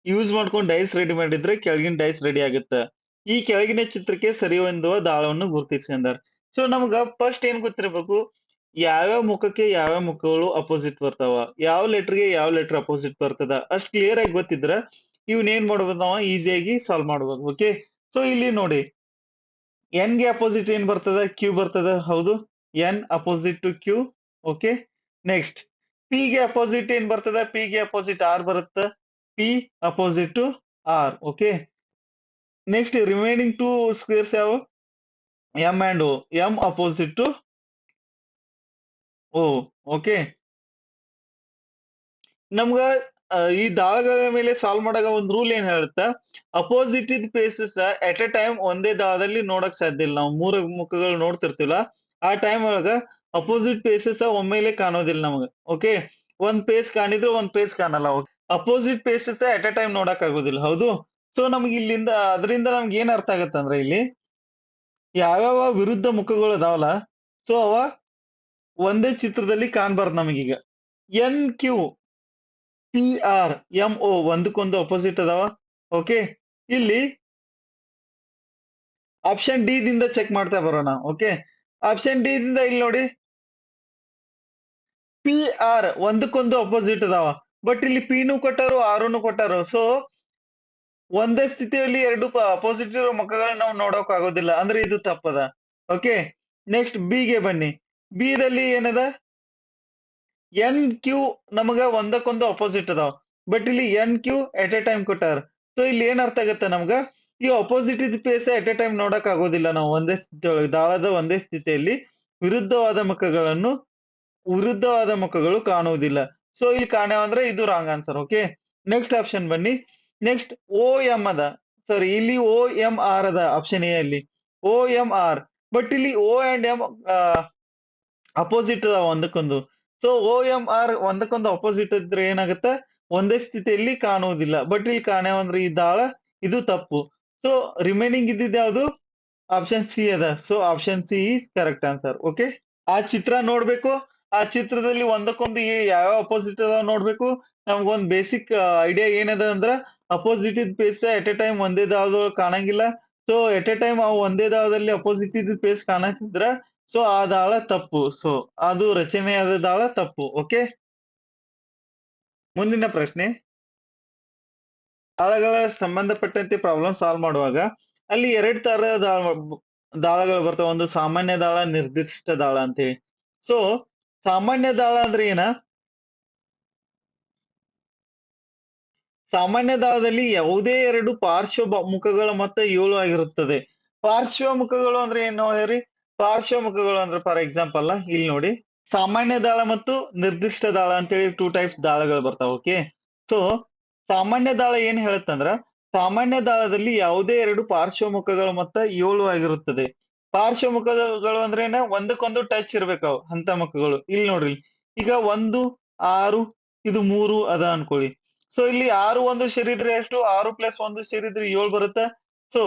ಯೂಸ್ ಮಾಡ್ಕೊಂಡು ಡೈಸ್ ರೆಡಿ ಮಾಡಿದ್ರೆ ಕೆಳಗಿನ ಡೈಸ್ ರೆಡಿ ಆಗುತ್ತೆ. ಈ ಕೆಳಗಿನ ಚಿತ್ರಕ್ಕೆ ಸರಿ ಹೊಂದುವ ದಾಳವನ್ನು ಗುರುತಿಸ್ಕೊಂಡಾರ. ಸೊ ನಮ್ಗ ಫಸ್ಟ್ ಏನ್ ಗೊತ್ತಿರಬೇಕು, ಯಾವ್ಯಾವ ಮುಖಕ್ಕೆ ಯಾವ್ಯಾವ ಮುಖಗಳು ಅಪೋಸಿಟ್ ಬರ್ತಾವ, ಯಾವ ಲೆಟರ್ಗೆ ಯಾವ ಲೆಟರ್ ಅಪೋಸಿಟ್ ಬರ್ತದ, ಅಷ್ಟ್ ಕ್ಲಿಯರ್ ಆಗಿ ಗೊತ್ತಿದ್ರ ಇವನ್ ಏನ್ ಮಾಡ್ಬೋದು ನಾವು ಈಸಿಯಾಗಿ ಸಾಲ್ವ್ ಮಾಡ್ಬೋದು. ಓಕೆ, ಸೊ ಇಲ್ಲಿ ನೋಡಿ ಎನ್ ಗೆ ಅಪೋಸಿಟ್ ಏನ್ ಬರ್ತದ? ಕ್ಯೂ ಬರ್ತದ. ಹೌದು, N opposite to Q. Okay, next P ಗೆ ಅಪೋಸಿಟ್ ಏನ್ ಬರ್ತದ? ಪಿ ಗೆ ಅಪೋಸಿಟ್ ಆರ್ ಬರುತ್ತ. P opposite to R. Okay, next remaining two squares ಯಾವ? M and O. M opposite to O. Okay, ನಮ್ಗ ಈ ದಾಳಗಳ ಮೇಲೆ ಸಾಲ್ವ್ ಮಾಡಾಗ ಒಂದ್ ರೂಲ್ ಏನ್ ಹೇಳುತ್ತ, ಅಪೋಸಿಟ್ ಇದ್ ಫೇಸಸ್ ಎಟ್ ಎ ಟೈಮ್ ಒಂದೇ ದಾಳದಲ್ಲಿ ನೋಡಕ್ ಸಾಧ್ಯ ಇಲ್ಲ. ನಾವು ಮೂರು ಮುಖಗಳು ನೋಡ್ತಿರ್ತಿಲ್ಲ, ಆ ಟೈಮ್ ಒಳಗ ಅಪೋಸಿಟ್ ಫೇಸಸ್ ಒಮ್ಮೆಲೆ ಕಾಣೋದಿಲ್ಲ ನಮಗ. ಓಕೆ, ಒಂದ್ ಪೇಸ್ ಕಾಣಿದ್ರೆ ಒಂದ್ ಪೇಸ್ ಕಾಣಲ್ಲ. Opposite faces at a time ನೋಡಕ್ ಆಗೋದಿಲ್ಲ. ಹೌದು. ಸೊ ನಮ್ಗೆ ಇಲ್ಲಿಂದ ಅದರಿಂದ ನಮ್ಗೆ ಏನ್ ಅರ್ಥ ಆಗತ್ತಂದ್ರೆ ಇಲ್ಲಿ ಯಾವ್ಯಾವ ವಿರುದ್ಧ ಮುಖಗಳು ಅದಾವಲ್ಲ, ಸೊ ಅವ ಒಂದೇ ಚಿತ್ರದಲ್ಲಿ ಕಾಣ್ಬಾರ್ದು ನಮಗೀಗ. N Q P R M O ಒಂದಕ್ಕೊಂದು ಅಪೋಸಿಟ್ ಅದಾವ. ಓಕೆ, ಇಲ್ಲಿ ಆಪ್ಷನ್ ಡಿ ದಿಂದ ಚೆಕ್ ಮಾಡ್ತಾ ಬರೋಣ. ಓಕೆ, ಆಪ್ಷನ್ ಡಿ ದಿಂದ ಇಲ್ಲಿ ನೋಡಿ ಪಿ ಆರ್ ಒಂದಕ್ಕೊಂದು ಅಪೋಸಿಟ್ ಅದಾವ. ಬಟ್ ಇಲ್ಲಿ ಪಿನು ಕೊಟ್ಟಾರು ಆರ್ನು ಕೊಟ್ಟಾರು. ಸೊ ಒಂದೇ ಸ್ಥಿತಿಯಲ್ಲಿ ಎರಡು ಅಪೋಸಿಟ್ ಇರೋ ಮುಖಗಳನ್ನ ನಾವು ನೋಡೋಕ್ ಆಗೋದಿಲ್ಲ, ಅಂದ್ರೆ ಇದು ತಪ್ಪದ. ಓಕೆ, ನೆಕ್ಸ್ಟ್ ಬಿ ಗೆ ಬನ್ನಿ. ಬಿ ದಲ್ಲಿ ಏನದ? ಎನ್ ಕ್ಯೂ ನಮಗ ಒಂದಕ್ಕೊಂದು ಅಪೋಸಿಟ್ ಅದಾವ. ಬಟ್ ಇಲ್ಲಿ N Q at a time ಕೊಟ್ಟಾರ. ಸೊ ಇಲ್ಲಿ ಏನ್ ಅರ್ಥ ಆಗತ್ತೆ ನಮ್ಗ, ಈ ಅಪೋಸಿಟ್ ಇದ್ ಫೇಸ್ ಎಟ್ ಎ ಟೈಮ್ ನೋಡಕ್ ಆಗೋದಿಲ್ಲ ನಾವು ಒಂದೇ ಸ್ಥಿತಿ ದಾಳದ ಒಂದೇ ಸ್ಥಿತಿಯಲ್ಲಿ ವಿರುದ್ಧವಾದ ಮುಖಗಳನ್ನು ವಿರುದ್ಧವಾದ ಮುಖಗಳು ಕಾಣುವುದಿಲ್ಲ. ಸೊ ಇಲ್ಲಿ ಕಾಣ್ಯಾವ ಅಂದ್ರೆ ಇದು wrong answer. Okay, next option ಬನ್ನಿ. ನೆಕ್ಸ್ಟ್ ಓ ಎಂ ಅದ. ಸಾರಿ, ಇಲ್ಲಿ ಓ ಎಂ ಆರ್ ಅದ ಆಪ್ಷನ್ ಎ ಅಲ್ಲಿ. O M R. ಬಟ್ ಇಲ್ಲಿ ಓ ಅಂಡ್ ಎಂ ಅಪೋಸಿಟ್ ಅದಾವ ಒಂದಕ್ಕೊಂದು. ಸೊ ಓ ಎಂ ಆರ್ ಒಂದಕ್ಕೊಂದು ಅಪೋಸಿಟ್ ಇದ್ರೆ ಏನಾಗುತ್ತೆ, ಒಂದೇ ಸ್ಥಿತಿಯಲ್ಲಿ ಕಾಣುವುದಿಲ್ಲ. ಬಟ್ ಇಲ್ಲಿ ಕಾಣ್ಯಾವಂದ್ರೆ ಈ ದಾಳ ಇದು ತಪ್ಪು. ಸೊ ರಿಮೈನಿಂಗ್ ಇದ್ದಿದ್ದು ಯಾವುದು? ಆಪ್ಷನ್ ಸಿ ಅದ. So option C is correct answer. Okay, ಆ ಚಿತ್ರ ನೋಡ್ಬೇಕು. ಆ ಚಿತ್ರದಲ್ಲಿ ಒಂದಕ್ಕೊಂದು ಯಾವ ಅಪೋಸಿಟ್ ಅದಾವ ನೋಡ್ಬೇಕು. ನಮ್ಗೊಂದ್ ಬೇಸಿಕ್ ಐಡಿಯಾ ಏನದ ಅಂದ್ರ ಅಪೋಸಿಟ್ ಇದ್ ಪೇಸ್ ಎಟ್ ಎ ಟೈಮ್ ಒಂದೇ ದಾಳದೊಳಗೆ ಕಾಣಂಗಿಲ್ಲ. ಸೊ ಎಟ್ ಎ ಟೈಮ್ ಅವು ಒಂದೇ ದಾಳದಲ್ಲಿ ಅಪೋಸಿಟ್ ಇದ್ ಪೇಸ್ ಕಾಣತಿದ್ರ ಸೊ ಆ ದಾಳ ತಪ್ಪು. ಸೊ ಅದು ರಚನೆಯಾದ ದಾಳ ತಪ್ಪು. ಓಕೆ, ಮುಂದಿನ ಪ್ರಶ್ನೆ. ದಾಳಗಳ ಸಂಬಂಧಪಟ್ಟಂತೆ ಪ್ರಾಬ್ಲಮ್ ಸಾಲ್ವ್ ಮಾಡುವಾಗ ಅಲ್ಲಿ ಎರಡ್ ತರ ದಾಳಗಳು ಬರ್ತಾವ. ಒಂದು ಸಾಮಾನ್ಯ ದಾಳ, ನಿರ್ದಿಷ್ಟ ದಾಳ ಅಂತ ಹೇಳಿ. ಸೊ ಸಾಮಾನ್ಯ ದಾಳ ಅಂದ್ರೆ ಏನ? ಸಾಮಾನ್ಯ ದಾಳದಲ್ಲಿ ಯಾವುದೇ ಎರಡು ಪಾರ್ಶ್ವ ಮುಖಗಳ ಮೊತ್ತ 7 ಆಗಿರುತ್ತದೆ. ಪಾರ್ಶ್ವ ಮುಖಗಳು ಅಂದ್ರೆ ಏನು ಹೇಳ್ರಿ? ಪಾರ್ಶ್ವ ಮುಖಗಳು ಅಂದ್ರೆ ಫಾರ್ ಎಕ್ಸಾಂಪಲ್ ಇಲ್ಲಿ ನೋಡಿ, ಸಾಮಾನ್ಯ ದಾಳ ಮತ್ತು ನಿರ್ದಿಷ್ಟ ದಾಳ ಅಂತೇಳಿ ಟೂ ಟೈಪ್ಸ್ ದಾಳಗಳು ಬರ್ತಾವ. ಓಕೆ, ಸೊ ಸಾಮಾನ್ಯ ದಾಳ ಏನ್ ಹೇಳುತ್ತಂದ್ರ, ಸಾಮಾನ್ಯ ದಾಳದಲ್ಲಿ ಯಾವುದೇ ಎರಡು ಪಾರ್ಶ್ವ ಮುಖಗಳ ಮೊತ್ತ 7 ಆಗಿರುತ್ತದೆ. ಪಾರ್ಶ್ವ ಮುಖಗಳು ಅಂದ್ರೆ ಏನ? ಒಂದಕ್ಕೊಂದು ಟಚ್ ಇರ್ಬೇಕಾವ್ ಅಂತ ಮುಖಗಳು. ಇಲ್ಲಿ ನೋಡ್ರಿ, ಈಗ 1 6 ಇದು 3 ಅದ ಅನ್ಕೊಳ್ಳಿ. ಸೊ ಇಲ್ಲಿ 6 1 ಸೇರಿದ್ರೆ ಎಷ್ಟು? 6 ಪ್ಲಸ್ 1 ಸೇರಿದ್ರೆ 7 ಬರುತ್ತೆ. ಸೊ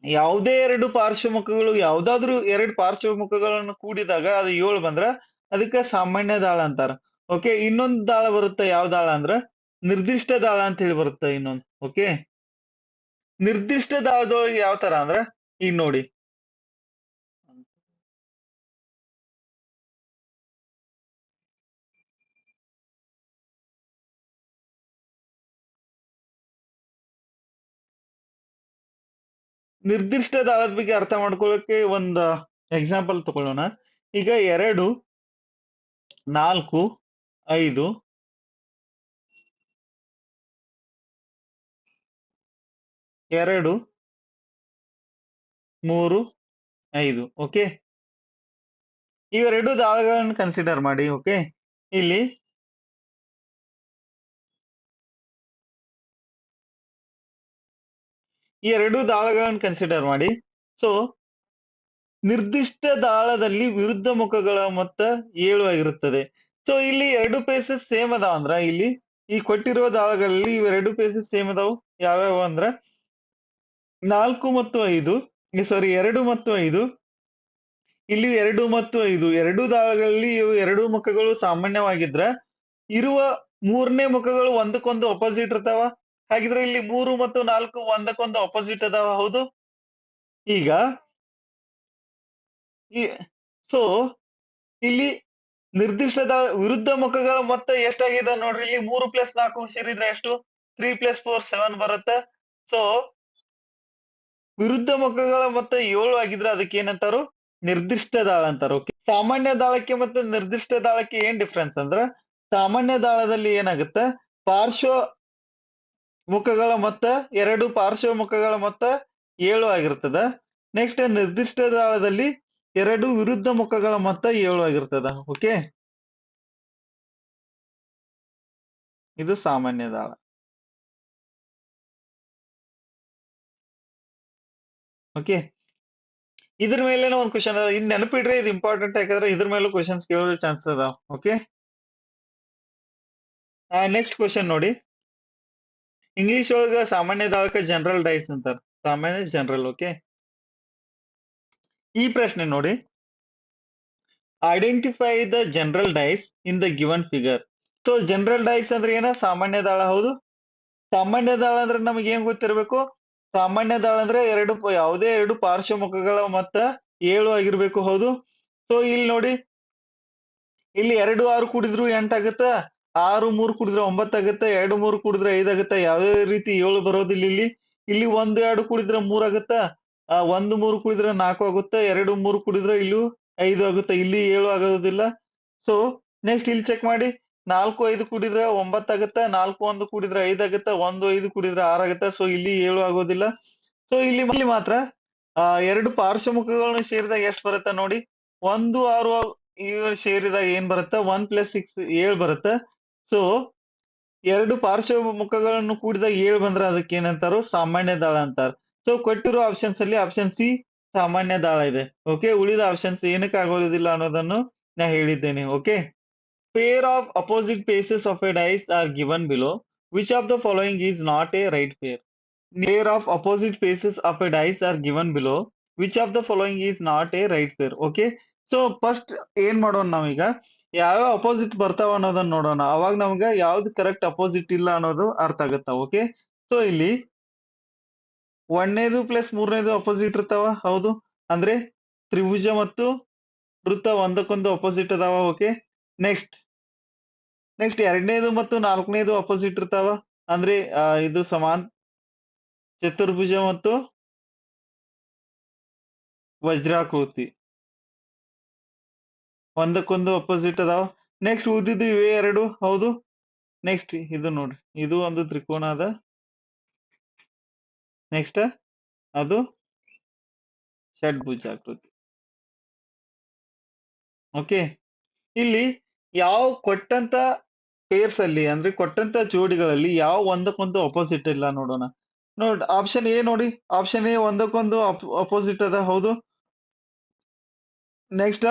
ಯಾವುದೇ ಎರಡು ಪಾರ್ಶ್ವಮುಖಗಳು, ಯಾವ್ದಾದ್ರು ಎರಡು ಪಾರ್ಶ್ವಮುಖಗಳನ್ನು ಕೂಡಿದಾಗ ಅದು 7 ಬಂದ್ರ ಅದಕ್ಕೆ ಸಾಮಾನ್ಯ ದಾಳ ಅಂತಾರ. ಓಕೆ, ಇನ್ನೊಂದ್ ದಾಳ ಬರುತ್ತೆ. ಯಾವ ದಾಳ ಅಂದ್ರ ನಿರ್ದಿಷ್ಟ ದಾಳ ಅಂತ ಹೇಳಿ ಬರುತ್ತೆ ಇನ್ನೊಂದು. ಓಕೆ, ನಿರ್ದಿಷ್ಟ ದಾಳದೊಳಗೆ ಯಾವ ತರ ಅಂದ್ರ ಈಗ ನೋಡಿ, ನಿರ್ದಿಷ್ಟ ದಾಳದ ಬಗ್ಗೆ ಅರ್ಥ ಮಾಡ್ಕೊಳ್ಳೋಕೆ ಒಂದ್ ಎಕ್ಸಾಂಪಲ್ ತಗೊಳ್ಳೋಣ. ಈಗ 2 4 5 2 3 5. ಓಕೆ, ಇವೆರಡು ದಾಳಗಳನ್ನು ಕನ್ಸಿಡರ್ ಮಾಡಿ. ಓಕೆ, ಇಲ್ಲಿ ಈ ಎರಡು ದಾಳಗಳನ್ನು ಕನ್ಸಿಡರ್ ಮಾಡಿ. ಸೊ ನಿರ್ದಿಷ್ಟ ದಾಳದಲ್ಲಿ ವಿರುದ್ಧ ಮುಖಗಳ ಮೊತ್ತ 7 ಆಗಿರುತ್ತದೆ. ಸೊ ಇಲ್ಲಿ ಎರಡು ಪೇಸಸ್ ಸೇಮ್ ಅದಾವ ಅಂದ್ರ, ಇಲ್ಲಿ ಈ ಕೊಟ್ಟಿರುವ ದಾಳಗಳಲ್ಲಿ ಇವೆರಡು ಪೇಸಸ್ ಸೇಮ್ ಅದಾವು. ಯಾವ್ಯಾವ ಅಂದ್ರ 4 ಮತ್ತು 5, ಸಾರಿ 2 ಮತ್ತು 5, ಇಲ್ಲಿ 2 ಮತ್ತು 5 ಎರಡು ದಾಳಗಳಲ್ಲಿ ಇವು ಎರಡು ಮುಖಗಳು ಸಾಮಾನ್ಯವಾಗಿದ್ರ ಇರುವ ಮೂರನೇ ಮುಖಗಳು ಒಂದಕ್ಕೊಂದು ಅಪೋಸಿಟ್ ಇರ್ತಾವ. ಹಾಗಿದ್ರೆ ಇಲ್ಲಿ 3 ಮತ್ತು 4 ಒಂದಕ್ಕೊಂದು ಅಪೋಸಿಟ್ ಅದಾವ, ಹೌದು? ಈಗ ಈ ಸೊ ಇಲ್ಲಿ ನಿರ್ದಿಷ್ಟದ ವಿರುದ್ಧ ಮುಖಗಳ ಮೊತ್ತ ಎಷ್ಟಾಗಿದೆ ನೋಡ್ರಿ. ಇಲ್ಲಿ 3 ಪ್ಲಸ್ 4 ಸೇರಿದ್ರೆ ಎಷ್ಟು? 3 ಪ್ಲಸ್ 4 7 ಬರುತ್ತೆ. ಸೊ ವಿರುದ್ಧ ಮುಖಗಳ ಮೊತ್ತ 7 ಆಗಿದ್ರೆ ಅದಕ್ಕೆ ಏನಂತಾರು? ನಿರ್ದಿಷ್ಟ ದಾಳ ಅಂತಾರ. ಓಕೆ, ಸಾಮಾನ್ಯ ದಾಳಕ್ಕೆ ಮತ್ತೆ ನಿರ್ದಿಷ್ಟ ದಾಳಕ್ಕೆ ಏನ್ ಡಿಫ್ರೆನ್ಸ್ ಅಂದ್ರ, ಸಾಮಾನ್ಯ ದಾಳದಲ್ಲಿ ಏನಾಗುತ್ತೆ, ಪಾರ್ಶ್ವ ಮುಖಗಳ ಮೊತ್ತ ಎರಡು ಪಾರ್ಶ್ವ ಮುಖಗಳ ಮೊತ್ತ 7 ಆಗಿರ್ತದ. ನೆಕ್ಸ್ಟ್ ನಿರ್ದಿಷ್ಟ ದಾಳದಲ್ಲಿ ಎರಡು ವಿರುದ್ಧ ಮುಖಗಳ ಮೊತ್ತ 7 ಆಗಿರ್ತದ. ಓಕೆ, ಇದು ಸಾಮಾನ್ಯ ದಾಳ. ಓಕೆ, ಇದ್ರ ಮೇಲೆ ಒಂದ್ ಕ್ವಶನ್ ಅದ, ಇದ್ ನೆನಪಿಡ್ರಿ, ಇದು ಇಂಪಾರ್ಟೆಂಟ್. ಯಾಕಂದ್ರೆ ಇದ್ರ ಮೇಲೂ ಕ್ವಶನ್ಸ್ ಕೇಳೋ ಚಾನ್ಸಸ್ ಅದಾವ. ಓಕೆ, ನೆಕ್ಸ್ಟ್ ಕ್ವಶನ್ ನೋಡಿ. ಇಂಗ್ಲಿಷ್ ಒಳಗ ಸಾಮಾನ್ಯ ದಾಳಕ ಜನರಲ್ ಡೈಸ್ ಅಂತಾರ. ಸಾಮಾನ್ಯ ಜನರಲ್. ಓಕೆ, ಈ ಪ್ರಶ್ನೆ ನೋಡಿ, identify the general dice in the given figure. So general dice ಅಂದ್ರೆ ಏನ? ಸಾಮಾನ್ಯ ದಾಳ, ಹೌದು. ಸಾಮಾನ್ಯ ದಾಳ ಅಂದ್ರೆ ನಮಗೆ ಏನ್ ಗೊತ್ತಿರಬೇಕು? ಸಾಮಾನ್ಯ ದಾಳ ಅಂದ್ರೆ ಯಾವುದೇ ಎರಡು ಪಾರ್ಶ್ವ ಮುಖಗಳ ಮೊತ್ತ 7 ಆಗಿರ್ಬೇಕು, ಹೌದು. ಸೊ ಇಲ್ಲಿ ನೋಡಿ, ಇಲ್ಲಿ 2 6 ಕೂಡಿದ್ರು 8 ಆಗುತ್ತ, 6 3 ಕೂಡಿದ್ರೆ 9 ಆಗುತ್ತೆ, 2 3 ಕೂಡಿದ್ರೆ 5 ಆಗುತ್ತೆ. ಯಾವುದೇ ರೀತಿ 7 ಬರೋದಿಲ್ಲ ಇಲ್ಲಿ. ಇಲ್ಲಿ 1 2 ಕೂಡಿದ್ರೆ 3 ಆಗುತ್ತ, 1 3 ಕೂಡಿದ್ರೆ 4 ಆಗುತ್ತೆ, 2 3 ಕೂಡಿದ್ರೆ ಇಲ್ಲಿ 5 ಆಗುತ್ತೆ. ಇಲ್ಲಿ 7 ಆಗೋದಿಲ್ಲ. ಸೊ ನೆಕ್ಸ್ಟ್ ಇಲ್ಲಿ ಚೆಕ್ ಮಾಡಿ, 4 5 ಕೂಡಿದ್ರೆ 9 ಆಗುತ್ತೆ, 4 1 ಕೂಡಿದ್ರೆ 5 ಆಗುತ್ತೆ, 1 5 ಕೂಡಿದ್ರೆ 6 ಆಗುತ್ತೆ. ಸೊ ಇಲ್ಲಿ 7 ಆಗೋದಿಲ್ಲ. ಸೊ ಇಲ್ಲಿ ಮಾತ್ರ ಎರಡು ಪಾರ್ಶ್ವ ಮುಖಗಳನ್ನು ಸೇರಿದಾಗ ಎಷ್ಟು ಬರುತ್ತೆ ನೋಡಿ. 1 6 ಇವು ಸೇರಿದಾಗ ಏನ್ ಬರುತ್ತೆ? 1 ಪ್ಲಸ್ 6 7 ಬರುತ್ತೆ. ಸೊ ಎರಡು ಪಾರ್ಶ್ವ ಮುಖಗಳನ್ನು ಕೂಡಿದಾಗ 7 ಬಂದ್ರೆ ಅದಕ್ಕೆ ಏನಂತಾರು? ಸಾಮಾನ್ಯ ದಾಳ ಅಂತಾರ. ಸೊ ಕೊಟ್ಟಿರೋ ಆಪ್ಷನ್ಸ್ ಅಲ್ಲಿ ಆಪ್ಷನ್ ಸಿ ಸಾಮಾನ್ಯ ದಾಳ ಇದೆ. ಓಕೆ, ಉಳಿದ ಆಪ್ಷನ್ಸ್ ಏನಕ್ಕೆ ಆಗೋದಿಲ್ಲ ಅನ್ನೋದನ್ನು ನಾ ಹೇಳಿದ್ದೇನೆ. Okay, pair of opposite faces of a dice are given below. Which of the following is not a right pair? Pair of opposite faces of a dice are given below. Which of the following is not a right pair? Okay. So first ಏನ್ ಮಾಡೋಣ ನಾವೀಗ, ಯಾವ್ಯಾವ opposite ಬರ್ತಾವ ಅನ್ನೋದನ್ನ ನೋಡೋಣ. ಅವಾಗ ನಮ್ಗೆ ಯಾವ್ದು ಕರೆಕ್ಟ್ ಅಪೋಸಿಟ್ ಇಲ್ಲ ಅನ್ನೋದು ಅರ್ಥ ಆಗುತ್ತಾ. ಓಕೆ, ಸೊ ಇಲ್ಲಿ 1ನೇದು ಪ್ಲಸ್ 3ನೇದು ಅಪೋಸಿಟ್ ಇರ್ತಾವ. ಹೌದು, ಅಂದ್ರೆ ತ್ರಿಭುಜ ಮತ್ತು ವೃತ್ತ ಒಂದಕ್ಕೊಂದು ಅಪೋಸಿಟ್ ಅದಾವ. ಓಕೆ, ನೆಕ್ಸ್ಟ್ 2ನೇದು ಮತ್ತು 4ನೇದು ಅಪೋಸಿಟ್ ಇರ್ತಾವ. ಅಂದ್ರೆ ಇದು ಸಮಾನ್ ಚತುರ್ಭುಜ ಮತ್ತು ವಜ್ರಾಕೃತಿ ಒಂದಕ್ಕೊಂದು ಅಪೋಸಿಟ್ ಅದಾವ. ನೆಕ್ಸ್ಟ್ ಉಳಿದಿದ್ದು ಇವೇ ಎರಡು. ಹೌದು, ನೆಕ್ಸ್ಟ್ ಇದು ನೋಡ್ರಿ, ಇದು ಒಂದು ತ್ರಿಕೋನ ಅದ. ನೆಕ್ಸ್ಟ್ ಅದು ಷಡ್ಭುಜಾಕೃತಿ. ಓಕೆ, ಇಲ್ಲಿ ಯಾವ ಕೊಟ್ಟಂತ ಪೇರ್ಸ್ ಅಲ್ಲಿ ಅಂದ್ರೆ ಕೊಟ್ಟಂತ ಜೋಡಿಗಳಲ್ಲಿ ಯಾವ ಒಂದಕ್ಕೊಂದು ಅಪೋಸಿಟ್ ಇಲ್ಲ ನೋಡೋಣ. ಆಪ್ಷನ್ ಎ ನೋಡಿ, ಆಪ್ಷನ್ ಎ ಒಂದಕ್ಕೊಂದು ಅಪೋಸಿಟ್ ಅದ. ಹೌದು, ನೆಕ್ಸ್ಟ್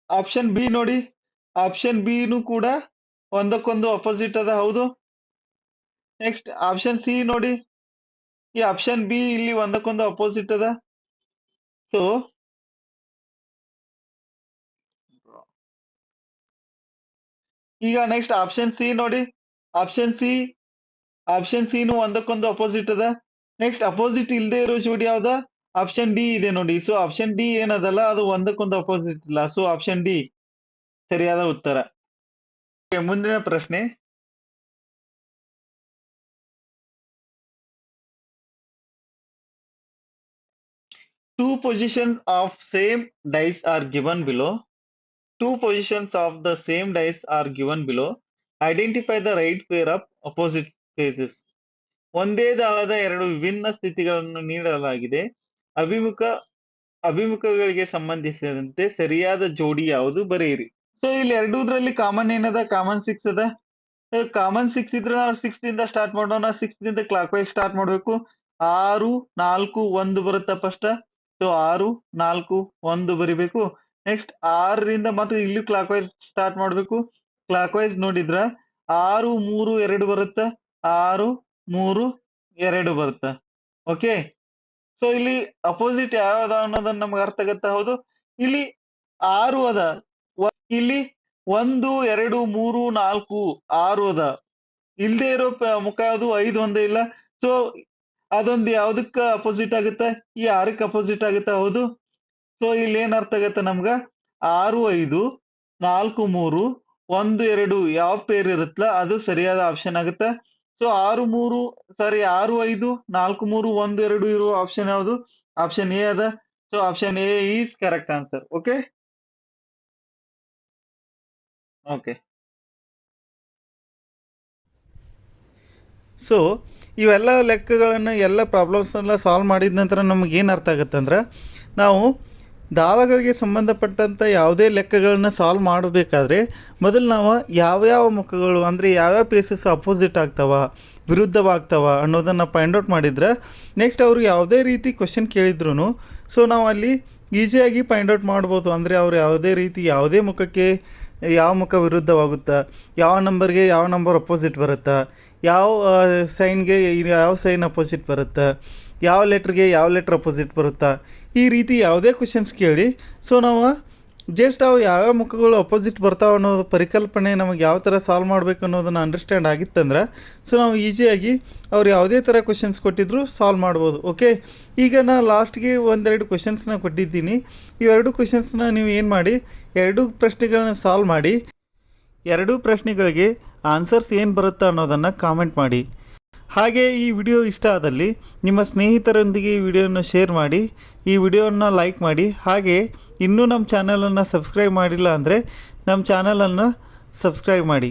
ಆಪ್ಷನ್ ಬಿ ನೋಡಿ, ಆಪ್ಷನ್ ಬಿ ನು ಕೂಡ ಒಂದಕ್ಕೊಂದು ಅಪೋಸಿಟ್ ಅದ. ಹೌದು, ನೆಕ್ಸ್ಟ್ ಆಪ್ಷನ್ ಸಿ ನೋಡಿ, ಈ ಆಪ್ಷನ್ ಬಿ ಇಲ್ಲಿ ಒಂದಕ್ಕೊಂದು ಅಪೋಸಿಟ್ ಅದ. ಸೊ ಈಗ ನೆಕ್ಸ್ಟ್ ಆಪ್ಷನ್ ಸಿ ನೋಡಿ, ಆಪ್ಷನ್ ಸಿ ನು ಒಂದಕ್ಕೊಂದು ಅಪೋಸಿಟ್ ಅದ. ನೆಕ್ಸ್ಟ್ ಅಪೋಸಿಟ್ ಇಲ್ಲದೆ ಇರೋ ಜೋಡಿ ಯಾವ್ದ? ಆಪ್ಷನ್ ಡಿ ಇದೆ ನೋಡಿ. ಸೊ ಆಪ್ಷನ್ ಡಿ ಏನದಲ್ಲ, ಅದು ಒಂದಕ್ಕೊಂದು ಅಪೋಸಿಟ್ ಇಲ್ಲ. ಸೊ ಆಪ್ಷನ್ ಡಿ ಸರಿಯಾದ ಉತ್ತರ. ಮುಂದಿನ ಪ್ರಶ್ನೆ, two positions of same dice are given below. Two positions of the same dice are given below. Identify the right pair of opposite faces. ಒಂದೇ ದಾಳದ ಎರಡು ವಿಭಿನ್ನ ಸ್ಥಿತಿಗಳನ್ನು ನೀಡಲಾಗಿದೆ. ಅಭಿಮುಖಗಳಿಗೆ ಸಂಬಂಧಿಸಿದಂತೆ ಸರಿಯಾದ ಜೋಡಿ ಯಾವುದು ಬರೆಯಿರಿ. ಸೊ ಇಲ್ಲಿ ಎರಡೂದ್ರಲ್ಲಿ ಕಾಮನ್ ಏನದ? ಕಾಮನ್ 6 ಅದ. ಕಾಮನ್ 6 ಇದ್ರೆ ನಾವು 6 ದಿಂದ ಸ್ಟಾರ್ಟ್ ಮಾಡೋಣ. 6 ದಿಂದ ಕ್ಲಾಕ್ ವೈಸ್ ಸ್ಟಾರ್ಟ್ ಮಾಡ್ಬೇಕು. 6 4 1 ಬರುತ್ತಾ ಫಸ್ಟ್. ಸೊ 6 4 1 ಬರಿಬೇಕು. ನೆಕ್ಸ್ಟ್ 6ರಿಂದ ಮತ್ತೆ ಇಲ್ಲಿ ಕ್ಲಾಕ್ ವೈಸ್ ಸ್ಟಾರ್ಟ್ ಮಾಡ್ಬೇಕು. ಕ್ಲಾಕ್ ವೈಸ್ ನೋಡಿದ್ರ 6 3 2 ಬರುತ್ತಾ. 6 3 2 ಬರುತ್ತಾ. ಓಕೆ, ಸೊ ಇಲ್ಲಿ ಅಪೋಸಿಟ್ ಯಾವ್ದ ಅನ್ನೋದನ್ನ ನಮ್ಗೆ ಅರ್ಥ ಆಗತ್ತ. ಹೌದು, ಇಲ್ಲಿ 6 ಅದ. ಇಲ್ಲಿ 1 2 3 4 6 ಅದ. ಇಲ್ದೇ ಇರೋ ಮುಖ ಅದು 5 ಒಂದೇ ಇಲ್ಲ. ಸೊ ಅದೊಂದು ಯಾವ್ದಕ್ಕ ಅಪೋಸಿಟ್ ಆಗುತ್ತ? ಈ 6ಕ್ಕೆ ಅಪೋಸಿಟ್ ಆಗುತ್ತ. ಹೌದು, ಸೊ ಇಲ್ಲಿ ಏನ್ ಅರ್ಥ ಆಗತ್ತ ನಮ್ಗ? 6 5 4 3 1 2 ಯಾವ ಪೇರ್ ಇರುತ್ತಲ್ಲ ಅದು ಸರಿಯಾದ ಆಪ್ಷನ್ ಆಗುತ್ತ. ಸೊ 6 5 4 3 1 2 ಇರುವ ಆಪ್ಷನ್ ಯಾವುದು? ಆಪ್ಷನ್ ಎ ಅದ. So option A is correct answer. Okay okay so ಇವೆಲ್ಲ ಲೆಕ್ಕಗಳನ್ನು ಎಲ್ಲ ಪ್ರಾಬ್ಲಮ್ಸೆಲ್ಲ ಸಾಲ್ವ್ ಮಾಡಿದ ನಂತರ ನಮಗೆ ಏನು ಅರ್ಥ ಆಗುತ್ತೆ ಅಂದ್ರೆ, ನಾವು ದಾಳಗಳಿಗೆ ಸಂಬಂಧಪಟ್ಟಂಥ ಯಾವುದೇ ಲೆಕ್ಕಗಳನ್ನ ಸಾಲ್ವ್ ಮಾಡಬೇಕಾದ್ರೆ ಮೊದಲು ನಾವು ಯಾವ್ಯಾವ ಮುಖಗಳು ಅಂದರೆ ಯಾವ್ಯಾವ ಪ್ಲೇಸಸ್ ಅಪೋಸಿಟ್ ಆಗ್ತಾವ, ವಿರುದ್ಧವಾಗ್ತಾವ ಅನ್ನೋದನ್ನು ಫೈಂಡ್ ಔಟ್ ಮಾಡಿದ್ರೆ ನೆಕ್ಸ್ಟ್ ಅವರು ಯಾವುದೇ ರೀತಿ ಕ್ವಶನ್ ಕೇಳಿದ್ರು ಸೊ ನಾವು ಅಲ್ಲಿ ಈಸಿಯಾಗಿ ಫೈಂಡ್ ಔಟ್ ಮಾಡ್ಬೋದು. ಅಂದರೆ ಅವರು ಯಾವುದೇ ರೀತಿ ಯಾವುದೇ ಮುಖಕ್ಕೆ ಯಾವ ಮುಖ ವಿರುದ್ಧವಾಗುತ್ತಾ, ಯಾವ ನಂಬರ್ಗೆ ಯಾವ ನಂಬರ್ ಅಪೋಸಿಟ್ ಬರುತ್ತಾ, ಯಾವ ಸೈನ್ಗೆ ಯಾವ ಸೈನ್ ಅಪೋಸಿಟ್ ಬರುತ್ತಾ, ಯಾವ ಲೆಟ್ರಿಗೆ ಯಾವ ಲೆಟ್ರ್ ಅಪೋಸಿಟ್ ಬರುತ್ತಾ, ಈ ರೀತಿ ಯಾವುದೇ ಕ್ವಶನ್ಸ್ ಕೇಳಿ ಸೊ ನಾವು ಜಸ್ಟ್ ಅವು ಯಾವ್ಯಾವ ಮುಖಗಳು ಅಪೋಸಿಟ್ ಬರ್ತಾವೆ ಅನ್ನೋದು ಪರಿಕಲ್ಪನೆ ನಮಗೆ ಯಾವ ಥರ ಸಾಲ್ವ್ ಮಾಡಬೇಕು ಅನ್ನೋದನ್ನು ಅಂಡರ್ಸ್ಟ್ಯಾಂಡ್ ಆಗಿತ್ತಂದ್ರೆ ಸೊ ನಾವು ಈಸಿಯಾಗಿ ಅವ್ರು ಯಾವುದೇ ಥರ ಕ್ವಶನ್ಸ್ ಕೊಟ್ಟಿದ್ರು ಸಾಲ್ವ್ ಮಾಡ್ಬೋದು. ಓಕೆ, ಈಗ ನಾನು ಲಾಸ್ಟ್ಗೆ ಒಂದೆರಡು ಕ್ವಶನ್ಸ್ನ ಕೊಟ್ಟಿದ್ದೀನಿ. ಇವೆರಡು ಕ್ವಶನ್ಸ್ನ ನೀವು ಏನು ಮಾಡಿ, ಎರಡೂ ಪ್ರಶ್ನೆಗಳನ್ನ ಸಾಲ್ವ್ ಮಾಡಿ, ಎರಡೂ ಪ್ರಶ್ನೆಗಳಿಗೆ ಆನ್ಸರ್ಸ್ ಏನು ಬರುತ್ತಾ ಅನ್ನೋದನ್ನು ಕಾಮೆಂಟ್ ಮಾಡಿ. ಹಾಗೆ ಈ ವಿಡಿಯೋ ಇಷ್ಟ ಆದಲ್ಲಿ ನಿಮ್ಮ ಸ್ನೇಹಿತರೊಂದಿಗೆ ಈ ವಿಡಿಯೋನ ಶೇರ್ ಮಾಡಿ, ಈ ವಿಡಿಯೋನ ಲೈಕ್ ಮಾಡಿ. ಹಾಗೆ ಇನ್ನೂ ನಮ್ಮ ಚಾನಲನ್ನು ಸಬ್ಸ್ಕ್ರೈಬ್ ಮಾಡಿಲ್ಲ ಅಂದರೆ ನಮ್ಮ ಚಾನಲನ್ನು ಸಬ್ಸ್ಕ್ರೈಬ್ ಮಾಡಿ.